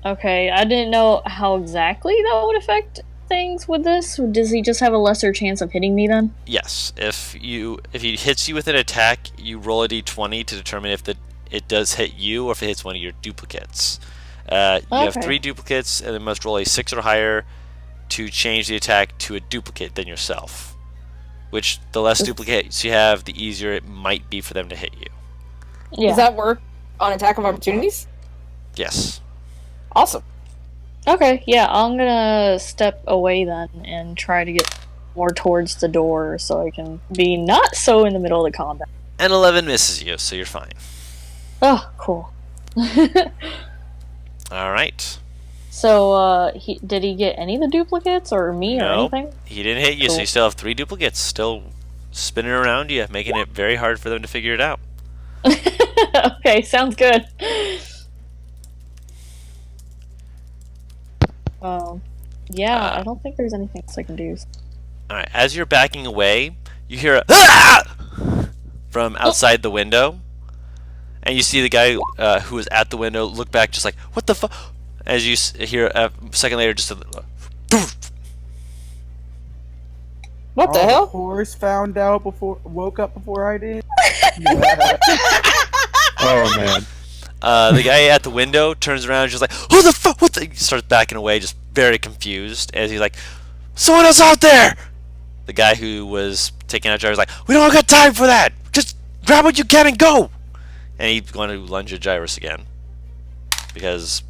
Okay, I didn't know how exactly that would affect things with this. Does he just have a lesser chance of hitting me then? Yes. If he hits you with an attack, you roll a d20 to determine if it does hit you or if it hits one of your duplicates. You have 3 duplicates, and then must roll a 6 or higher to change the attack to a duplicate than yourself. Which, the less duplicates you have, the easier it might be for them to hit you. Yeah. Does that work on attack of opportunities? Yes. Awesome. Okay, yeah, I'm gonna step away then and try to get more towards the door so I can be not so in the middle of the combat. And 11 misses you, so you're fine. Oh, cool. Alright. So, did he get any of the duplicates or me or No, anything? he didn't hit you, so Cool. you still have 3 duplicates still spinning around you, making it very hard for them to figure it out. Okay, sounds good. Yeah, I don't think there's anything else I can do. Alright, as you're backing away, you hear a "Ah!" from outside the window, and you see the guy who was at the window look back just like, what the fuck? As you hear a second later just a What the The hell? horse woke up before I did. Oh man. the guy at the window turns around just like, who the fuck? What the? He starts backing away, just very confused, as he's like, someone else out there! The guy who was taking out Gyrus like, we don't got time for that! Just grab what you can and go! And he's going to lunge at Gyrus again. Because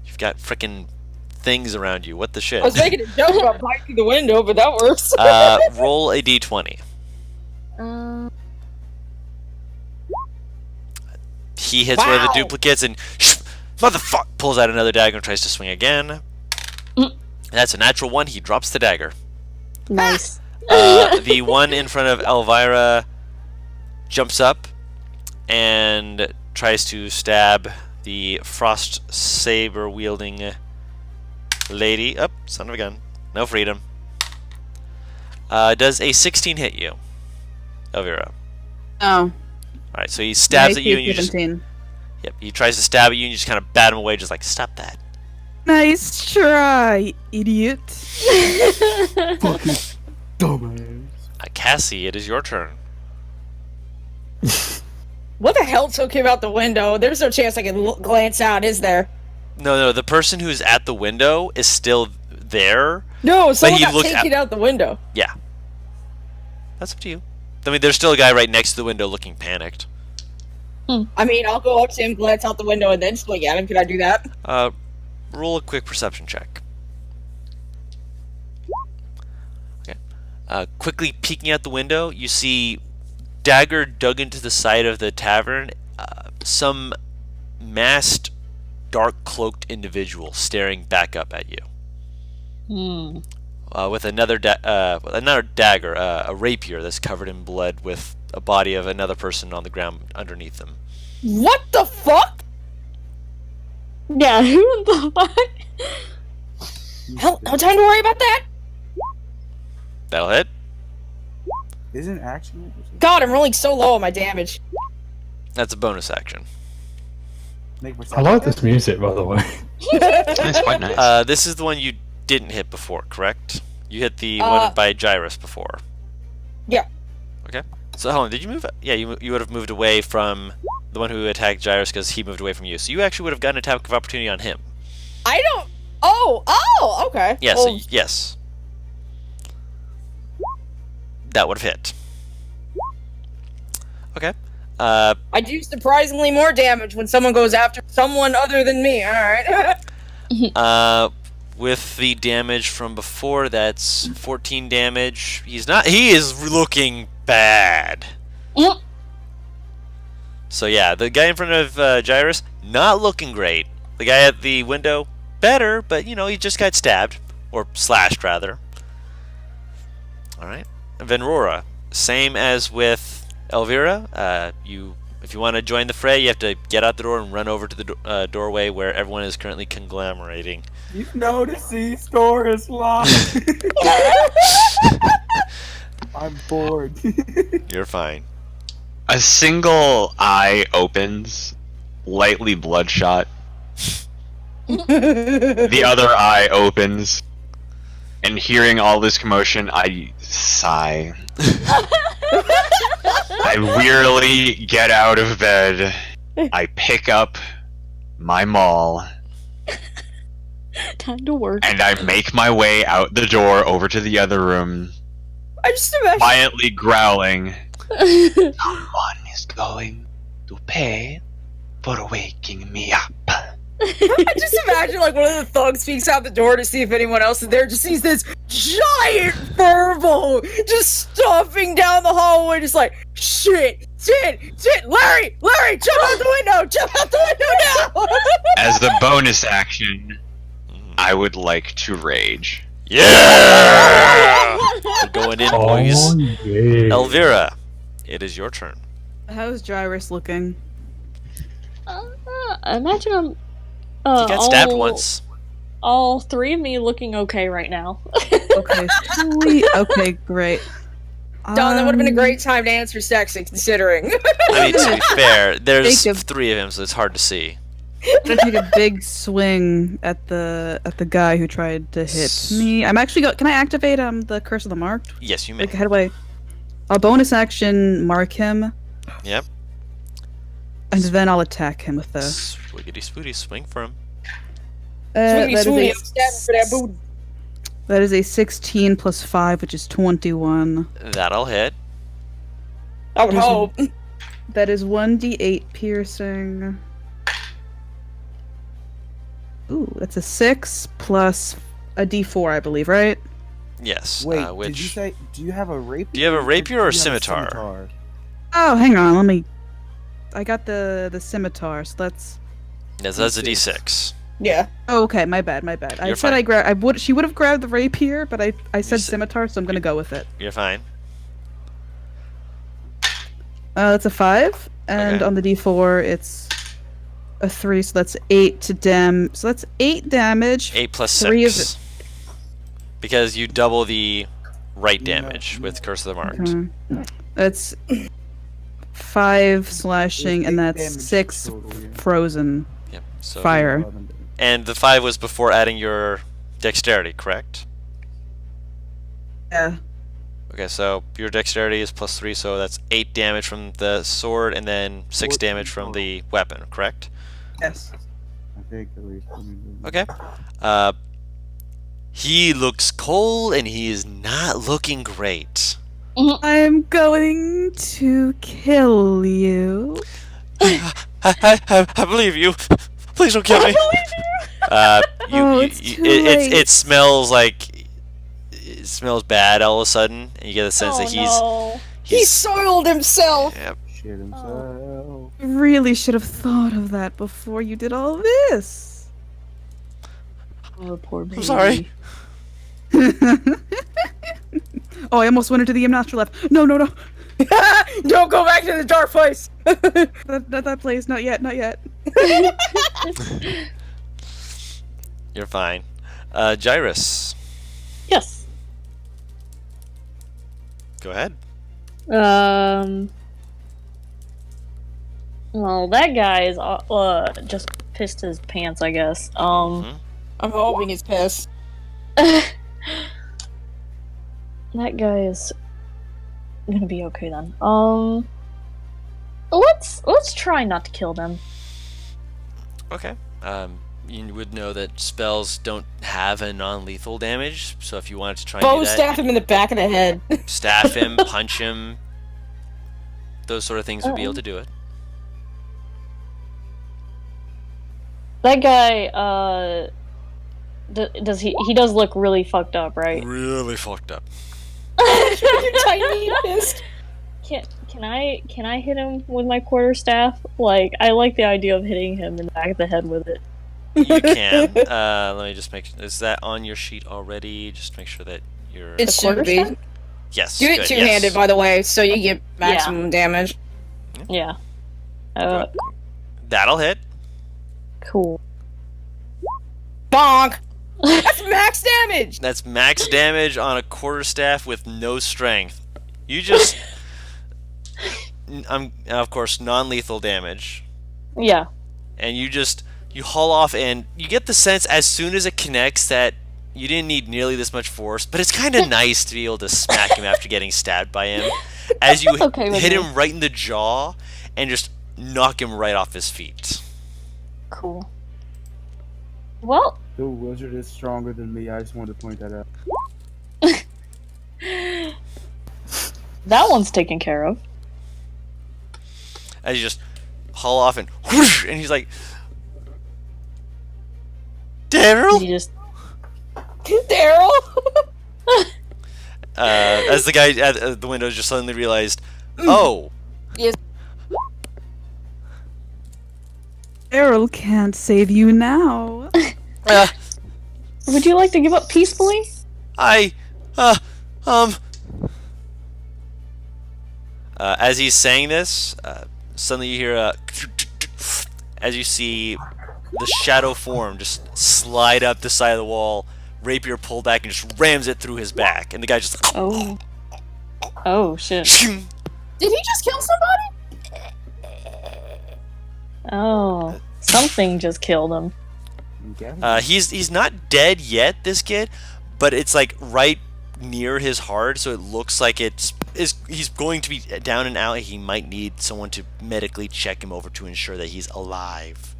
you've got frickin' things around you. What the shit? I was making a joke about biting the window, but that works. Roll a d20. He hits one of the Wow. duplicates and motherfucker pulls out another dagger and tries to swing again. That's a natural 1. He drops the dagger. Nice. The one in front of Elvira jumps up and tries to stab the frost saber wielding lady. Oh, son of a gun. No freedom. Does a 16 hit you, Elvira? Oh. Alright, so he stabs at you and you just... 17. Yep, he tries to stab at you and you just kind of bat him away, just like, stop that. Nice try, idiot. Fucking dumbass. Cassie, it is your turn. What the hell took him out the window? There's no chance I can glance out, is there? No, the person who's at the window is still there. No, someone he got looked taken out the window. Yeah. That's up to you. I mean, there's still a guy right next to the window looking panicked. I mean, I'll go up to him, glance out the window, and then swing at him. Can I do that? Roll a quick perception check. Okay. Quickly peeking out the window, you see dagger dug into the side of the tavern. Some masked, dark-cloaked individual staring back up at you. With another dagger, a rapier that's covered in blood, with a body of another person on the ground underneath them. What the fuck? Yeah, who the fuck? Hell, no time to worry about that. That'll hit. Isn't action? God, I'm rolling so low on my damage. That's a bonus action. Make I like this music, by the way. That's quite nice. This is the one you didn't hit before, correct? You hit the one by Gyrus before. Yeah. Okay. So hold on, did you move? Yeah, you would have moved away from the one who attacked Gyrus because he moved away from you. So you actually would have gotten an attack of opportunity on him. I don't. Oh, okay. Yes, Well, yes. That would have hit. Okay. I do surprisingly more damage when someone goes after someone other than me. All right. With the damage from before, that's 14 damage. He is looking bad. So yeah, the guy in front of Gyrus, not looking great. The guy at the window, better, but he just got stabbed. Or slashed, rather. Alright. Venrora, same as with Elvira. If you want to join the fray, you have to get out the door and run over to the doorway where everyone is currently conglomerating. You know the C-store is locked. I'm bored. You're fine. A single eye opens, lightly bloodshot. The other eye opens, and hearing all this commotion, I sigh. I wearily get out of bed. I pick up my maul, Time to work. and I make my way out the door over to the other room, I just imagine. quietly growling. Someone is going to pay for waking me up. I just imagine like one of the thugs peeks out the door to see if anyone else is there. Just sees this giant furball just stomping down the hallway, just like shit, Larry, jump out the window now. As the bonus action, I would like to rage. Yeah! We're going in, boys. yeah. Elvira, it is your turn. How's Gyrus looking? Imagine I'm. You got stabbed once. All three of me looking okay right now. Okay, sweet. Okay, great. Don, that would have been a great time to answer sexy, considering. I mean, to be fair, there's Think of- 3 of him, so it's hard to see. I'm gonna take a big swing at the guy who tried to hit me. I'm actually Can I activate the Curse of the Marked? Yes, you may. Like headway. I'll bonus action mark him, Yep. and then I'll attack him with the. Swiggity swooty, swing for him. Sweeney, that, Sweeney, is I'm stabbing for that a, booty. that is a 16 plus 5, which is 21. That'll hit. I would hope. That is 1d8 piercing. Ooh, that's a 6 plus a d4, I believe, right? Yes. Wait, which... did you say? Do you have a rapier? Do you have a rapier or do you have a scimitar? Oh, hang on, let me. I got the scimitar, so that's. Yes, that's a d6. Yeah. Oh, okay, my bad. I You're said fine. She would have grabbed the rapier, but I said said- scimitar, so I'm gonna go with it. You're fine. That's a 5, and Okay. on the d4 it's a 3, so that's 8 to dam. So that's 8 damage. 8 plus 3 of 6. Because you double the right No, damage no. with Curse of the Marked. That's 5 slashing, and Eight that's damage 6 total, yeah. frozen Yep. So fire. And the 5 was before adding your dexterity, correct? Yeah. Okay, so your dexterity is plus 3, so that's 8 damage from the sword, and then 6 14 damage from the weapon, correct? Yes. I think at least. Okay. He looks cold, and he is not looking great. I'm going to kill you. I believe you. Please don't kill me. Oh, it's too late. It smells like it smells bad all of a sudden, and you get the sense that no. He soiled himself. Yep. Shit himself. Really should have thought of that before you did all this. Oh, poor baby. I'm sorry. Oh, I almost went into the after left. No. Don't go back to the dark place. That place. Not yet. You're fine. Gyrus, Yes. go ahead. Well, that guy is just pissed his pants, I guess. Mhm. I'm hoping he's pissed. That guy is gonna be okay then. Let's try not to kill them. Okay. You would know that spells don't have a non-lethal damage, so if you wanted to try and Bo do that, staff him in the back of the head. staff him, punch him, those sort of things would be able to do it. That guy, does he does look really fucked up, right? Really fucked up. Tiny fist. Can I hit him with my quarterstaff? Like, I like the idea of hitting him in the back of the head with it. You can. Let me just make. Is that on your sheet already? Just make sure that you're. It should be. quarterstaff? Yes. Do it good, two-handed, yes. by the way, so you get maximum damage. Yeah. That'll hit. Cool. Bonk. That's max damage. That's max damage on a quarterstaff with no strength. You just. Of course, non-lethal damage, Yeah. and you haul off, and you get the sense as soon as it connects that you didn't need nearly this much force, but it's kind of nice to be able to smack him after getting stabbed by him, as you Okay with hit me. him right in the jaw and just knock him right off his feet. Cool. Well, The wizard is stronger than me. I just wanted to point that out. that one's taken care of. As you just haul off and whoosh, and he's like, Daryl? You just Daryl. As the guy at the window just suddenly realized, oh, Errol can't save you now. uh, would you like to give up peacefully? As he's saying this, suddenly you hear as you see the shadow form just slide up the side of the wall, rapier pulled back, and just rams it through his back, and the guy just Oh. Oh shit. Did he just kill somebody? Oh. Something just killed him. he's not dead yet, this kid, but it's like right near his heart, so it looks like he's going to be down and out. He might need someone to medically check him over to ensure that he's alive.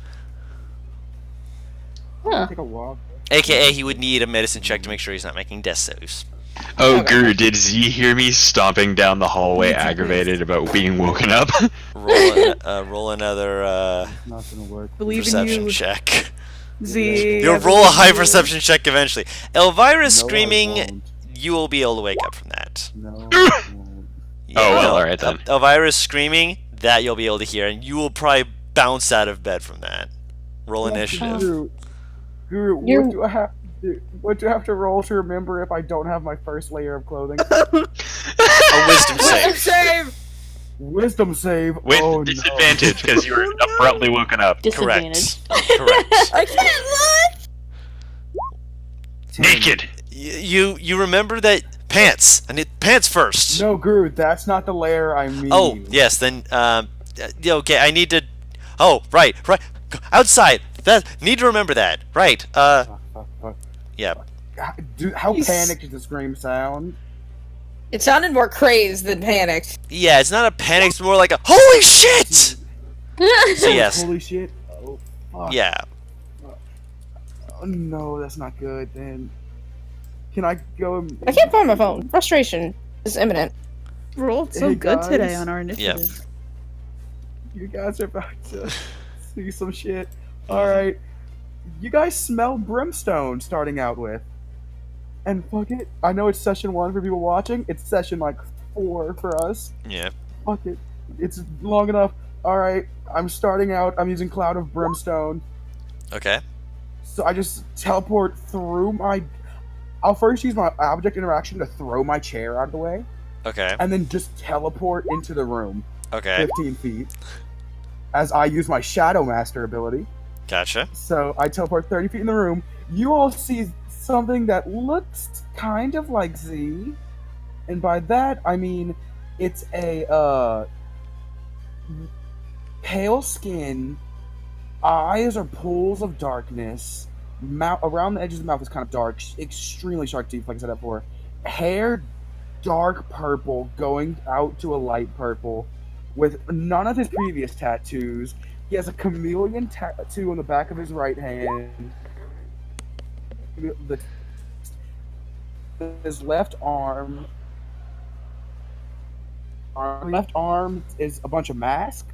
Huh. Take a walk. AKA, he would need a medicine check to make sure he's not making death saves. Oh, Guru, did Z hear me stomping down the hallway aggravated about being woken up? Roll another It's not gonna work. Believe in perception you, check. Z. You'll roll a high perception check eventually. Elvira's No, I screaming. won't. You will be able to wake up from that. No, I won't. Yeah, Oh, well, no, alright then. Elvira's screaming. That you'll be able to hear, and you will probably bounce out of bed from that. Roll initiative. Guru, You're- what do I have to do? What do I have to roll to remember if I don't have my first layer of clothing? A wisdom save. Save. Wisdom save. With oh, disadvantage, because you were abruptly woken up. Disadvantage. Correct. I can't No. Naked! You remember that pants. I need pants first. No, Guru, that's not the layer I mean. Oh yes, then okay. I need to. Oh right. Outside. That need to remember that. Right. Fuck. Yeah. How He's- panicked does the scream sound? It sounded more crazed than panicked. Yeah. It's not a panic. It's more like a holy shit. So yes. Holy shit. Oh, fuck. Yeah. Oh, no, that's not good then. Can I go and... I can't find my phone. Frustration is imminent. Rolled so Hey, good today guys. on our initiative. You guys are about to see some shit. Alright. You guys smell brimstone starting out with. And fuck it. I know it's session 1 for people watching. It's session like 4 for us. Yeah. Fuck it. It's long enough. Alright, I'm starting out. I'm using Cloud of Brimstone. Okay. So I just teleport through my. I'll first use my object interaction to throw my chair out of the way, Okay. and then just teleport into the room Okay. 15 feet. As I use my Shadow Master ability. Gotcha. So I teleport 30 feet in the room. You all see something that looks kind of like Z. And by that, I mean it's a pale skin, eyes are pools of darkness, mouth around the edges of the mouth is kind of dark, extremely sharp teeth, like I said before. Hair dark purple going out to a light purple, with none of his previous tattoos. He has a chameleon tattoo on the back of his right hand. His left arm is a bunch of masks,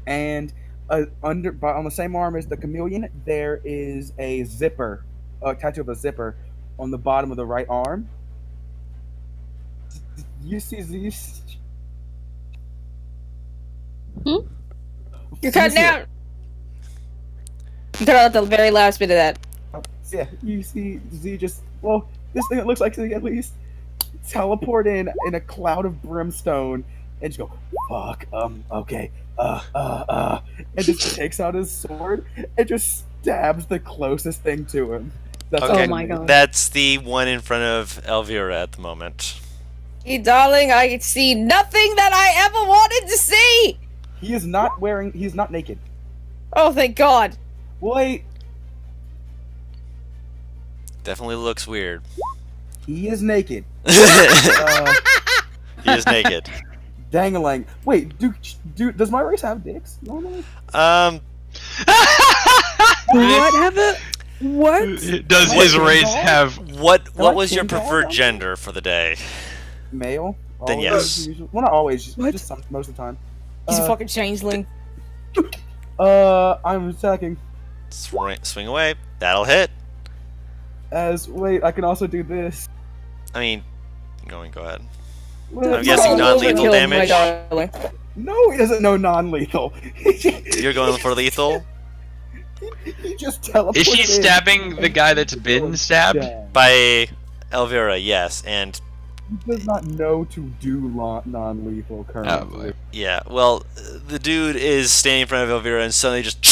and on the same arm as the chameleon, there is a zipper, a tattoo of a zipper on the bottom of the right arm. You see these? You're cutting out. Cut out the very last bit of that. Yeah, you see Z just, well, this thing that looks like Z at least, teleport in a cloud of brimstone and just go, fuck, okay, and just takes out his sword and just stabs the closest thing to him. That's Okay. Oh my god. That's the one in front of Elvira at the moment. Hey, darling, I see nothing that I ever wanted to see. He's not naked. Oh, thank God. Wait, Definitely looks weird. he is naked. He is naked. Dangling. Wait, does my race have dicks normally? What have it? What? Does his race have? What like was your King Kong? preferred gender for the day? Male? Then Always, yes. Well, not always, What? just most of the time. He's a fucking changeling. I'm attacking. Swing away. That'll hit. Wait, I can also do this. I mean, go ahead. What? I'm guessing non-lethal Overkill, my damage. darling. No, he doesn't know non-lethal. You're going for lethal He just teleported. Is she in. stabbing the guy that's been stabbed? Yeah. by Elvira, yes, and He does not know to do non-lethal Oh, currently. boy. yeah, well, the dude is standing in front of Elvira and suddenly just.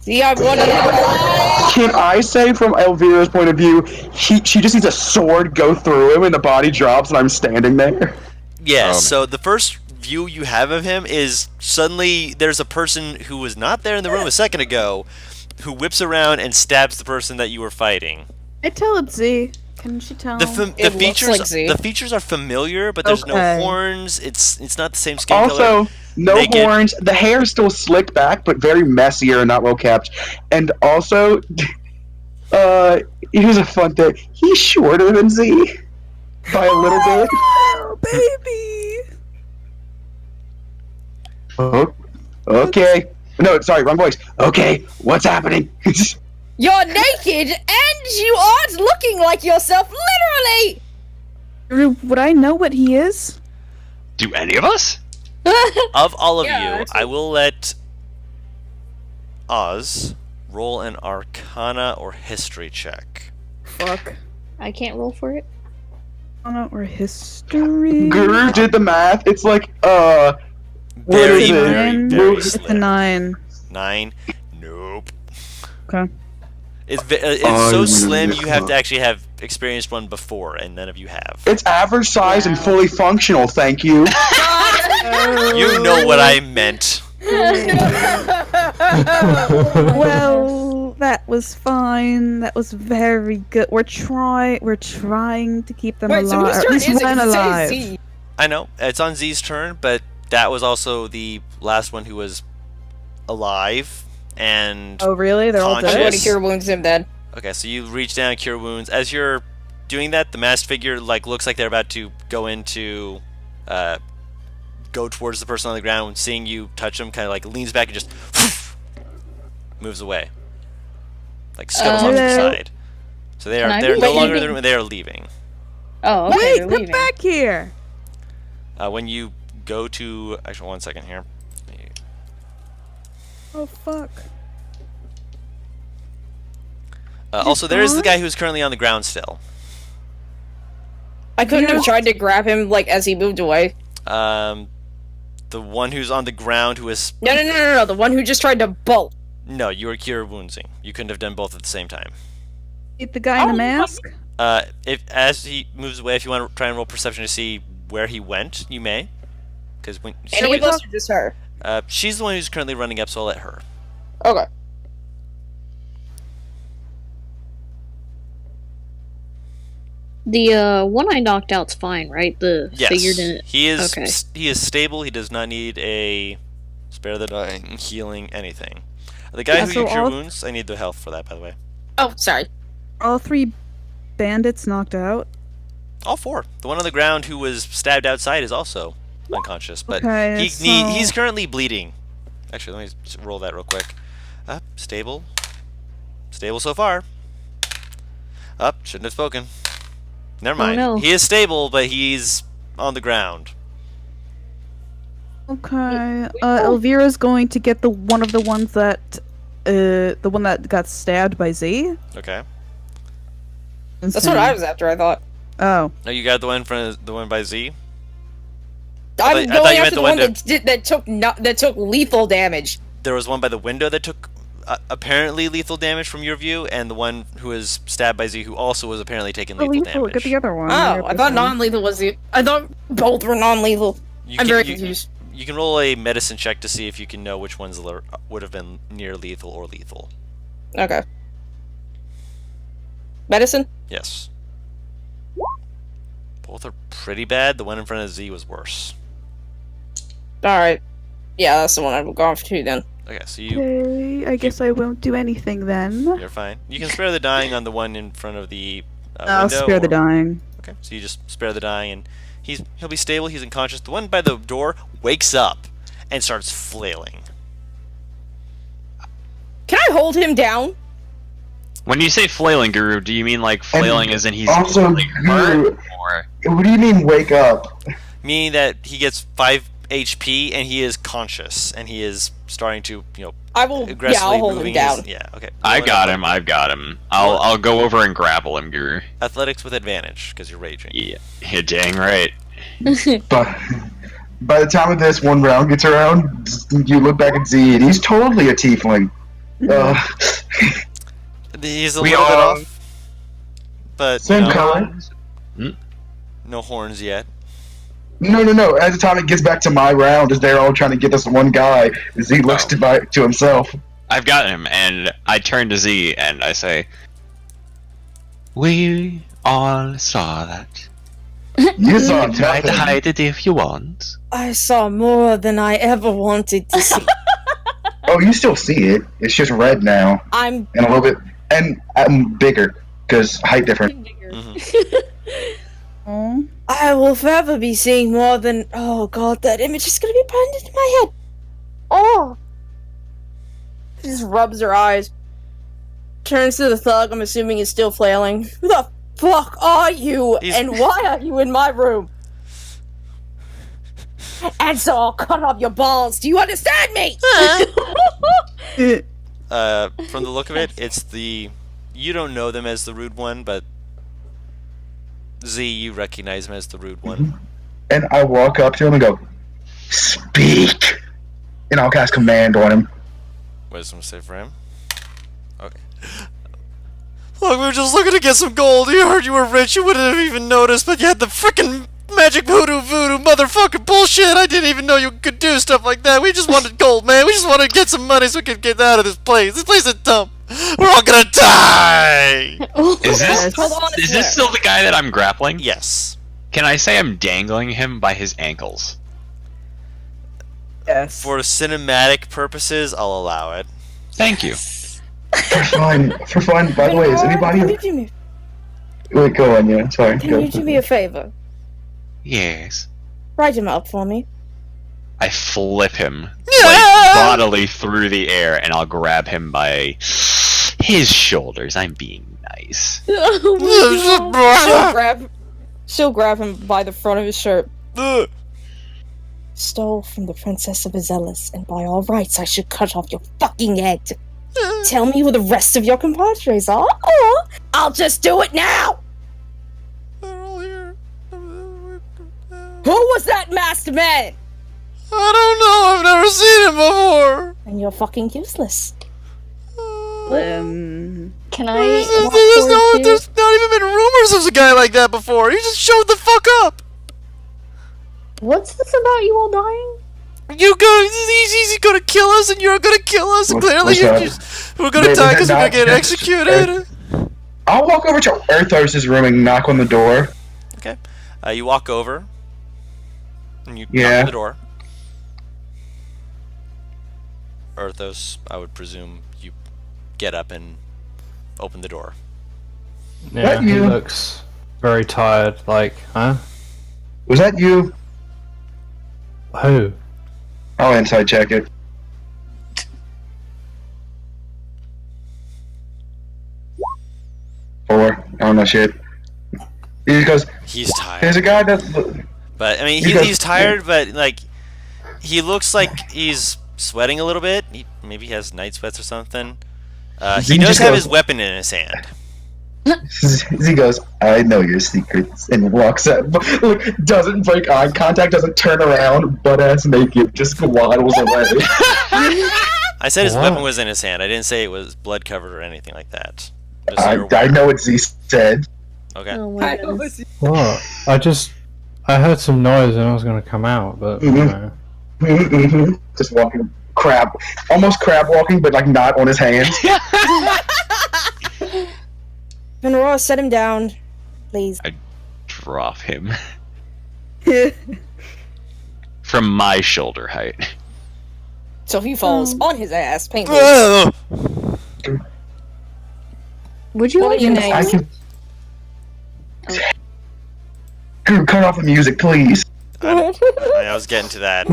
See, I'm one of them. Can I say, from Elvira's point of view, she just needs a sword go through him and the body drops and I'm standing there? Yes, Oh, so the first view you have of him is suddenly there's a person who was not there in the room a second ago who whips around and stabs the person that you were fighting. I tell it's Z. Can she tell? The It looks features like Z. the features are familiar, but there's no Okay. horns. It's not the same skin color. Also, no Naked. horns. The hair is still slicked back, but very messier and not well kept. And also, here's a fun thing. He's shorter than Z by a little bit. Oh, baby. Oh, okay. No, sorry, wrong voice. Okay, what's happening? You're naked and you aren't looking like yourself, literally. Would I know what he is? Do any of us? Of all of Yeah, you, actually- I will let Oz roll an Arcana or History check. Fuck. I can't roll for it. Arcana or history? Guru did the math. It's like, What Very, is it? very, Nine? very It's a slim. 9. 9? Nope. Okay. It's so slim you have to actually have experienced one before, and none of you have. it's average size and fully functional, thank you. You know what I meant. Well, that was fine. That was very good. We're trying to keep them Wait, so alive. whose Or turn at is least it? one 'Cause it says alive. Z. I know, it's on Z's turn, but that was also the last one who was alive and Oh, really? They're all I'm Conscious. dead? going to cure wounds him dead. okay, so you reach down, cure wounds. As you're doing that, the masked figure looks like they're about to go towards the person on the ground. Seeing you touch him, kind of leans back and just moves away. like scuttles off to the Hello? side. So Can I they're be no longer in leaving? the room. They are leaving. Oh, okay, Wait, they're come leaving. back here! When you go to actually 1 second here. Oh, fuck. Also, there is the guy who's currently on the ground still. I couldn't have tried to grab him like as he moved away. The one who's on the ground who is No. The one who just tried to bolt. no, you were cure woundsing. You couldn't have done both at the same time. Eat the guy in the Oh, mask? If as he moves away, if you want to try and roll perception to see where he went, you may. Because when Any of us or just her? she's the one who's currently running up, so I'll let her. Okay. The one I knocked out's fine, right? The Yes, figure didn't. he is. Okay. He is stable. He does not need a spare the dying, healing, anything. The guy Yeah, who so you cure all- wounds, I need the health for that, by the way. Oh, sorry. All 3 bandits knocked out? All 4. The one on the ground who was stabbed outside is also unconscious, but Okay, he's so- currently bleeding. Actually, let me just roll that real quick. Stable. Stable so far. Shouldn't have spoken. Never mind. no. He is stable, but he's on the ground. Okay. Elvira's going to get the one of the ones that the one that got stabbed by Z. Okay. That's what I was after, I thought. Oh. No, you got the one from the one by Z. I'm I thought going you meant after the the one one that took lethal damage. There was one by the window that took apparently lethal damage from your view, and the one who was stabbed by Z, who also was apparently taking Oh, lethal lethal. damage. Get the other one. Oh, I got thought this one. non-lethal was the. I thought both were non-lethal. I'm very confused. You can roll a medicine check to see if you can know which ones would have been near lethal or lethal. Okay. Medicine? Yes. Both are pretty bad. The one in front of Z was worse. Alright. Yeah, that's the one I've gone for too then. Okay, so you Okay, I guess I won't do anything then. you're fine. You can spare the dying on the one in front of the I'll window. spare the dying. Okay, so you just spare the dying, and he'll be stable. He's unconscious. The one by the door wakes up and starts flailing. Can I hold him down? When you say flailing, Guru, do you mean like flailing as in he's also, really hurt, Guru, or what do you mean wake up? Meaning that he gets 5 HP and he is conscious and he is starting to, I will. Yeah, aggressively I'll hold him moving down. his, yeah, okay. I've got him. I'll go over and grapple him, Guru. Athletics with advantage because you're raging. Yeah, you're dang right. But by the time of this one round gets around, you look back at Z and he's totally a tiefling. He's a We little bit are- off, but Same color. no horns yet. No. As the time it gets back to my round, as they're all trying to get this one guy, Z looks to himself. I've got him, and I turn to Z and I say, "We all saw that. You saw Try to nothing. hide it if you want." I saw more than I ever wanted to see. Oh, you still see it. It's just red now, I'm. and a little bit, and I'm bigger because height difference. Oh. I will forever be seeing more than. Oh god, that image is gonna be burned into my head. Oh. She just rubs her eyes. Turns to the thug. I'm assuming is still flailing. Who the fuck are you? And why are you in my room? And so I'll cut off your balls. Do you understand me? From the look of it, it's you don't know them as the rude one, but Z, you recognize him as the rude one. And I walk up to him and go, "Speak," and I'll cast command on him. Wisdom save for him. Okay. Look, we were just looking to get some gold. You heard you were rich. You wouldn't have even noticed, but you had the frickin' magic voodoo motherfucking bullshit. I didn't even know you could do stuff like that. We just wanted gold, man. We just wanted to get some money so we could get out of this place. This place is dumb. We're all gonna die. Is this Hold on, is this still the guy that I'm grappling? Yes. Can I say I'm dangling him by his ankles? Yes. For cinematic purposes, I'll allow it. Thank you. For fun. By the way, is anybody? Can you do me? Wait, go on. Yeah, sorry. Can Go. you do me a favor? Yes. Write him up for me. I flip him like bodily through the air, and I'll grab him by His shoulders. I'm being nice. Oh my God. She'll grab him by the front of his shirt. Stole from the Princess of Azelis, and by all rights I should cut off your fucking head. Tell me who the rest of your compadres are, or I'll just do it now! They're all here. Who was that masked man? I don't know. I've never seen him before. And you're fucking useless. Can I walk forward too? There's not even been rumors of a guy like that before. He just showed the fuck up. What's this about you all dying? He's gonna kill us, and you're gonna kill us. Clearly, what's you're that? just, we're gonna Wait, die is because that we're gonna not get just executed. I'll walk over to Earthos' room and knock on the door. Okay. You walk over, and you knock Yeah. on the door. Earthos, I would presume you get up and open the door. Yeah, That he you? looks very tired. Like, huh? Was that you? Who? I'll inside check it. Four. I don't know shit. He just goes, He's tired. there's a guy that... But I mean, Because- he's tired, but like, he looks like he's sweating a little bit. Maybe he has night sweats or something. He Zing does just have goes- his weapon in his hand. He goes, I know your secrets, and walks up. Look, doesn't break eye contact, doesn't turn around, butt ass naked, just waddles away. I said his What? weapon was in his hand. I didn't say it was blood covered or anything like that. Just so I, you're I aware. know what Z said. Okay. Oh my goodness. What? I heard some noise and I was gonna come out, but you know. Just walking, almost crab walking, but like not on his hands. Monroe, set him down, please. Drop him from my shoulder height. So he falls on his ass, painfully. Ugh. Would you What like are your to names? I can. Drew, cut off the music, please. I was getting to that.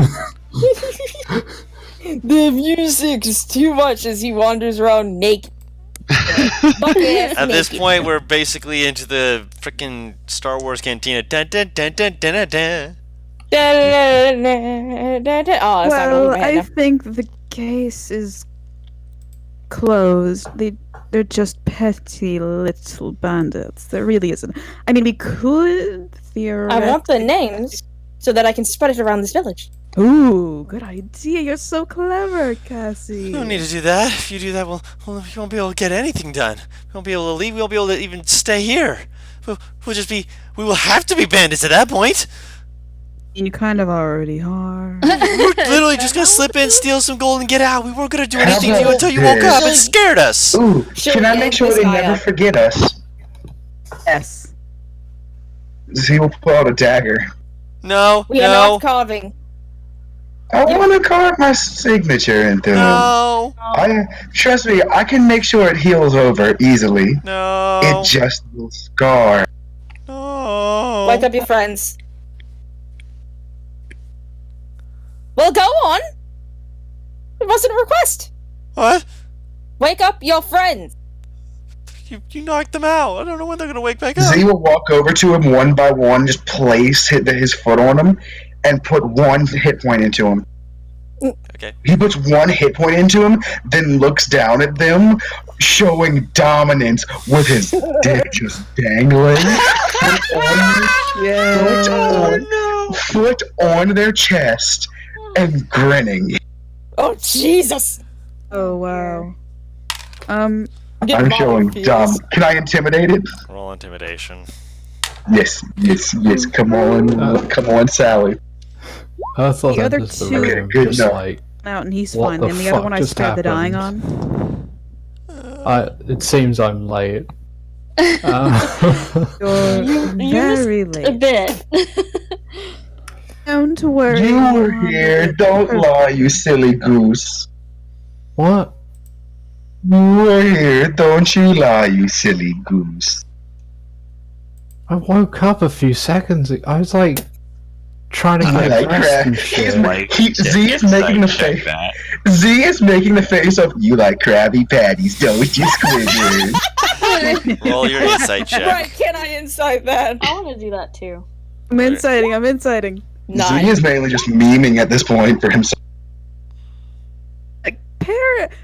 The music is too much as he wanders around naked. At this point, we're basically into the freaking Star Wars cantina. Dun, dun, dun, dun, dun, dun, dun. Oh, that's not Well, going I to think the case is closed. They're just petty little bandits. There really isn't. I mean, we could I theoretically. want the names so that I can spread it around this village. Ooh, good idea. You're so clever, Cassie. We don't need to do that. If you do that, we won't be able to get anything done. We won't be able to leave. We won't be able to even stay here. We'll just be. We will have to be bandits at that point. You kind of already are. We're literally just gonna slip in, steal some gold, and get out. We weren't gonna do How anything to you about until you woke up and this? scared us. Ooh, Should can we I make end sure this they guy never up? forget us? Yes. Z will pull out a dagger. No, We are no, not carving. I want to carve my signature into him. no, Trust me, I can make sure it heals over easily. no, It just will scar. no. Wake up your friends. Well, go on. It wasn't a request. What? Wake up your friends. You knocked them out. I don't know when they're gonna wake back up. Z will walk over to him one by one, just place his foot on him, and put one hit point into him. Okay. He puts one hit point into him, then looks down at them, showing dominance with his dick just dangling. Foot on their chest and grinning. Oh, Jesus. Oh wow. Get I'm Molly showing feels. dumb. Can I intimidate it? Roll intimidation. Yes. Come on, Sally. I thought The that other was the two- room, Good just enough. like Out and he's What fine. the And the other fuck one I just spared the dying happened? on. it seems I'm late. You're You very A late. bit. Don't worry. You were Mom. here. Don't lie, you silly goose. What? You were here. Don't you lie, you silly goose. I woke up a few seconds ago. I was like, trying to I get like dressed crab. and He's shit. Like, Z is making the check face. that. Z is making the face of you like Krabby Patties, don't you, Squidward? Roll your insight check. Right, can I insight that? I want to do that too. I'm inciting. I'm inciting. Z is mainly just memeing at this point for himself.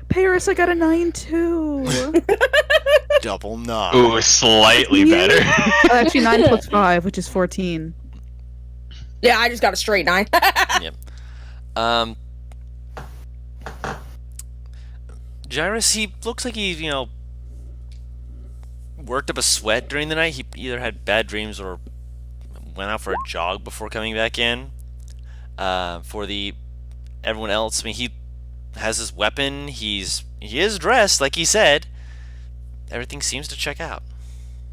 Paris, I got a 9 too. Double 9. Ooh, slightly better. Actually, 9 plus 5, which is 14. Yeah, I just got a straight 9. Gyrus, he looks like he, worked up a sweat during the night. He either had bad dreams or went out for a jog before coming back in. For everyone else, I mean, he has his weapon. He is dressed, like he said. Everything seems to check out.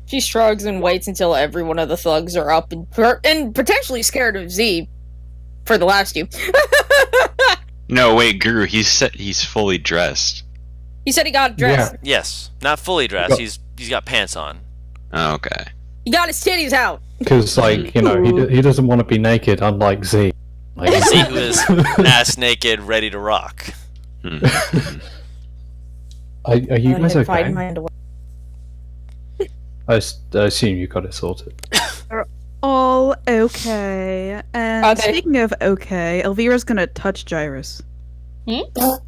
She shrugs and waits until every one of the thugs are up and potentially scared of Z for the last two. No, wait, Guru, he's fully dressed. He said he got dressed. Yes, not fully dressed. He's got pants on. Oh, okay. He got his titties out. Because, like, he doesn't want to be naked, unlike Z. Like, Z, who is ass naked, ready to rock. Are you guys okay? Find my underwear. I assume you got it sorted. All okay. And Okay. speaking of okay, Elvira's gonna touch Gyrus. Where?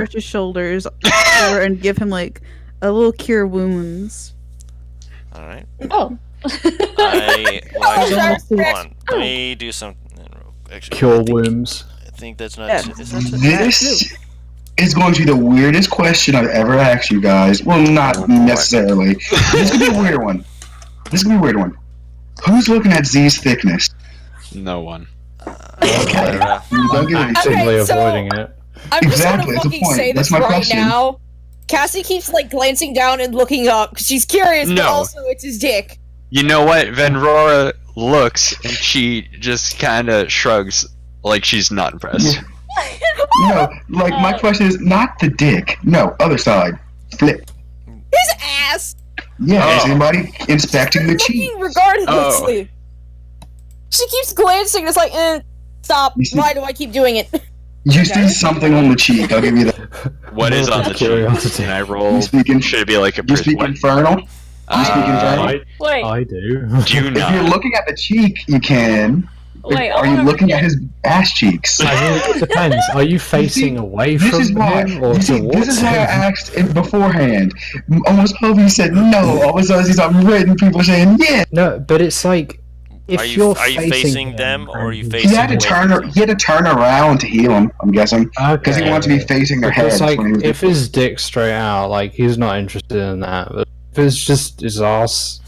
Gyrus' shoulders and give him like a little cure wounds. All right. Oh. Hold on. Let me do something. Actually, Cure wombs. I think that's not. Yeah. Is that This is going to be the weirdest question I've ever asked you guys. Well, not necessarily. This is going to be a weird one. Who's looking at Z's thickness? No one. Okay. Don't give I'm me actively Okay, so- avoiding it. I'm Exactly, just that's the gonna fucking point. say That's this my right question. now. Cassie keeps like glancing down and looking up because she's curious, but No. also it's his dick. You know what? Venrora looks and she just kind of shrugs like she's not impressed. No, like my question is not the dick. No, other side. Flip. His ass. Yeah, is Oh. anybody inspecting the cheek? Looking regardlessly. She keeps glancing. It's like, stop. You see- Why do I keep doing it? You see something on the cheek. I'll give you that. What is on the cheek? Curiosity. Can I roll? You speaking? Should it be like a You speak what? infernal? You speak infernal? Wait, I do. Do If you're not. looking at the cheek, you can. wait. Are you looking at his ass cheeks? I mean, it depends. Are you facing away This from is why. him or You see, towards this is why I him? asked it beforehand. Almost hoping you said no. All of a sudden, I'm reading people saying yeah. No, but it's like if Are you're you facing him them or are you and- facing? He had to away turn. from them? He had to turn around to heal him. I'm guessing because he Okay. wanted to be facing their Because heads. like, when he was if his dick's straight out, like he's not interested in that. But if it's just his ass,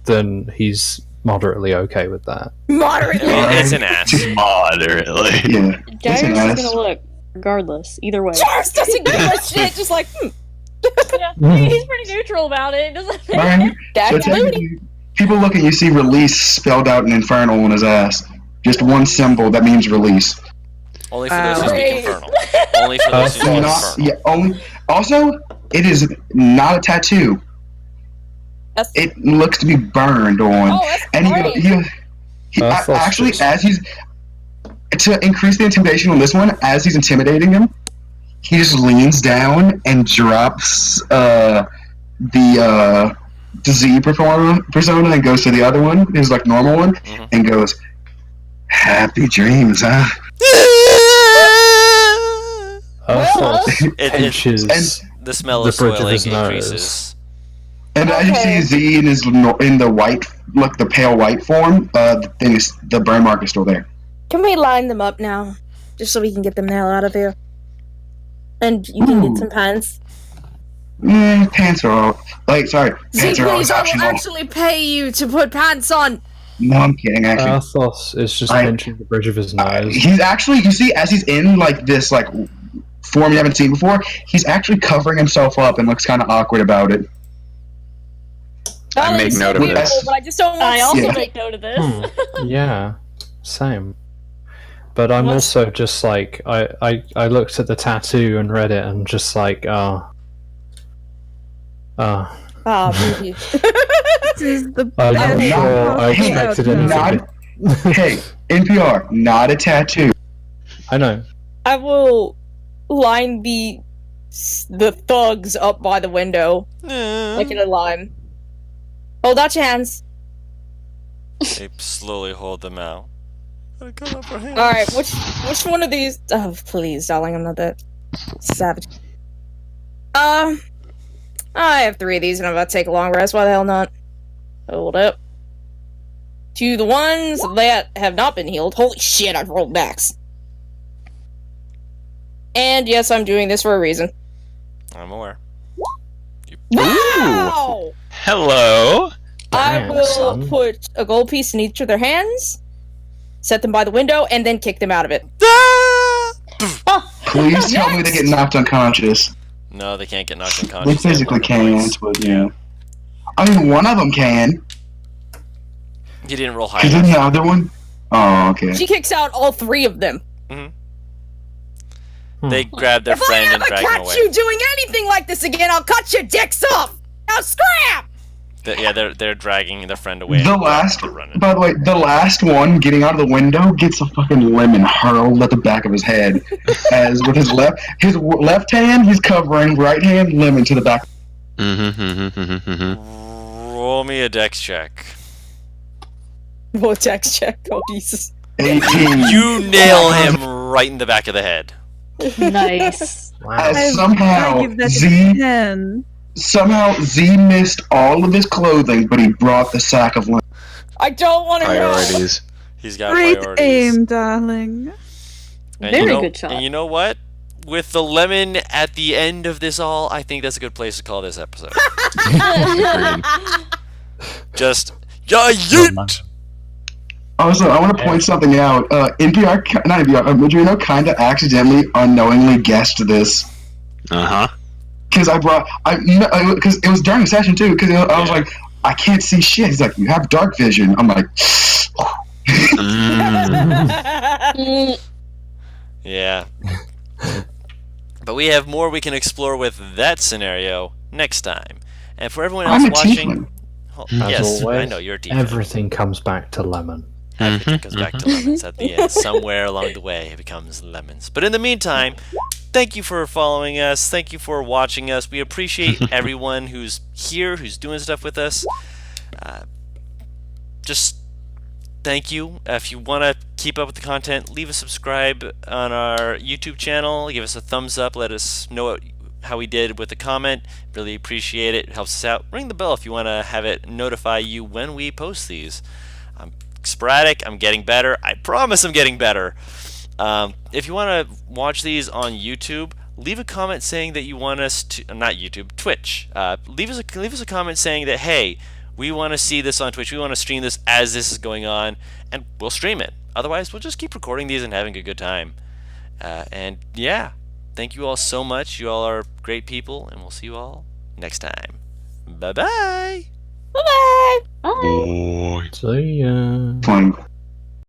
then he's moderately okay with that. Moderately. It's an ass. Moderately. yeah. Gyrus is ass. gonna look regardless, either way. Charles doesn't give a shit. Just like, Yeah, he's pretty neutral about it. Doesn't Right? that's So booty. technically, people look and you see release spelled out in infernal on his ass. Just one symbol that means release. Only for those who speak Great. infernal. Only for those who speak Not, infernal. yeah, only. Also, it is not a tattoo. That's, It looks to be burned on. oh, that's And great. he That's actually, just- as he's to increase the intimidation on this one, as he's intimidating him, he just leans down and drops the Z persona and goes to the other one, his like normal one, Mhm. and goes, "Happy dreams, huh?" Arthos It, pinches the smell the of bridge of soiling his nose. increases. And as you Okay. see Z in his in the white, like the pale white form, the thing is the burn mark is still there. Can we line them up now? Just so we can get them the hell out of here. And you can Ooh. get some pants. Pants are all sorry, See, pants are always please, I will optional. actually pay you to put pants on. No, I'm kidding. Actually, Arthos is just I- pinching the bridge of his nose. he's actually, you see, as he's in like this like form you haven't seen before, he's actually covering himself up and looks kind of awkward about it. I make It's note of beautiful, this. But I just don't want I to also Yeah. make note of this. Yeah, same. But I'm What's- also just like I looked at the tattoo and read it and just like Ah, beauty. This is the I'm not best sure I Hey, expected anything. not- Hey, NPR, not a tattoo. I know. I will line the thugs up by the window, like in a line. Hold out your hands. They slowly hold them out. Alright, which one of these... Oh, please, darling, I'm not that savage. I have 3 of these, and I'm about to take a long rest. Why the hell not? Hold up. To the ones that have not been healed. Holy shit, I've rolled backs. And yes, I'm doing this for a reason. I'm aware. Wow! Hello. I Damn, will son. put a gold piece in each of their hands, set them by the window, and then kick them out of it. Please tell me they get knocked unconscious. No, they can't get knocked They unconscious. physically can't, but yeah. I mean, one of them can. You didn't roll high Because then enough. the other one. Oh, okay. She kicks out all 3 of them. They grab their If friend I and ever drag him catch away. you doing anything like this again, I'll cut your dicks off! Now scram! They're dragging their friend away. The and last, they're running. by the way, the last one getting out of the window gets a fucking lemon hurled at the back of his head, as with his left hand he's covering, right hand lemon to the back. Roll me a dex check. Vortex check. Oh, Jesus. 18. You nail him right in the back of the head. Nice. Wow. As somehow I give that Z 10. missed all of his clothing, but he brought the sack of lemon. I don't want to know. Priorities. He's got Great priorities. aim, darling. And Very you know, good shot. And you know what? With the lemon at the end of this all, I think that's a good place to call this episode. Just yeet! Also, I want to point something out. NPR, not NPR, Madrino kind of accidentally, unknowingly guessed this. Because because it was during the session too. Because I was like, I can't see shit. He's like, you have dark vision. I'm like, Yeah. But we have more we can explore with that scenario next time. And for everyone else I'm a watching, tiefling. oh, As yes, I always, know you're a tiefling. everything comes back to lemon. Everything comes back to lemons at the end. Somewhere along the way, it becomes lemons. But in the meantime, thank you for following us. Thank you for watching us. We appreciate everyone who's here, who's doing stuff with us. Just thank you. If you want to keep up with the content, leave a subscribe on our YouTube channel. Give us a thumbs up. Let us know how we did with the comment. Really appreciate it. It helps us out. Ring the bell if you want to have it notify you when we post these. I'm sporadic. I'm getting better. I promise I'm getting better. If you want to watch these on YouTube, leave a comment saying that you want us to, not YouTube, Twitch. Leave us a comment saying that, hey, we want to see this on Twitch. We want to stream this as this is going on, and we'll stream it. Otherwise, we'll just keep recording these and having a good time. And yeah, thank you all so much. You all are great people, and we'll see you all next time. Bye-bye. Bye-bye. Bye. See ya. Fine.